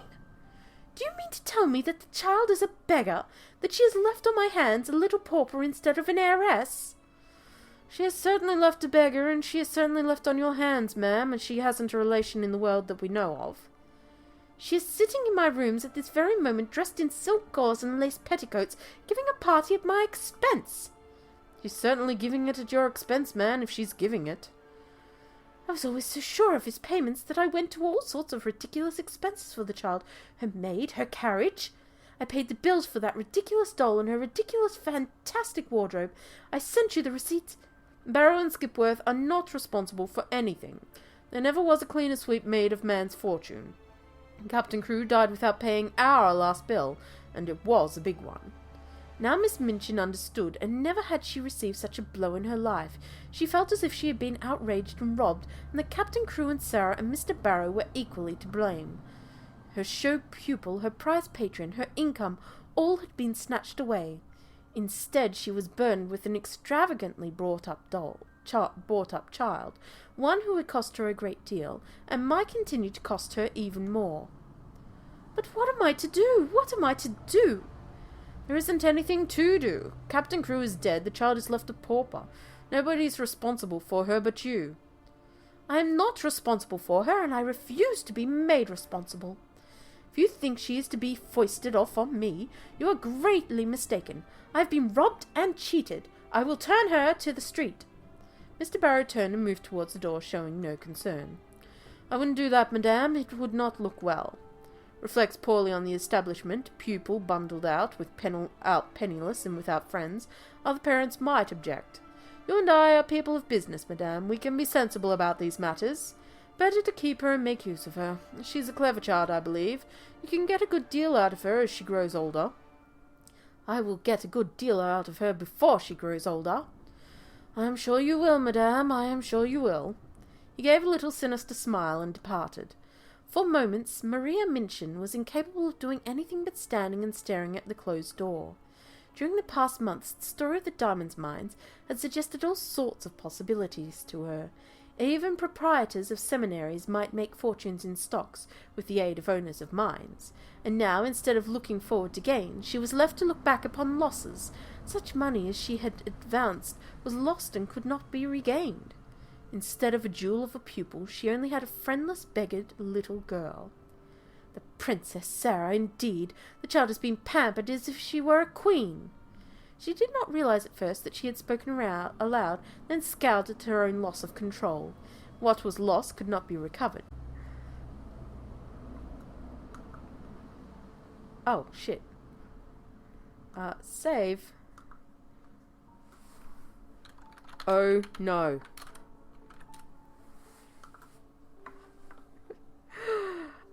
Do you mean to tell me that the child is a beggar, that she has left on my hands a little pauper instead of an heiress? She has certainly left a beggar, and she has certainly left on your hands, ma'am, and she hasn't a relation in the world that we know of. She is sitting in my rooms at this very moment, dressed in silk gauze and lace petticoats, giving a party at my expense. She's certainly giving it at your expense, man, if she's giving it. I was always so sure of his payments that I went to all sorts of ridiculous expenses for the child. Her maid, her carriage. I paid the bills for that ridiculous doll and her ridiculous fantastic wardrobe. I sent you the receipts. Barrow and Skipworth are not responsible for anything. There never was a cleaner sweep made of man's fortune. Captain Crewe died without paying our last bill, and it was a big one. Now Miss Minchin understood, and never had she received such a blow in her life. She felt as if she had been outraged and robbed, and that Captain Crewe and Sarah and Mr. Barrow were equally to blame. Her show pupil, her prize patron, her income, all had been snatched away. Instead, she was burdened with an extravagantly brought-up child, one who had cost her a great deal, and might continue to cost her even more. But what am I to do? What am I to do? There isn't anything to do. Captain Crewe is dead. The child is left a pauper. Nobody is responsible for her but you. I am not responsible for her, and I refuse to be made responsible. If you think she is to be foisted off on me, you are greatly mistaken. I have been robbed and cheated. I will turn her to the street. Mr. Barrow turned and moved towards the door, showing no concern. I wouldn't do that, madame. It would not look well. Reflects poorly on the establishment. Pupil bundled out, penniless and without friends. Other parents might object. You and I are people of business, madame. We can be sensible about these matters. Better to keep her and make use of her. She's a clever child, I believe. You can get a good deal out of her as she grows older. I will get a good deal out of her before she grows older. I am sure you will, madame. I am sure you will. He gave a little sinister smile and departed. For moments, Maria Minchin was incapable of doing anything but standing and staring at the closed door. During the past months, the story of the diamond mines had suggested all sorts of possibilities to her. Even proprietors of seminaries might make fortunes in stocks with the aid of owners of mines, and now, instead of looking forward to gain, she was left to look back upon losses. Such money as she had advanced was lost and could not be regained. Instead of a jewel of a pupil, she only had a friendless, beggared little girl. The Princess Sarah, indeed! The child has been pampered as if she were a queen. She did not realize at first that she had spoken aloud, then scowled at her own loss of control. What was lost could not be recovered. Oh, shit. Save. Oh, no.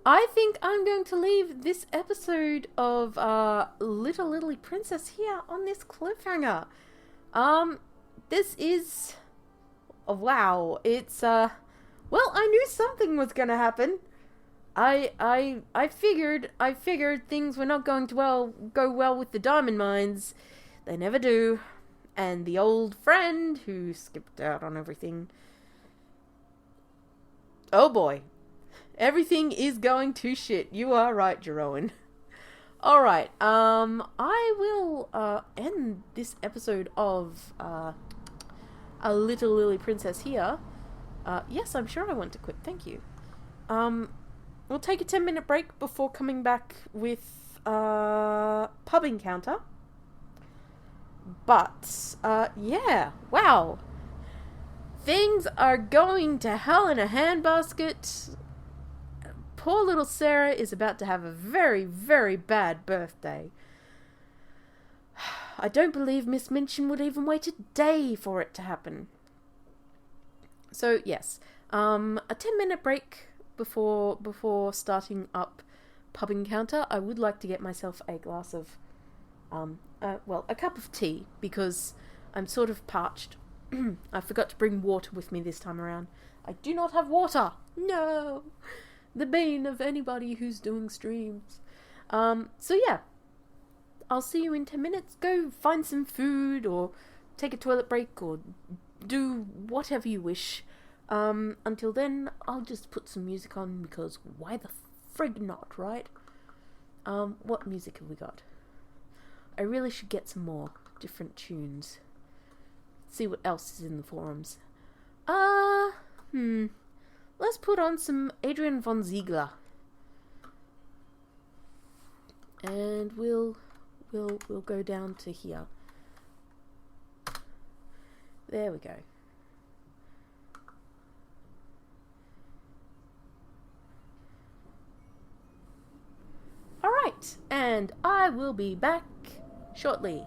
I think I'm going to leave this episode of Little Lily Princess here on this cliffhanger. This is... wow, it's well, I knew something was gonna happen. I figured things were not going to go well with the diamond mines. They never do. And the old friend who skipped out on everything. Oh boy. Everything is going to shit. You are right, Jeroen. Alright, I will end this episode of A Little Lily Princess here. Yes, I'm sure I want to quit. Thank you. We'll take a 10-minute break before coming back with Pub Encounter. But, yeah, wow. Things are going to hell in a handbasket. Poor little Sarah is about to have a very, very bad birthday. I don't believe Miss Minchin would even wait a day for it to happen. So, yes, a 10-minute break before starting up Pub Encounter. I would like to get myself a glass of, a cup of tea, because I'm sort of parched. I forgot to bring water with me this time around. I do not have water! No! The bane of anybody who's doing streams. So yeah. I'll see you in 10 minutes. Go find some food, or take a toilet break, or do whatever you wish. Until then, I'll just put some music on, because why the frig not, right? What music have we got? I really should get some more different tunes. See what else is in the forums. Let's put on some Adrian von Ziegler. And we'll go down to here. There we go. Alright, and I will be back shortly.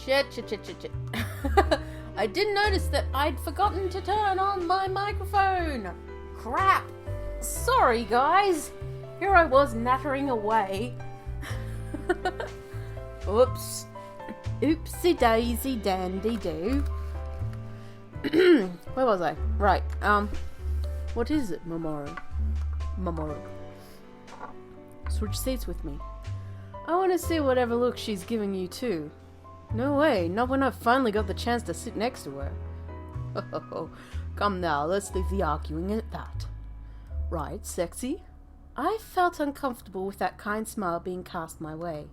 Shit. I didn't notice that I'd forgotten to turn on my microphone. Crap. Sorry, guys. Here I was nattering away. Oops. Oopsie daisy dandy do. Where was I? Right. What is it, Mamoru? Switch seats with me. I want to see whatever look she's giving you too. No way, not when I've finally got the chance to sit next to her. Come now, let's leave the arguing at that. Right, sexy? I felt uncomfortable with that kind smile being cast my way.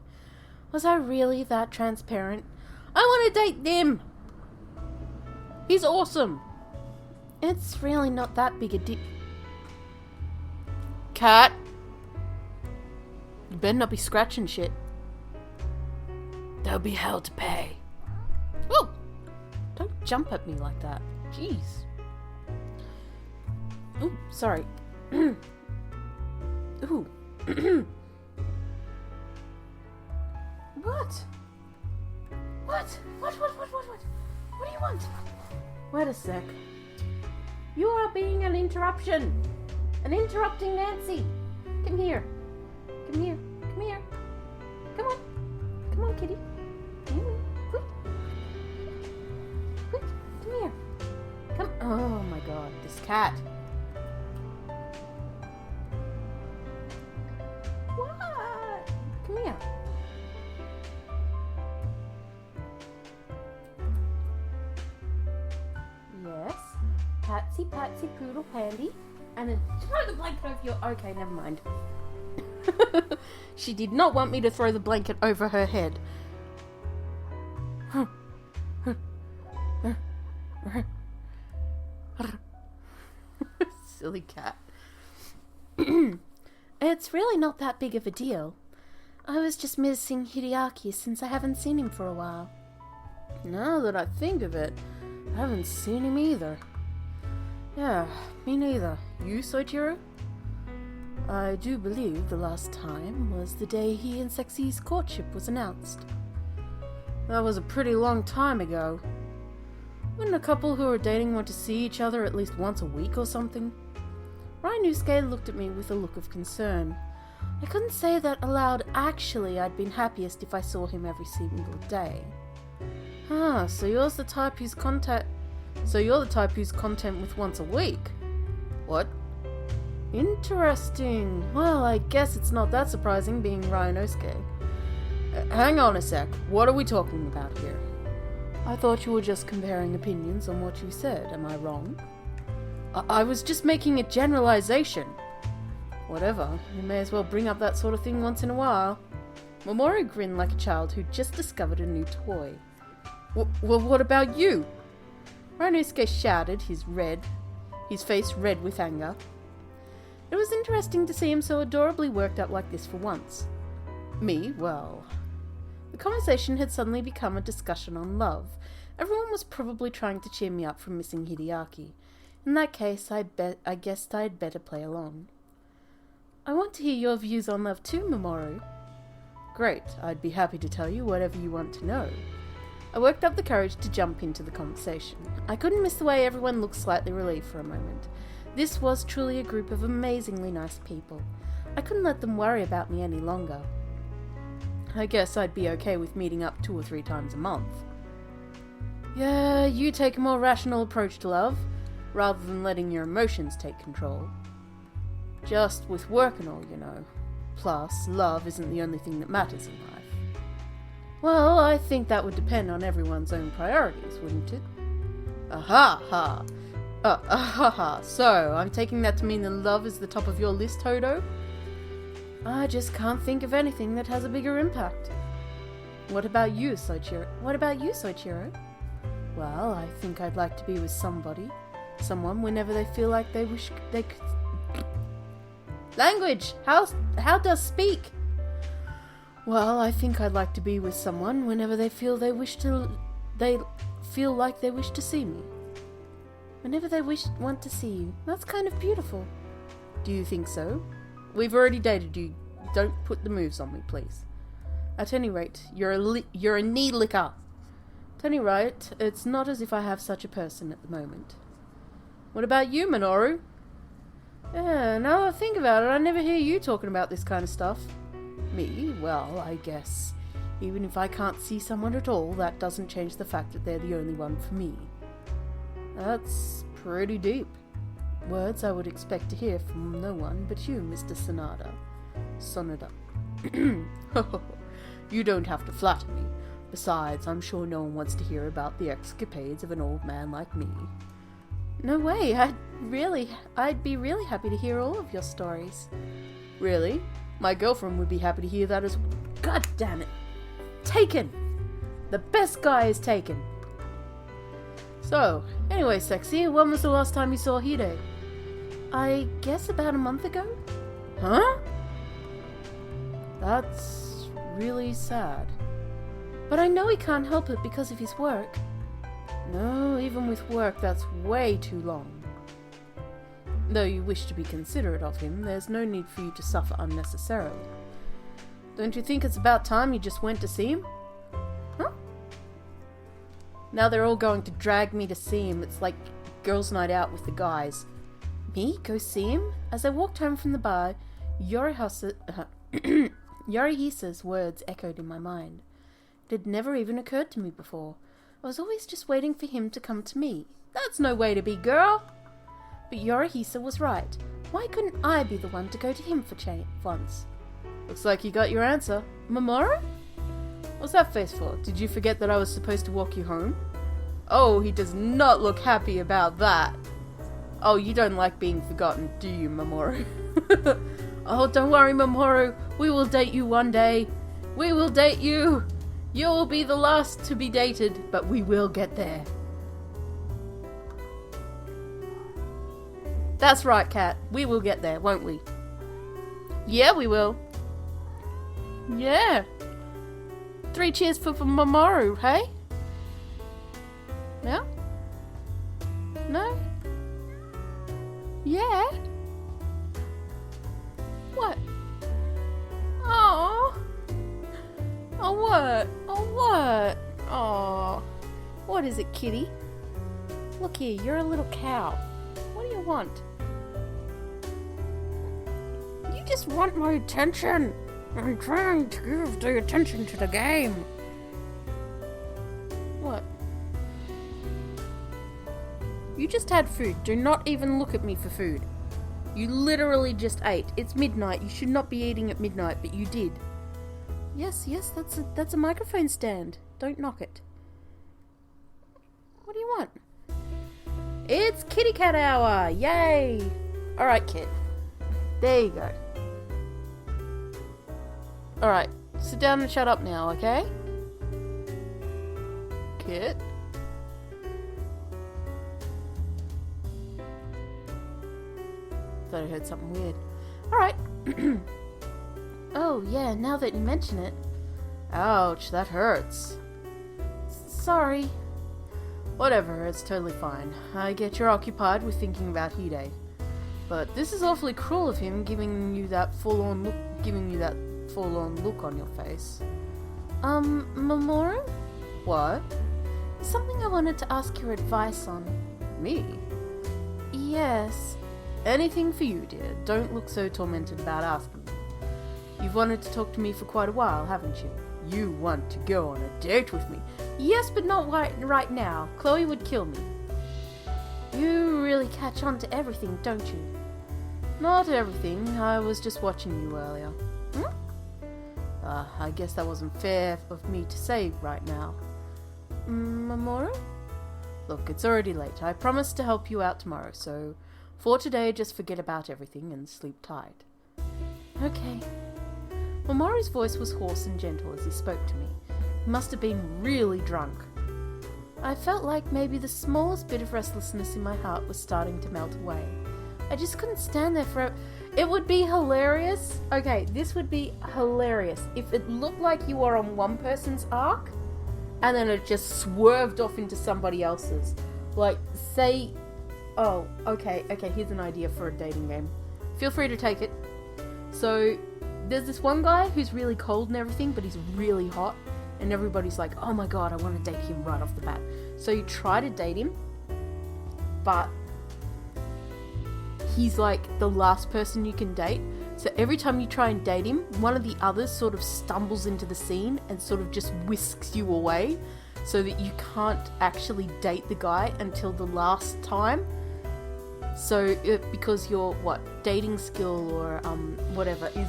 Was I really that transparent? I want to date them! He's awesome! It's really not that big a deal. Cat! You better not be scratching shit. There'll be hell to pay. Whoa! Don't jump at me like that. Jeez. Ooh, sorry. Ooh. What? What? What do you want? Wait a sec. You are being an interruption. An interrupting Nancy. Come here. Come here. Come on. Come on, kitty. Quick. Come here. Come. Oh my god, this cat. What? Come here. Yes. Patsy, poodle, pandy. And then throw the blanket over your... Okay, never mind. She did not want me to throw the blanket over her head. Silly cat. It's really not that big of a deal. I was just missing Hideaki since I haven't seen him for a while. Now that I think of it, I haven't seen him either. Yeah, me neither. You, Soichiro? I do believe the last time was the day he and Sexy's courtship was announced. That was a pretty long time ago. Wouldn't a couple who are dating want to see each other at least once a week or something? Ryunosuke looked at me with a look of concern. I couldn't say that aloud. Actually, I'd been happiest if I saw him every single day. Ah, so you're the type who's content with once a week. What? Interesting. Well, I guess it's not that surprising being Ryunosuke. Hang on a sec. What are we talking about here? I thought you were just comparing opinions on what you said. Am I wrong? I was just making a generalization. Whatever. You may as well bring up that sort of thing once in a while. Mamoru grinned like a child who'd just discovered a new toy. Well, what about you? Ryunosuke shouted, his face red with anger. It was interesting to see him so adorably worked up like this for once. Me? Well... The conversation had suddenly become a discussion on love. Everyone was probably trying to cheer me up from missing Hideaki. In that case, I guessed I'd better play along. I want to hear your views on love too, Mamoru. Great, I'd be happy to tell you whatever you want to know. I worked up the courage to jump into the conversation. I couldn't miss the way everyone looked slightly relieved for a moment. This was truly a group of amazingly nice people. I couldn't let them worry about me any longer. I guess I'd be okay with meeting up 2 or 3 times a month. Yeah, you take a more rational approach to love, rather than letting your emotions take control. Just with work and all, you know. Plus, love isn't the only thing that matters in life. Well, I think that would depend on everyone's own priorities, wouldn't it? Aha! So, I'm taking that to mean that love is the top of your list, Hodo? I just can't think of anything that has a bigger impact. What about you, Soichiro? Well, I think I'd like to be with someone whenever they feel like they wish they could... Language! How does speak? Well, I think I'd like to be with someone whenever they feel like they wish to see me. Whenever they want to see you. That's kind of beautiful. Do you think so? We've already dated you. Don't put the moves on me, please. At any rate, you're a knee licker. At any rate, it's not as if I have such a person at the moment. What about you, Minoru? Yeah, now that I think about it, I never hear you talking about this kind of stuff. Me? Well, I guess. Even if I can't see someone at all, that doesn't change the fact that they're the only one for me. That's pretty deep. Words I would expect to hear from no one but you, Mr. Sonada. You don't have to flatter me. Besides, I'm sure no one wants to hear about the escapades of an old man like me. No way, I'd be really happy to hear all of your stories. Really? My girlfriend would be happy to hear that as well. God damn it. Taken! The best guy is taken. So, anyway, Sexy, when was the last time you saw Hide? I guess about a month ago. Huh? That's really sad. But I know he can't help it because of his work. No, even with work, that's way too long. Though you wish to be considerate of him, there's no need for you to suffer unnecessarily. Don't you think it's about time you just went to see him? Huh? Now they're all going to drag me to see him. It's like girls' night out with the guys. Me? Go see him? As I walked home from the bar, Yorihisa's words echoed in my mind. It had never even occurred to me before. I was always just waiting for him to come to me. That's no way to be, girl! But Yorihisa was right. Why couldn't I be the one to go to him for once? Looks like you got your answer. Mamoru? What's that face for? Did you forget that I was supposed to walk you home? Oh, he does not look happy about that. Oh, you don't like being forgotten, do you, Mamoru? Oh, don't worry, Mamoru. We will date you one day. We will date you. You'll be the last to be dated, but we will get there. That's right, Kat. We will get there, won't we? Yeah, we will. Yeah. 3 cheers for Mamoru, hey? No? No? Yeah? What? Oh. Oh, what? Oh, what? Oh. What is it, kitty? Look here, you're a little cow. What do you want? You just want my attention. I'm trying to give the attention to the game. What? You just had food. Do not even look at me for food. You literally just ate. It's midnight. You should not be eating at midnight, but you did. Yes, that's a microphone stand. Don't knock it. What do you want? It's kitty cat hour! Yay! Alright, Kit. There you go. Alright, sit down and shut up now, okay? Kit? Thought I heard something weird. Alright. Oh, yeah, now that you mention it. Ouch, that hurts. Sorry. Whatever, it's totally fine. I get you're occupied with thinking about Hide. But this is awfully cruel of him, giving you that full-on look on your face. Mamoru? What? Something I wanted to ask your advice on. Me? Yes. Anything for you, dear. Don't look so tormented about asking me. You've wanted to talk to me for quite a while, haven't you? You want to go on a date with me? Yes, but not right now. Chloe would kill me. You really catch on to everything, don't you? Not everything. I was just watching you earlier. I guess that wasn't fair of me to say right now. Mamoru? Look, it's already late. I promised to help you out tomorrow, so for today, just forget about everything and sleep tight. Okay. Mamoru's voice was hoarse and gentle as he spoke to me. He must have been really drunk. I felt like maybe the smallest bit of restlessness in my heart was starting to melt away. I just couldn't stand there forever. It would be hilarious. Okay, this would be hilarious if it looked like you were on one person's arc and then it just swerved off into somebody else's. Like, say... Oh, okay, here's an idea for a dating game. Feel free to take it. So, there's this one guy who's really cold and everything, but he's really hot. and everybody's like, oh my god, I want to date him right off the bat. So you try to date him, but he's like the last person you can date. So every time you try and date him, one of the others sort of stumbles into the scene and sort of just whisks you away, so that you can't actually date the guy until the last time. So because your dating skill or whatever is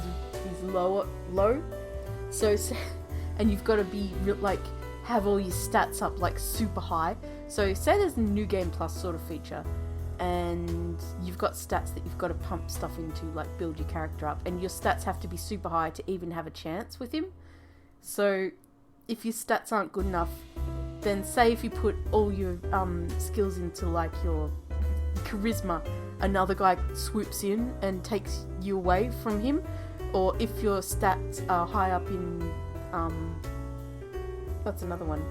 low. So and you've got to be like have all your stats up like super high. So say there's a New Game Plus sort of feature, and you've got stats that you've got to pump stuff into, like build your character up, and your stats have to be super high to even have a chance with him. So if your stats aren't good enough, then say if you put all your skills into like your charisma, another guy swoops in and takes you away from him. Or if your stats are high up in what's another one?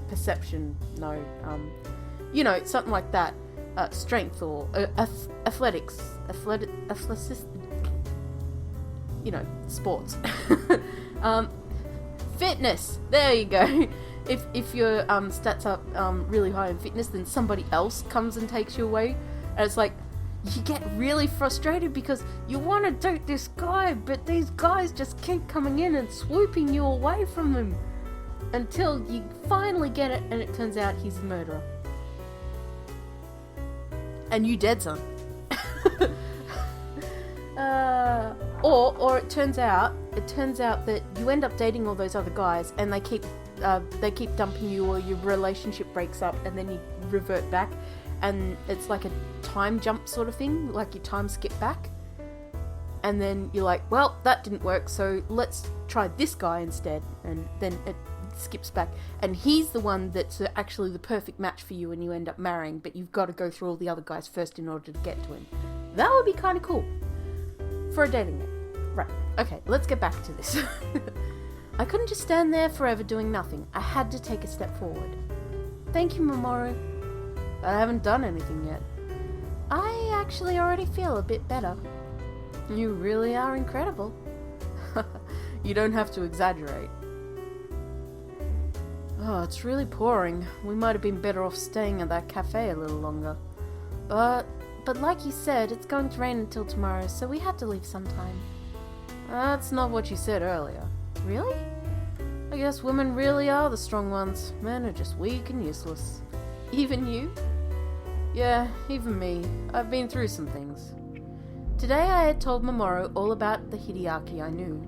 Perception, no, something like that. Strength or athletics, sports. Fitness, there you go. If your stats are really high in fitness, then somebody else comes and takes you away, and it's like you get really frustrated because you want to date this guy, but these guys just keep coming in and swooping you away from them until you finally get it, and it turns out he's a murderer. And you dead, son. Or it turns out that you end up dating all those other guys, and they keep dumping you, or your relationship breaks up, and then you revert back, and it's like a time jump sort of thing, like you time skip back, and then you're like, well, that didn't work, so let's try this guy instead, and then it skips back, and he's the one that's actually the perfect match for you, and you end up marrying, but you've got to go through all the other guys first in order to get to him. That would be kind of cool for a dating game. Right, okay, let's get back to this. I couldn't just stand there forever doing nothing. I had to take a step forward. Thank you, Mamoru. I haven't done anything yet. I actually already feel a bit better. You really are incredible. You don't have to exaggerate. Oh, it's really pouring. We might have been better off staying at that cafe a little longer. But like you said, it's going to rain until tomorrow, so we had to leave sometime. That's not what you said earlier. Really? I guess women really are the strong ones. Men are just weak and useless. Even you? Yeah, even me. I've been through some things. Today I had told Mamoru all about the Hideaki I knew.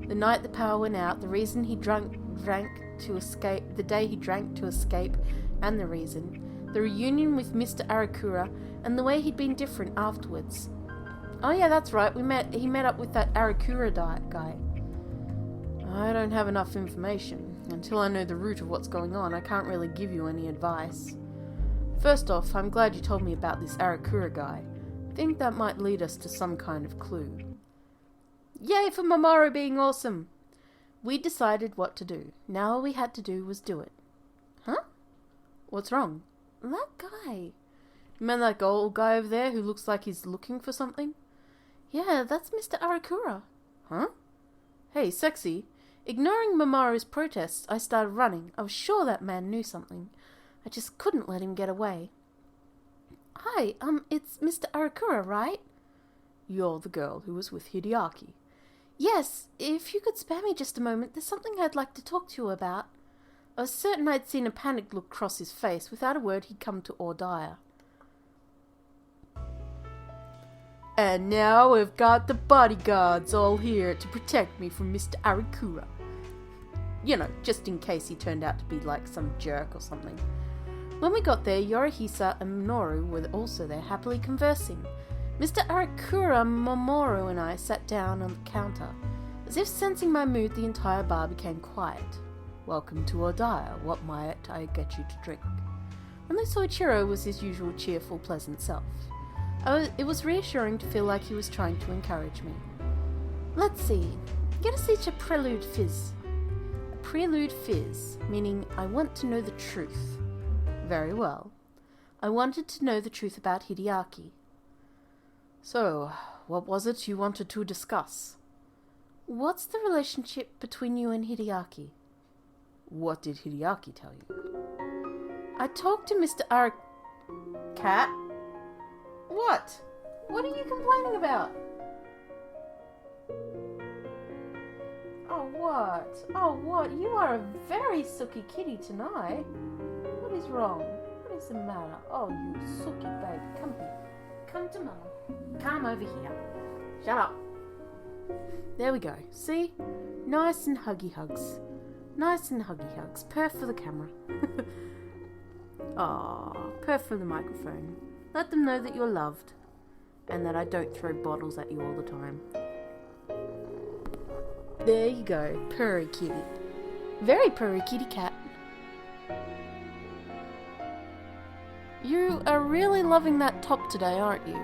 The night the power went out, the reason he drank to escape, the day he drank to escape, and the reason. The reunion with Mr. Arakura, and the way he'd been different afterwards. Oh yeah, that's right, he met up with that Arakura guy. I don't have enough information. Until I know the root of what's going on, I can't really give you any advice. First off, I'm glad you told me about this Arakura guy. I think that might lead us to some kind of clue. Yay for Mamoru being awesome! We decided what to do. Now all we had to do was do it. Huh? What's wrong? That guy. You mean that old guy over there who looks like he's looking for something? Yeah, that's Mr. Arakura. Huh? Hey, sexy. Ignoring Mamoru's protests, I started running. I was sure that man knew something. I just couldn't let him get away. Hi, it's Mr. Arakura, right? You're the girl who was with Hideaki. Yes, if you could spare me just a moment, there's something I'd like to talk to you about. I was certain I'd seen a panicked look cross his face. Without a word, he'd come to Ordaya. And now we've got the bodyguards all here to protect me from Mr. Arakura. You know, just in case he turned out to be like some jerk or something. When we got there, Yorihisa and Minoru were also there, happily conversing. Mr. Arakura, Mamoru, and I sat down on the counter. As if sensing my mood, the entire bar became quiet. Welcome to Ordaya. What might I get you to drink? Only Soichiro was his usual cheerful, pleasant self. It was reassuring to feel like he was trying to encourage me. Let's see. Get us each a prelude fizz. A prelude fizz, meaning I want to know the truth. Very well. I wanted to know the truth about Hideaki. So, what was it you wanted to discuss? What's the relationship between you and Hideaki? What did Hideaki tell you? I talked to Mr. Cat? What? What are you complaining about? Oh, what? You are a very sooky kitty tonight. What is wrong? What is the matter? Oh, you sooky baby. Come here. Come to Mama. Come over here. Shut up. There we go. See? Nice and huggy hugs. Nice and huggy hugs. Purr for the camera. Aww, purr for the microphone. Let them know that you're loved. And that I don't throw bottles at you all the time. There you go. Purry kitty. Very purry kitty cat. You are really loving that top today, aren't you?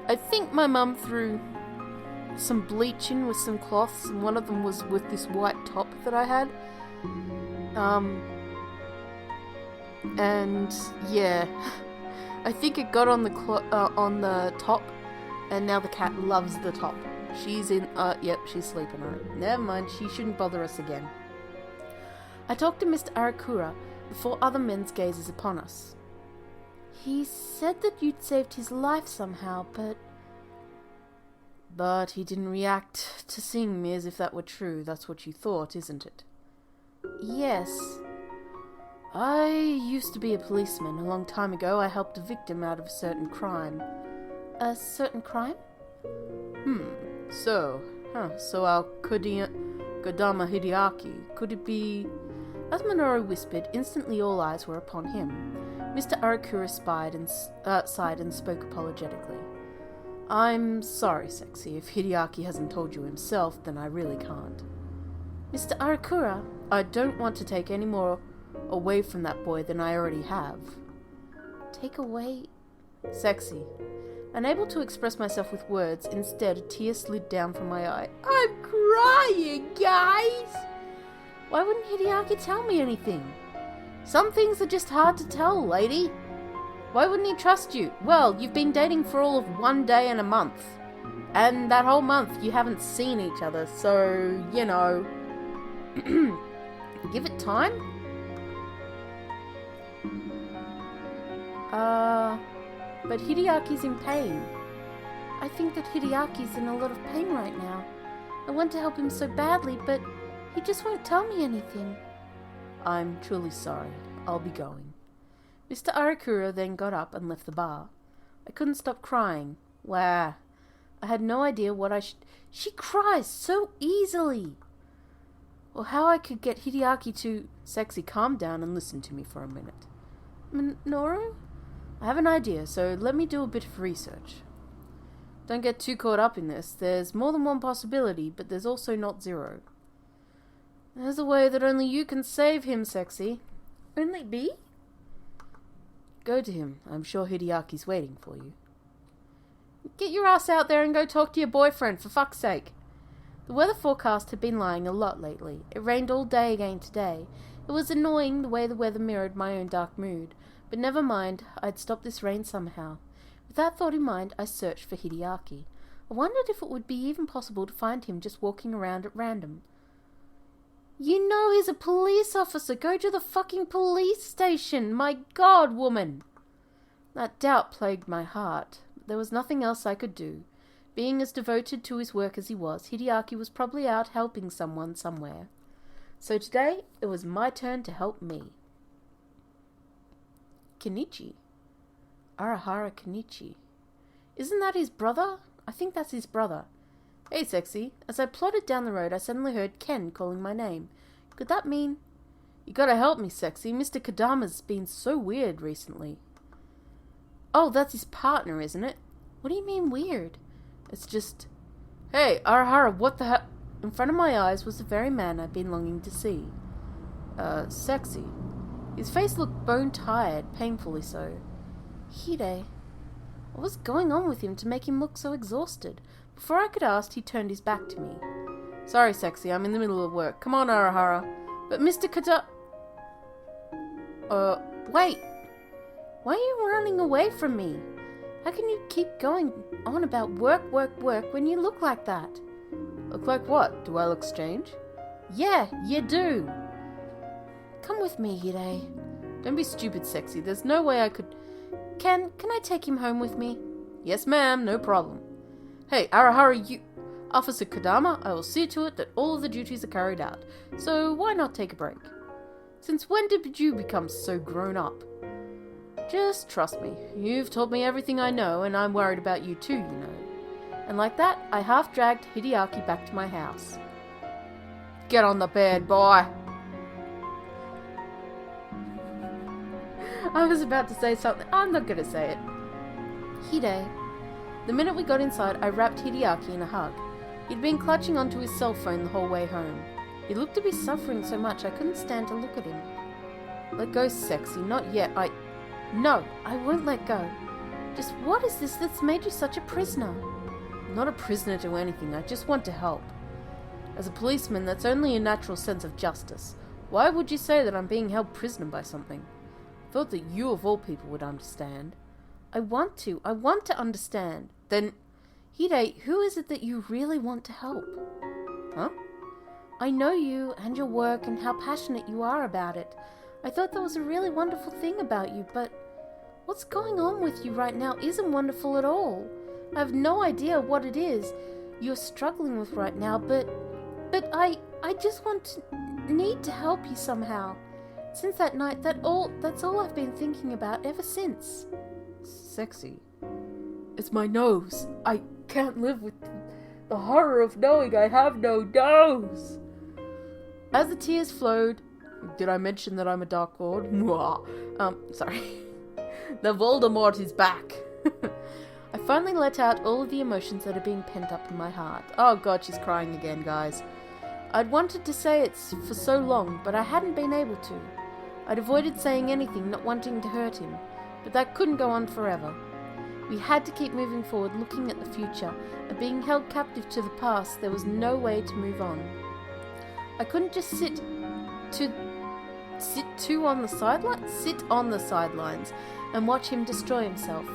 I think my mum threw some bleach in with some cloths, and one of them was with this white top that I had. And yeah, I think it got on the top, and now the cat loves the top. She's in. Yep, she's sleeping on it. Never mind, she shouldn't bother us again. I talked to Mr. Arakura before other men's gazes upon us. He said that you'd saved his life somehow, but he didn't react to seeing me as if that were true. That's what you thought, isn't it? Yes. I used to be a policeman. A long time ago, I helped a victim out of a certain crime. A certain crime? So our Kodama Hideaki, could it be... As Minoru whispered, instantly all eyes were upon him. Mr. Arakura sighed and spoke apologetically. I'm sorry, Sexy. If Hideaki hasn't told you himself, then I really can't. Mr. Arakura, I don't want to take any more away from that boy than I already have. Take away... Sexy. Unable to express myself with words, instead a tear slid down from my eye. I'm crying, guys! Why wouldn't Hideaki tell me anything? Some things are just hard to tell, lady. Why wouldn't he trust you? Well, you've been dating for all of 1 day and a month. And that whole month you haven't seen each other, so, you know... give it time? But Hideaki's in pain. I think that Hideaki's in a lot of pain right now. I want to help him so badly, but he just won't tell me anything. I'm truly sorry. I'll be going. Mr. Arakura then got up and left the bar. I couldn't stop crying. Wow. I had no idea what I should... She cries so easily. Or how I could get Hideaki to... Sexy, calm down and listen to me for a minute. Minoru? I have an idea, so let me do a bit of research. Don't get too caught up in this. There's more than one possibility, but there's also not zero. There's a way that only you can save him, Sexy. Only me? Go to him. I'm sure Hideaki's waiting for you. Get your ass out there and go talk to your boyfriend, for fuck's sake. The weather forecast had been lying a lot lately. It rained all day again today. It was annoying the way the weather mirrored my own dark mood. But never mind, I'd stop this rain somehow. With that thought in mind, I searched for Hideaki. I wondered if it would be even possible to find him just walking around at random. You know he's a police officer. Go to the fucking police station. My God, woman. That doubt plagued my heart. But there was nothing else I could do. Being as devoted to his work as he was, Hideaki was probably out helping someone somewhere. So today, it was my turn to help me. Kenichi. Arahara Kenichi. Isn't that his brother? I think that's his brother. Hey, Sexy. As I plodded down the road, I suddenly heard Ken calling my name. Could that mean... You gotta help me, Sexy. Mr. Kodama's been so weird recently. Oh, that's his partner, isn't it? What do you mean weird? It's just... Hey, Arahara, what the hell... In front of my eyes was the very man I'd been longing to see. Sexy. His face looked bone-tired, painfully so. Hide. What was going on with him to make him look so exhausted? Before I could ask, he turned his back to me. Sorry, Sexy, I'm in the middle of work. Come on, Arahara. But Mr. Wait. Why are you running away from me? How can you keep going on about work when you look like that? Look like what? Do I look strange? Yeah, you do. Come with me, Hide. Don't be stupid, Sexy. There's no way I could... Can I take him home with me? Yes, ma'am, no problem. Hey, Arahara, you... Officer Kodama, I will see to it that all of the duties are carried out. So why not take a break? Since when did you become so grown up? Just trust me. You've told me everything I know, and I'm worried about you too, you know. And like that, I half dragged Hideaki back to my house. Get on the bed, boy! I was about to say something. I'm not gonna say it. Hide. The minute we got inside, I wrapped Hideaki in a hug. He'd been clutching onto his cell phone the whole way home. He looked to be suffering so much I couldn't stand to look at him. Let go, Sexy. Not yet. No, I won't let go. Just what is this that's made you such a prisoner? I'm not a prisoner to anything. I just want to help. As a policeman, that's only a natural sense of justice. Why would you say that I'm being held prisoner by something? I thought that you of all people would understand. I want to understand. Then, Hide, who is it that you really want to help? Huh? I know you and your work and how passionate you are about it. I thought that was a really wonderful thing about you, but what's going on with you right now isn't wonderful at all. I have no idea what it is you're struggling with right now, but I just need to help you somehow. Since that night, that's all I've been thinking about ever since. Sexy. It's my nose. I can't live with the horror of knowing I have no nose. As the tears flowed, did I mention that I'm a Dark Lord? Sorry. The Voldemort is back. I finally let out all of the emotions that had been pent up in my heart. Oh god, she's crying again, guys. I'd wanted to say it for so long, but I hadn't been able to. I'd avoided saying anything, not wanting to hurt him, but that couldn't go on forever. We had to keep moving forward, looking at the future, and being held captive to the past, there was no way to move on. I couldn't just sit on the sidelines and watch him destroy himself.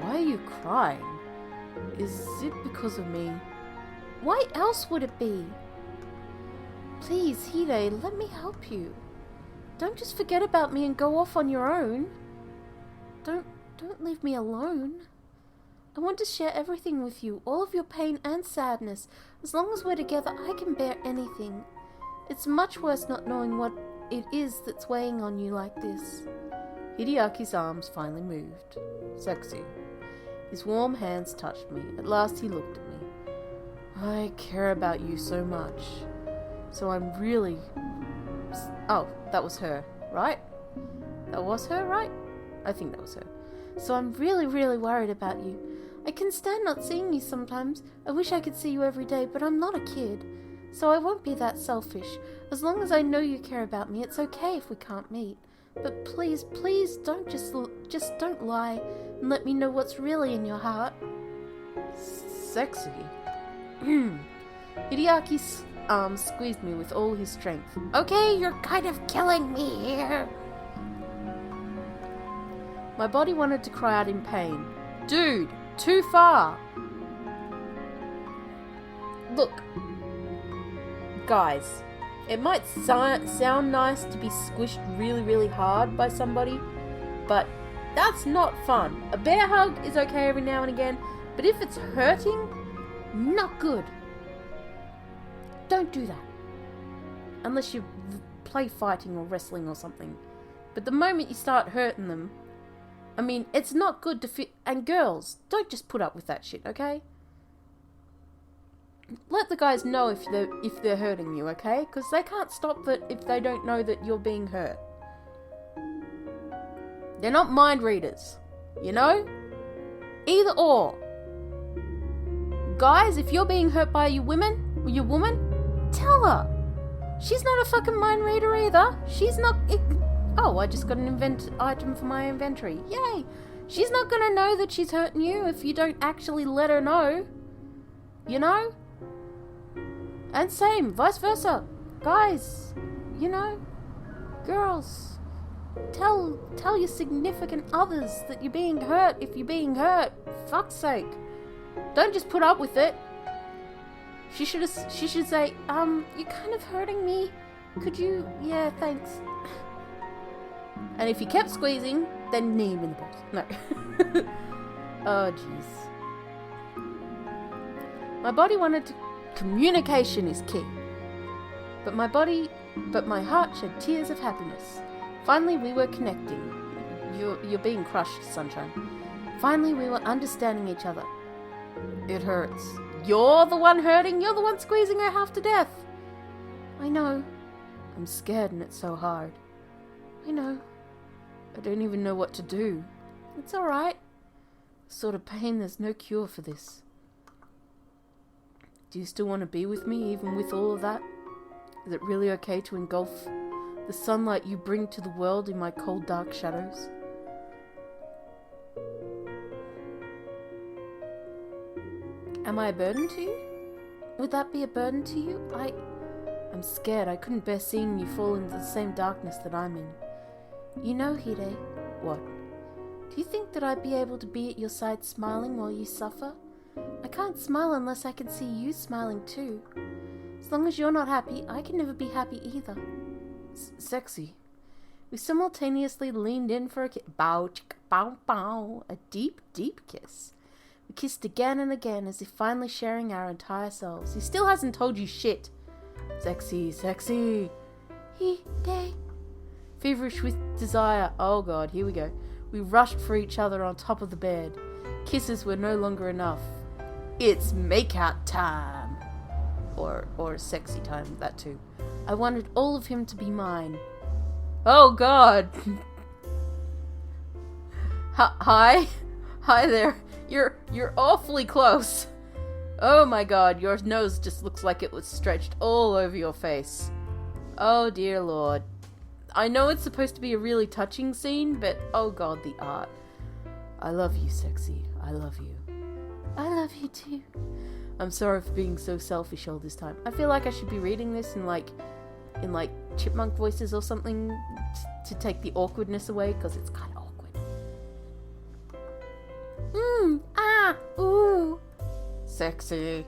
Why are you crying? Is it because of me? Why else would it be? Please, Hide, let me help you. Don't just forget about me and go off on your own. Don't leave me alone. I want to share everything with you, all of your pain and sadness. As long as we're together, I can bear anything. It's much worse not knowing what it is that's weighing on you like this. Hideaki's arms finally moved. Sexy. His warm hands touched me. At last he looked at me. I care about you so much. So I'm really... Oh, that was her, right? That was her, right? I think that was her. So I'm really, really worried about you. I can stand not seeing you sometimes. I wish I could see you every day, but I'm not a kid. So I won't be that selfish. As long as I know you care about me, it's okay if we can't meet. But please, please don't just don't lie and let me know what's really in your heart. Sexy. Hideaki's arm squeezed me with all his strength. Okay, you're kind of killing me here. My body wanted to cry out in pain. Dude, too far. Look, guys, it might sound nice to be squished really, really hard by somebody, but that's not fun. A bear hug is okay every now and again, but if it's hurting, not good. Don't do that. Unless you play fighting or wrestling or something. But the moment you start hurting them, I mean, it's not good to fit. And girls, don't just put up with that shit, okay? Let the guys know if they're hurting you, okay? Because they can't stop that if they don't know that you're being hurt. They're not mind readers, you know? Either or. Guys, if you're being hurt by your woman, tell her. She's not a fucking mind reader either. She's not... Oh, I just got an item for my inventory. Yay! She's not gonna know that she's hurting you if you don't actually let her know. You know? And same, vice versa. Guys, you know? Girls, tell your significant others that you're being hurt if you're being hurt. Fuck's sake. Don't just put up with it. She should say, you're kind of hurting me. Could you? Yeah, thanks. And if he kept squeezing, then knee him in the balls. No. Oh, jeez. My body wanted to... Communication is key. But my heart shed tears of happiness. Finally, we were connecting. You're being crushed, sunshine. Finally, we were understanding each other. It hurts. You're the one hurting. You're the one squeezing her half to death. I know. I'm scared and it's so hard. I know. I don't even know what to do. It's alright. Sort of pain, there's no cure for this. Do you still want to be with me, even with all of that? Is it really okay to engulf the sunlight you bring to the world in my cold, dark shadows? Am I a burden to you? Would that be a burden to you? I'm scared. I couldn't bear seeing you fall into the same darkness that I'm in. You know, Hide. What? Do you think that I'd be able to be at your side smiling while you suffer? I can't smile unless I can see you smiling too. As long as you're not happy, I can never be happy either. Sexy. We simultaneously leaned in for a kiss. Bow, chicka, bow, bow. A deep, deep kiss. We kissed again and again as if finally sharing our entire selves. He still hasn't told you shit. Sexy, sexy. Hide. Feverish with desire. Oh god, here we go. We rushed for each other on top of the bed. Kisses were no longer enough. It's makeout time. Or sexy time, that too. I wanted all of him to be mine. Oh god. Hi? Hi there. You're awfully close. Oh my god, your nose just looks like it was stretched all over your face. Oh dear lord. I know it's supposed to be a really touching scene, but oh god, the art. I love you, sexy. I love you. I love you too. I'm sorry for being so selfish all this time. I feel like I should be reading this in like chipmunk voices or something to take the awkwardness away, because it's kind of awkward. Ooh. Sexy.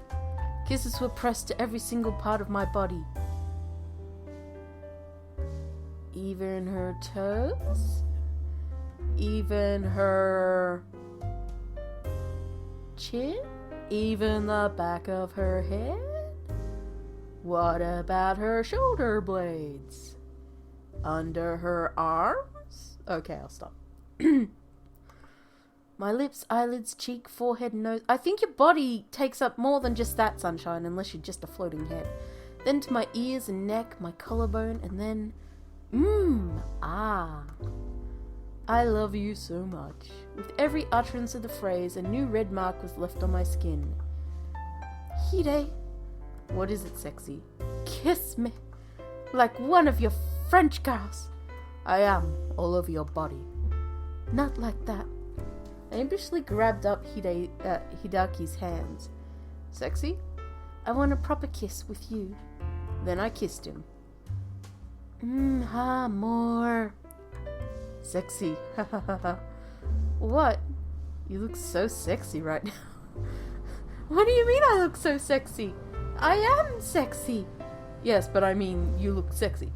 Kisses were pressed to every single part of my body. Even her toes? Even her chin? Even the back of her head? What about her shoulder blades? Under her arms? Okay, I'll stop. My lips, eyelids, cheek, forehead, nose. I think your body takes up more than just that, sunshine, unless you're just a floating head. Then to my ears and neck, my collarbone, and then... I love you so much. With every utterance of the phrase, a new red mark was left on my skin. Hide. What is it, sexy? Kiss me. Like one of your French girls. I am all over your body. Not like that. I impishly grabbed up Hidaki's hands. Sexy? I want a proper kiss with you. Then I kissed him. More. Sexy. What? You look so sexy right now. What do you mean I look so sexy? I am sexy. Yes, but I mean you look sexy.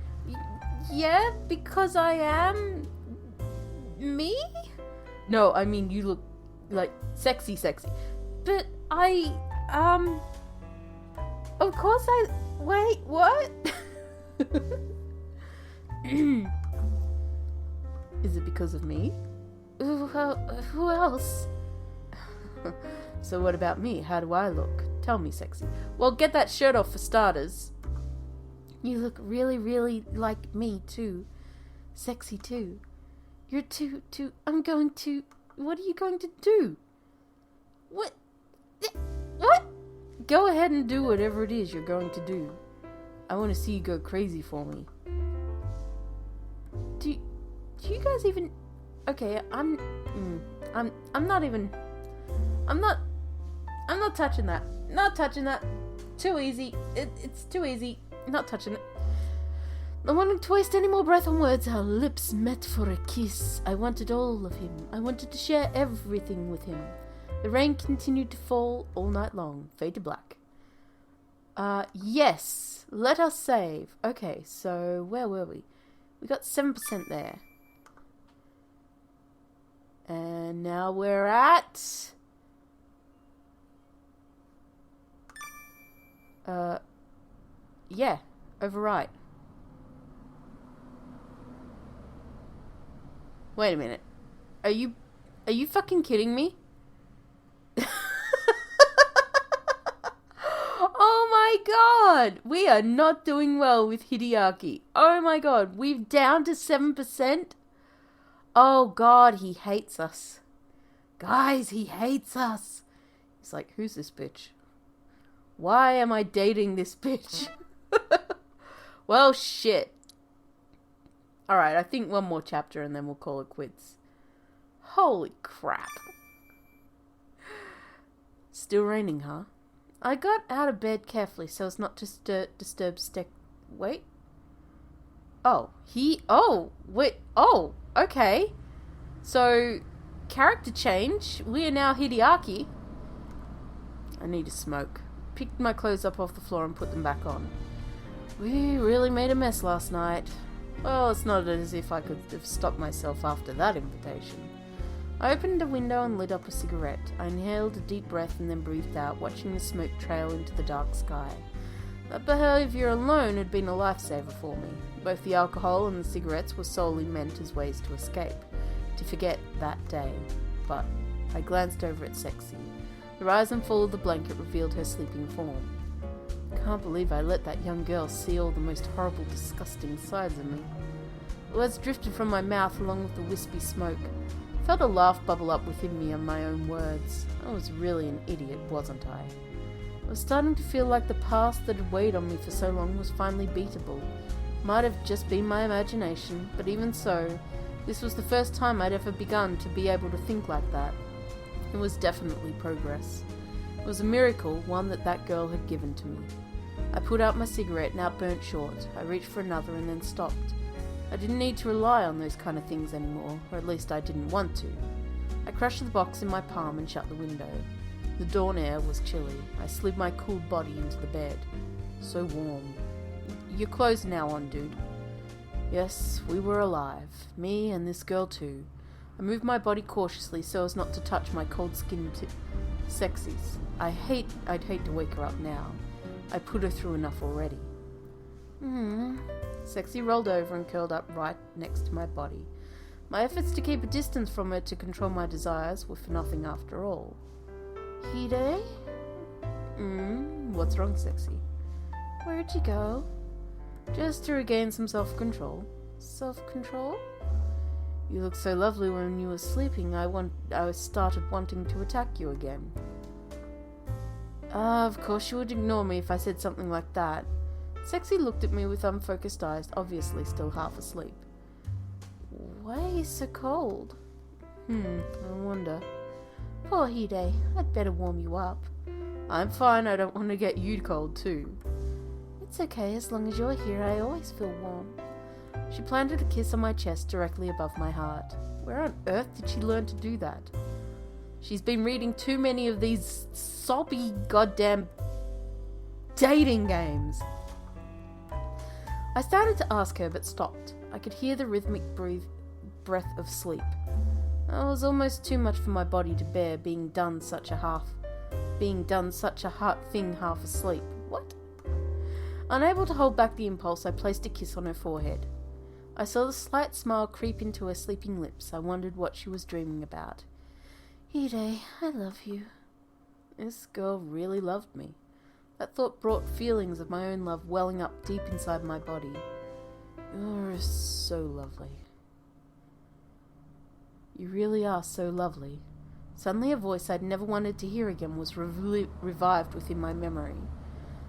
Yeah, because I am... me? No, I mean you look like sexy. But I, of course I... Wait, what? Is it because of me? Who else? So what about me? How do I look? Tell me, sexy. Well, get that shirt off for starters. You look really, really like me, too. Sexy, too. You're too... I'm going to... What are you going to do? What? What? Go ahead and do whatever it is you're going to do. I want to see you go crazy for me. Do you guys even... Okay, I'm not even... I'm not touching that. Not touching that. Too easy. It's too easy. Not touching it. Not wanting to waste any more breath on words, our lips met for a kiss. I wanted all of him. I wanted to share everything with him. The rain continued to fall all night long. Fade to black. Yes. Let us save. Okay, so where were we? We got 7% there. And now we're at... yeah, overwrite. Wait a minute. Are you fucking kidding me? Oh my god! We are not doing well with Hideaki. Oh my god, we're down to 7%? Oh god, he hates us. Guys, he hates us. He's like, who's this bitch? Why am I dating this bitch? Well, shit. Alright, I think one more chapter and then we'll call it quits. Holy crap. Still raining, huh? I got out of bed carefully so as not to disturb Wait. Oh, wait. Oh, okay. So, character change. We are now Hideaki. I need to smoke. Picked my clothes up off the floor and put them back on. We really made a mess last night. Well, it's not as if I could have stopped myself after that invitation. I opened a window and lit up a cigarette. I inhaled a deep breath and then breathed out, watching the smoke trail into the dark sky. That behaviour alone had been a lifesaver for me. Both the alcohol and the cigarettes were solely meant as ways to escape, to forget that day. But I glanced over at Sexy. The rise and fall of the blanket revealed her sleeping form. Can't believe I let that young girl see all the most horrible, disgusting sides of me. The words drifted from my mouth along with the wispy smoke. I felt a laugh bubble up within me on my own words. I was really an idiot, wasn't I? I was starting to feel like the past that had weighed on me for so long was finally beatable. Might have just been my imagination, but even so, this was the first time I'd ever begun to be able to think like that. It was definitely progress. It was a miracle, one that girl had given to me. I put out my cigarette, now burnt short. I reached for another and then stopped. I didn't need to rely on those kind of things anymore, or at least I didn't want to. I crushed the box in my palm and shut the window. The dawn air was chilly. I slid my cooled body into the bed. So warm. Your clothes are now on, dude. Yes, we were alive. Me and this girl too. I moved my body cautiously so as not to touch my cold skin Sexy's. I'd hate to wake her up now. I put her through enough already. Sexy rolled over and curled up right next to my body. My efforts to keep a distance from her to control my desires were for nothing after all. Hide? What's wrong, Sexy? Where'd you go? Just to regain some self-control. Self-control? You looked so lovely when you were sleeping, I started wanting to attack you again. Of course you would ignore me if I said something like that. Sexy looked at me with unfocused eyes, obviously still half asleep. Why are you so cold? I wonder. Poor Hide, I'd better warm you up. I'm fine, I don't want to get you cold too. It's okay, as long as you're here, I always feel warm. She planted a kiss on my chest directly above my heart. Where on earth did she learn to do that? She's been reading too many of these soppy goddamn dating games. I started to ask her, but stopped. I could hear the rhythmic breath of sleep. It was almost too much for my body to bear, being done such a thing half asleep. What? Unable to hold back the impulse, I placed a kiss on her forehead. I saw the slight smile creep into her sleeping lips. I wondered what she was dreaming about. Hide, I love you. This girl really loved me. That thought brought feelings of my own love welling up deep inside my body. You're so lovely. You really are so lovely. Suddenly a voice I'd never wanted to hear again was revived within my memory.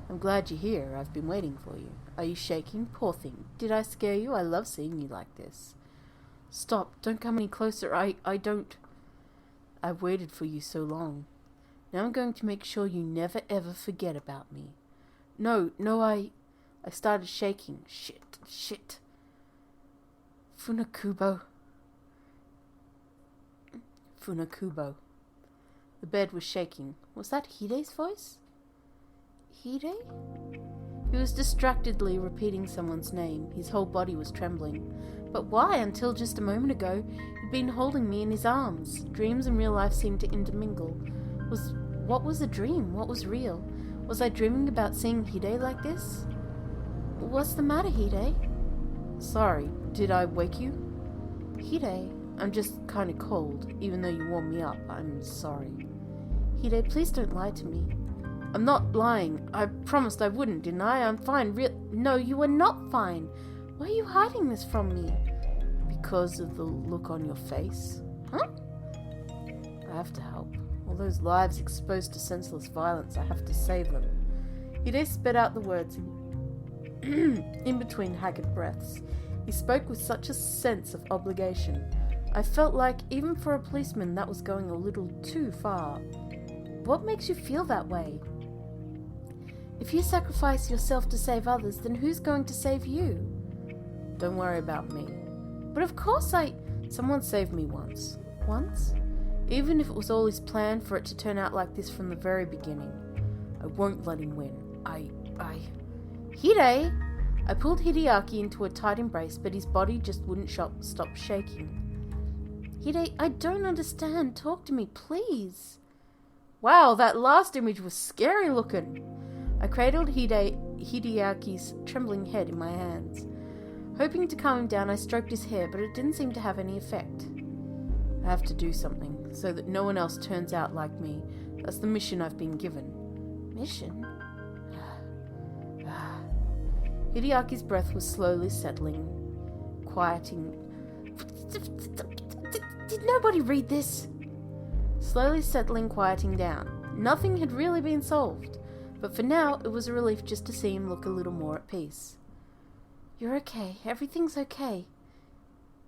I'm glad you're here. I've been waiting for you. Are you shaking? Poor thing. Did I scare you? I love seeing you like this. Stop. Don't come any closer. I don't... I've waited for you so long. Now I'm going to make sure you never ever forget about me. No, I started shaking. Shit. Funakubo. The bed was shaking. Was that Hide's voice? Hide? He was distractedly repeating someone's name. His whole body was trembling. But why, until just a moment ago, he'd been holding me in his arms? Dreams and real life seemed to intermingle. What was a dream? What was real? Was I dreaming about seeing Hide like this? What's the matter, Hide? Sorry, did I wake you? Hide, I'm just kind of cold. Even though you warmed me up, I'm sorry. Hide, please don't lie to me. I'm not lying. I promised I wouldn't, didn't I? I'm fine. No, you are not fine. Why are you hiding this from me? Because of the look on your face. Huh? I have to help. All those lives exposed to senseless violence, I have to save them. Hide spit out the words in between haggard breaths. He spoke with such a sense of obligation. I felt like, even for a policeman, that was going a little too far. What makes you feel that way? If you sacrifice yourself to save others, then who's going to save you? Don't worry about me. But of course someone saved me once. Once? Even if it was all his plan for it to turn out like this from the very beginning. I won't let him win. Hide! I pulled Hideaki into a tight embrace, but his body just wouldn't stop shaking. Hide, I don't understand. Talk to me, please. Wow, that last image was scary looking. I cradled Hideaki's trembling head in my hands. Hoping to calm him down, I stroked his hair, but it didn't seem to have any effect. I have to do something, so that no one else turns out like me. That's the mission I've been given. Mission? Hideaki's breath was slowly settling, quieting. Did nobody read this? Slowly settling, quieting down. Nothing had really been solved, but for now it was a relief just to see him look a little more at peace. You're okay. Everything's okay.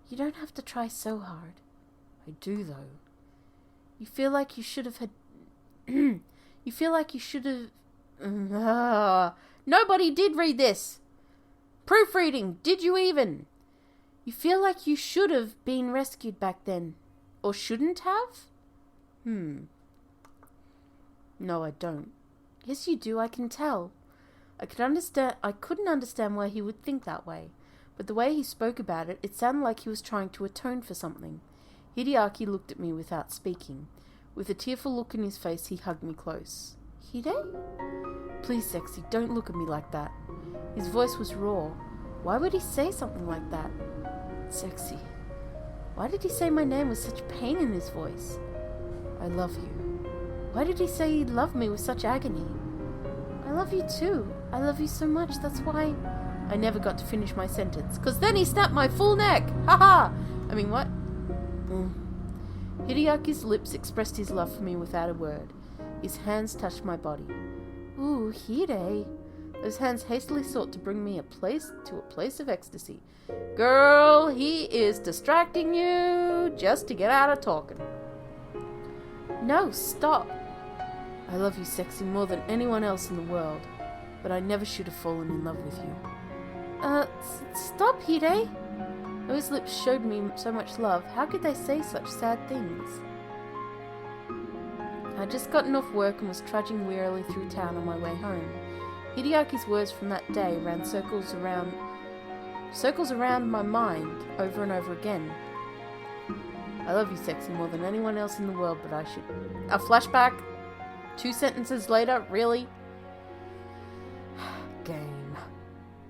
You don't have to try so hard. I do, though. You feel like you should have had... You feel like you should have... Nobody did read this! Proofreading! Did you even? You feel like you should have been rescued back then. Or shouldn't have? No, I don't. Yes, you do, I can tell. I couldn't understand why he would think that way, but the way he spoke about it, it sounded like he was trying to atone for something. Hideaki looked at me without speaking. With a tearful look in his face, he hugged me close. Hide? Please, Sexy, don't look at me like that. His voice was raw. Why would he say something like that? Sexy. Why did he say my name with such pain in his voice? I love you. Why did he say he loved me with such agony? I love you too. I love you so much, that's why... I never got to finish my sentence, because then he snapped my full neck! Ha! I mean, what? Hideaki's lips expressed his love for me without a word. His hands touched my body. Ooh, Hide. Those hands hastily sought to bring me to a place of ecstasy. Girl, he is distracting you just to get out of talking. No, stop. I love you, Sexy, more than anyone else in the world, but I never should have fallen in love with you. Stop, Hide. Those lips showed me so much love. How could they say such sad things? I'd just gotten off work and was trudging wearily through town on my way home. Hideaki's words from that day ran circles around my mind over and over again. I love you, Sexy, more than anyone else in the world, but I should... A flashback? 2 sentences later? Really? Game.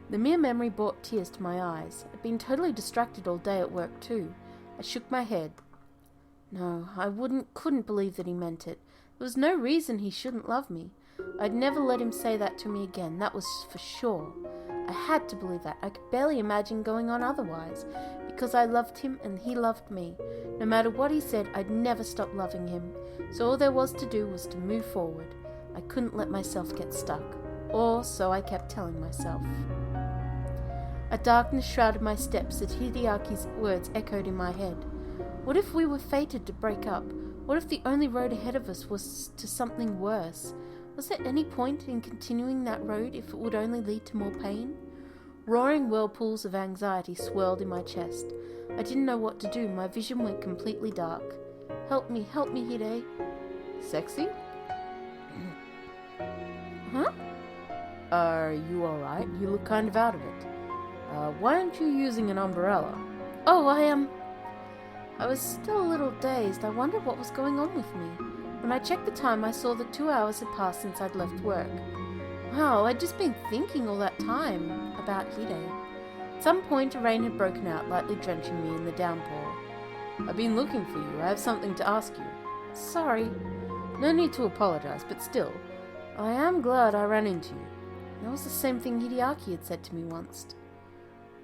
The mere memory brought tears to my eyes. I'd been totally distracted all day at work too. I shook my head. No, I couldn't believe that he meant it. There was no reason he shouldn't love me. I'd never let him say that to me again, that was for sure. I had to believe that. I could barely imagine going on otherwise, because I loved him and he loved me. No matter what he said, I'd never stop loving him. So all there was to do was to move forward. I couldn't let myself get stuck. Or so I kept telling myself. A darkness shrouded my steps as Hideaki's words echoed in my head. What if we were fated to break up? What if the only road ahead of us was to something worse? Was there any point in continuing that road if it would only lead to more pain? Roaring whirlpools of anxiety swirled in my chest. I didn't know what to do. My vision went completely dark. Help me, Hide. Sexy? Huh? Are you alright? You look kind of out of it. Why aren't you using an umbrella? Oh, I was still a little dazed. I wondered what was going on with me. When I checked the time, I saw that 2 hours had passed since I'd left work. Wow, I'd just been thinking all that time about Hide. At some point, a rain had broken out, lightly drenching me in the downpour. I've been looking for you. I have something to ask you. Sorry. No need to apologize, but still, I am glad I ran into you. That was the same thing Hideaki had said to me once.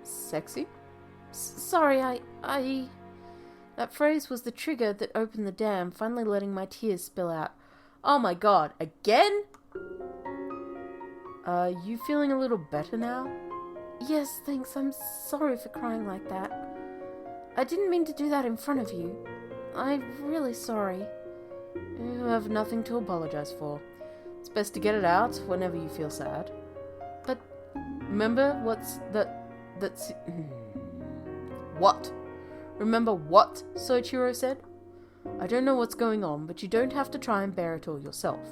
Sexy? Sorry, I... That phrase was the trigger that opened the dam, finally letting my tears spill out. Oh my god, again? Are you feeling a little better now? Yes, thanks. I'm sorry for crying like that. I didn't mean to do that in front of you. I'm really sorry. You have nothing to apologize for. It's best to get it out whenever you feel sad. But remember that's what? Remember what Soichiro said? I don't know what's going on, but you don't have to try and bear it all yourself.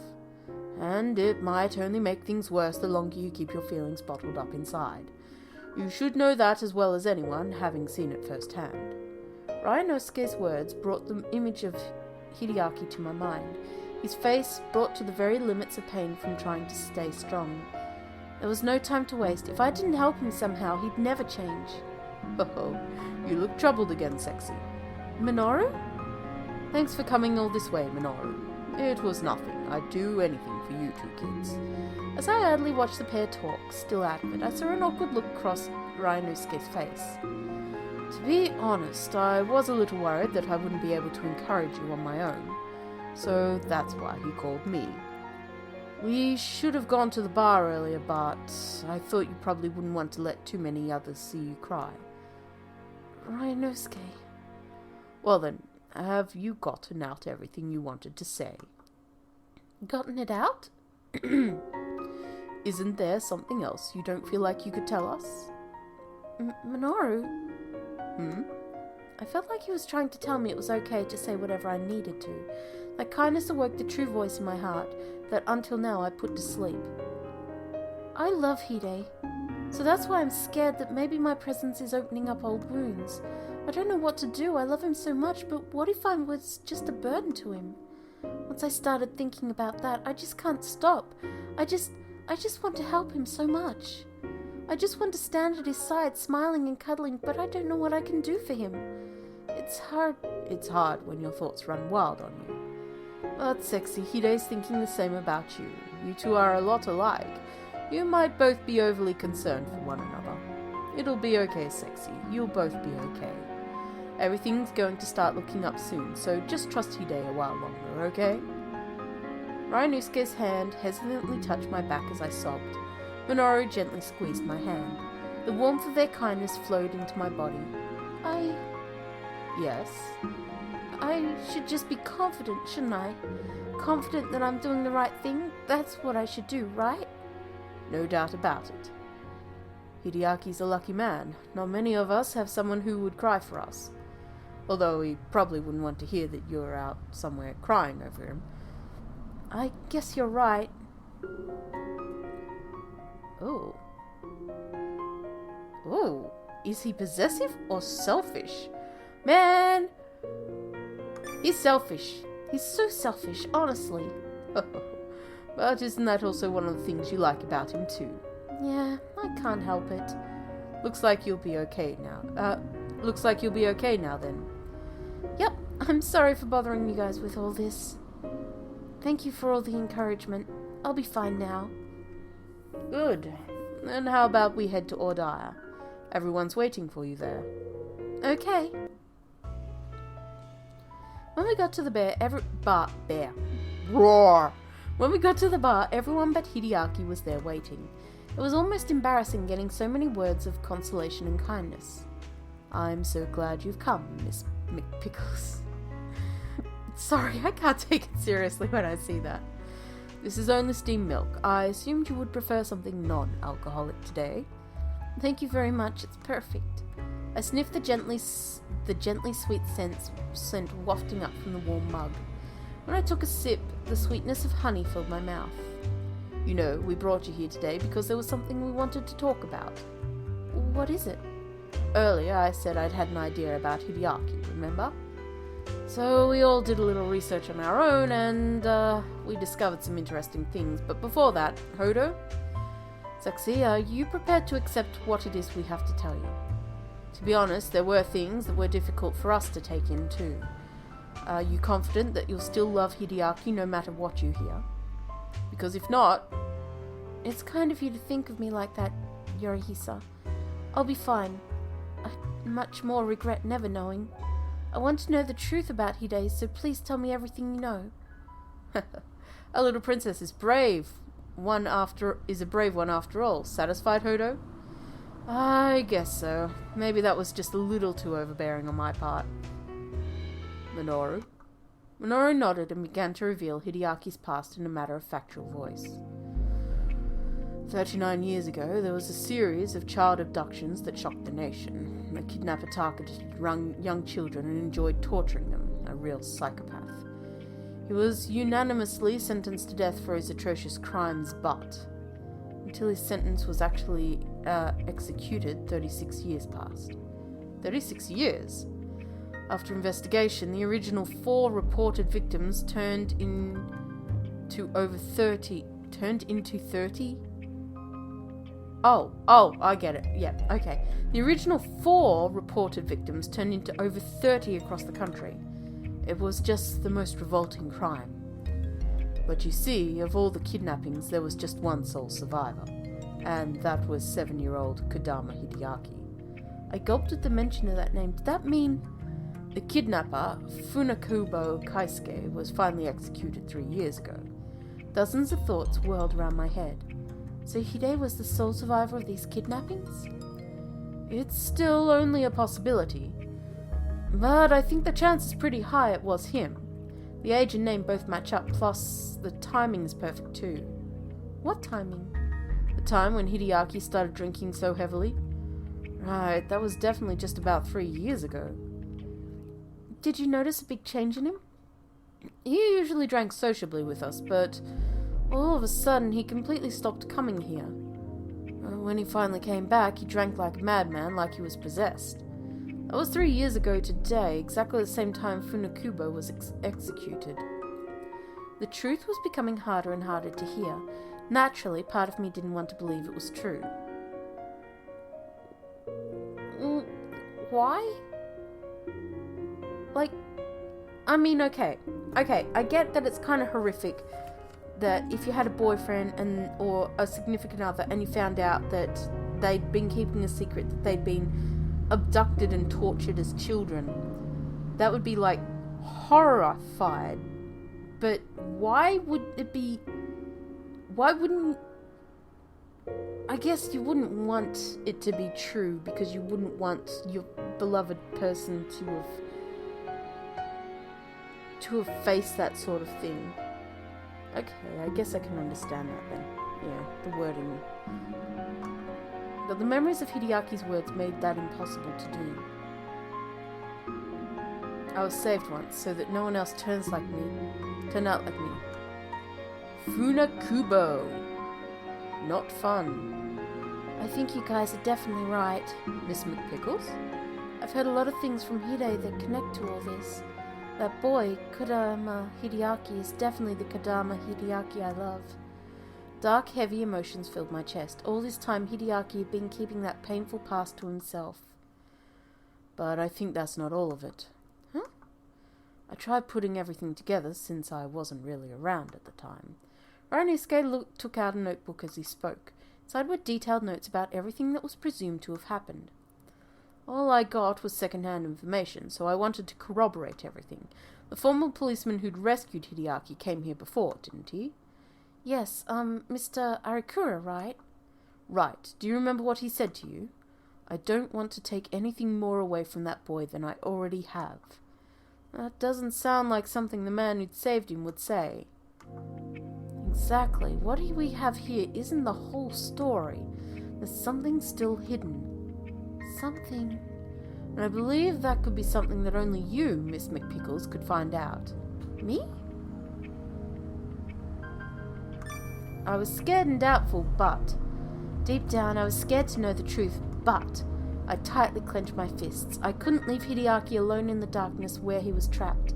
And it might only make things worse the longer you keep your feelings bottled up inside. You should know that as well as anyone, having seen it firsthand. Ryunosuke's words brought the image of Hideaki to my mind, his face brought to the very limits of pain from trying to stay strong. There was no time to waste. If I didn't help him somehow, he'd never change. Oh, you look troubled again, Sexy. Minoru? Thanks for coming all this way, Minoru. It was nothing. I'd do anything for you two kids. As I idly watched the pair talk, still out of it, I saw an awkward look cross Ryunosuke's face. To be honest, I was a little worried that I wouldn't be able to encourage you on my own. So that's why he called me. We should have gone to the bar earlier, but I thought you probably wouldn't want to let too many others see you cry. Ryunosuke. Well then, have you gotten out everything you wanted to say? Gotten it out? Isn't there something else you don't feel like you could tell us? Minoru? Hmm? I felt like he was trying to tell me it was okay to say whatever I needed to. That kindness awoke the true voice in my heart that until now I put to sleep. I love Hide, so that's why I'm scared that maybe my presence is opening up old wounds. I don't know what to do. I love him so much, but what if I was just a burden to him? Once I started thinking about that, I just can't stop. I just want to help him so much. I just want to stand at his side, smiling and cuddling, but I don't know what I can do for him. It's hard. It's hard when your thoughts run wild on you. But Sexy, Hide's thinking the same about you. You two are a lot alike. You might both be overly concerned for one another. It'll be okay, Sexy. You'll both be okay. Everything's going to start looking up soon, so just trust Hide a while longer, okay? Ryunosuke's hand hesitantly touched my back as I sobbed. Minoru gently squeezed my hand. The warmth of their kindness flowed into my body. Yes? I should just be confident, shouldn't I? Confident that I'm doing the right thing? That's what I should do, right? No doubt about it. Hideaki's a lucky man. Not many of us have someone who would cry for us. Although he probably wouldn't want to hear that you're out somewhere crying over him. I guess you're right. Oh. Oh. Is he possessive or selfish? Man! He's selfish. He's so selfish, honestly. But isn't that also one of the things you like about him too? Yeah, I can't help it. Looks like you'll be okay now. Looks like you'll be okay now then. Yep, I'm sorry for bothering you guys with all this. Thank you for all the encouragement. I'll be fine now. Good. Then how about we head to Ordaya? Everyone's waiting for you there. Okay. When we got to the Roar! When we got to the bar, everyone but Hideaki was there waiting. It was almost embarrassing getting so many words of consolation and kindness. I'm so glad you've come, Miss McPickles. Sorry, I can't take it seriously when I see that. This is only steamed milk. I assumed you would prefer something non-alcoholic today. Thank you very much, it's perfect. I sniffed the gently sweet scent wafting up from the warm mug. When I took a sip, the sweetness of honey filled my mouth. You know, we brought you here today because there was something we wanted to talk about. What is it? Earlier I said I'd had an idea about Hideaki, remember? So we all did a little research on our own and we discovered some interesting things. But before that, Hodo? Sexy, are you prepared to accept what it is we have to tell you? To be honest, there were things that were difficult for us to take in too. Are you confident that you'll still love Hideaki no matter what you hear? Because if not... It's kind of you to think of me like that, Yorihisa. I'll be fine. I much more regret never knowing. I want to know the truth about Hide, so please tell me everything you know. A little princess is brave. Is a brave one after all. Satisfied, Hodo? I guess so. Maybe that was just a little too overbearing on my part. Minoru? Minoru nodded and began to reveal Hideaki's past in a matter-of-factual voice. 39 years ago, there was a series of child abductions that shocked the nation. The kidnapper targeted young children and enjoyed torturing them. A real psychopath. He was unanimously sentenced to death for his atrocious crimes, but until his sentence was actually executed, 36 years passed. 36 years? After investigation, the original 4 reported victims turned into 30? Oh, I get it. Yeah, okay. The original 4 reported victims turned into over 30 across the country. It was just the most revolting crime. But you see, of all the kidnappings, there was just one sole survivor. And that was 7-year-old Kodama Hideaki. I gulped at the mention of that name. Did that mean... The kidnapper, Funakubo Kaisuke, was finally executed 3 years ago. Dozens of thoughts whirled around my head. So Hide was the sole survivor of these kidnappings? It's still only a possibility. But I think the chance is pretty high it was him. The age and name both match up, plus the timing is perfect too. What timing? The time when Hideaki started drinking so heavily. Right, that was definitely just about 3 years ago. Did you notice a big change in him? He usually drank sociably with us, but all of a sudden he completely stopped coming here. When he finally came back, he drank like a madman, like he was possessed. That was 3 years ago today, exactly the same time Funakubo was executed. The truth was becoming harder and harder to hear. Naturally, part of me didn't want to believe it was true. Why? Okay, I get that it's kind of horrific that if you had a boyfriend or a significant other and you found out that they'd been keeping a secret, that they'd been abducted and tortured as children, that would be horrified. But why wouldn't I guess you wouldn't want it to be true because you wouldn't want your beloved person to have faced that sort of thing. Okay, I guess I can understand that then. Yeah, the wording. But the memories of Hideaki's words made that impossible to do. I was saved once so that no one else turned out like me. Funakubo. Not fun. I think you guys are definitely right, Miss McPickles. I've heard a lot of things from Hide that connect to all this. That boy, Kodama Hideaki, is definitely the Kodama Hideaki I love. Dark, heavy emotions filled my chest. All this time, Hideaki had been keeping that painful past to himself. But I think that's not all of it. Huh? I tried putting everything together since I wasn't really around at the time. Ryunosuke took out a notebook as he spoke. Inside were detailed notes about everything that was presumed to have happened. All I got was second-hand information, so I wanted to corroborate everything. The former policeman who'd rescued Hideaki came here before, didn't he? Yes, Mr. Arikura, right? Right. Do you remember what he said to you? I don't want to take anything more away from that boy than I already have. That doesn't sound like something the man who'd saved him would say. Exactly. What we have here isn't the whole story. There's something still hidden. Something. And I believe that could be something that only you, Miss McPickles, could find out. Me? I was scared and doubtful, but deep down I was scared to know the truth, but I tightly clenched my fists. I couldn't leave Hideaki alone in the darkness where he was trapped.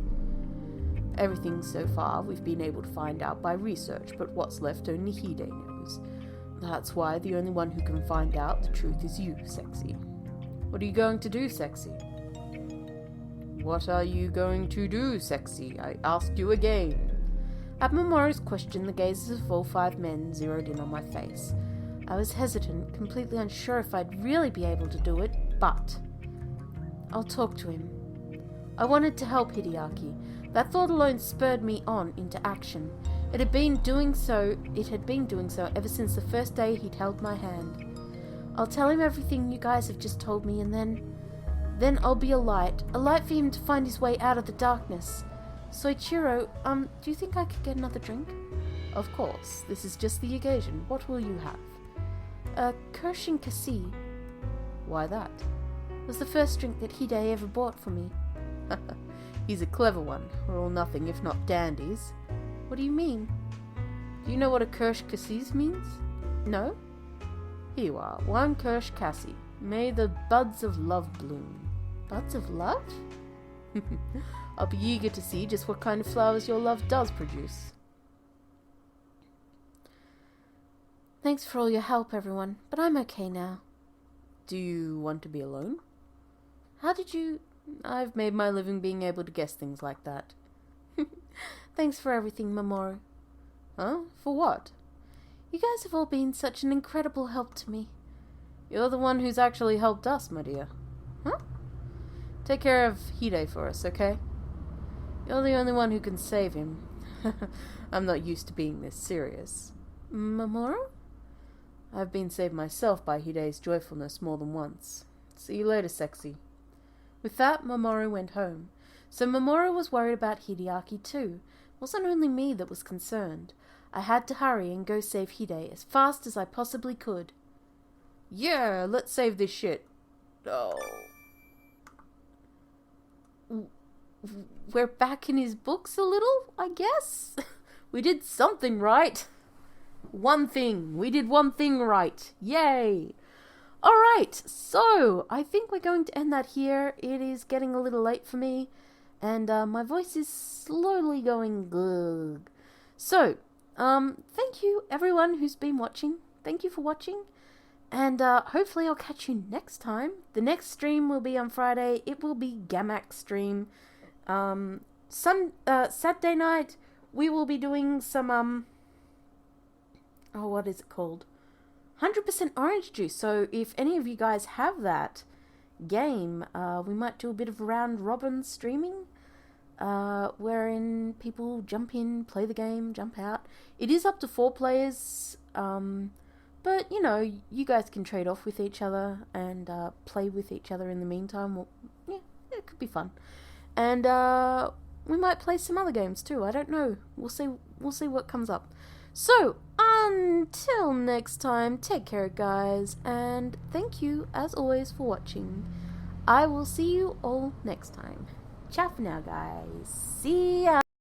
Everything so far we've been able to find out by research, but what's left only Hide knows. That's why the only one who can find out the truth is you, Sexy. What are you going to do, Sexy? What are you going to do, Sexy? I asked you again. At Mamoru's question, the gazes of all 5 men zeroed in on my face. I was hesitant, completely unsure if I'd really be able to do it, but I'll talk to him. I wanted to help Hideaki. That thought alone spurred me on into action. It had been doing so ever since the first day he'd held my hand. I'll tell him everything you guys have just told me, and then I'll be a light for him to find his way out of the darkness. Soichiro, do you think I could get another drink? Of course, this is just the occasion. What will you have? Kirsch and Cassis. Why that? It was the first drink that Hide ever bought for me. He's a clever one. We're all nothing if not dandies. What do you mean? Do you know what a Kirsch Cassis means? No? Here you are. 1 Kirsch Cassis. May the buds of love bloom. Buds of love? I'll be eager to see just what kind of flowers your love does produce. Thanks for all your help, everyone, but I'm okay now. Do you want to be alone? How did you... I've made my living being able to guess things like that. Thanks for everything, Mamoru. Huh? For what? You guys have all been such an incredible help to me. You're the one who's actually helped us, my dear. Huh? Take care of Hide for us, okay? You're the only one who can save him. I'm not used to being this serious. Mamoru? I've been saved myself by Hide's joyfulness more than once. See you later, Sexy. With that, Mamoru went home. So Mamoru was worried about Hideaki too. It wasn't only me that was concerned. I had to hurry and go save Hide as fast as I possibly could. Yeah, let's save this shit. Oh. We're back in his books a little, I guess? We did something right. We did one thing right. Yay! Alright, so I think we're going to end that here. It is getting a little late for me, and my voice is slowly going glug. So, thank you everyone who's been watching. Thank you for watching, and hopefully I'll catch you next time. The next stream will be on Friday. It will be Gamax stream. Saturday night we will be doing some what is it called? 100% orange juice. So if any of you guys have that game, we might do a bit of round robin streaming, wherein people jump in, play the game, jump out. It is up to 4 players, but you know, you guys can trade off with each other and play with each other in the meantime. Well, yeah, it could be fun. And we might play some other games too. I don't know. We'll see what comes up. So, until next time, take care, guys, and thank you, as always, for watching. I will see you all next time. Ciao for now, guys. See ya!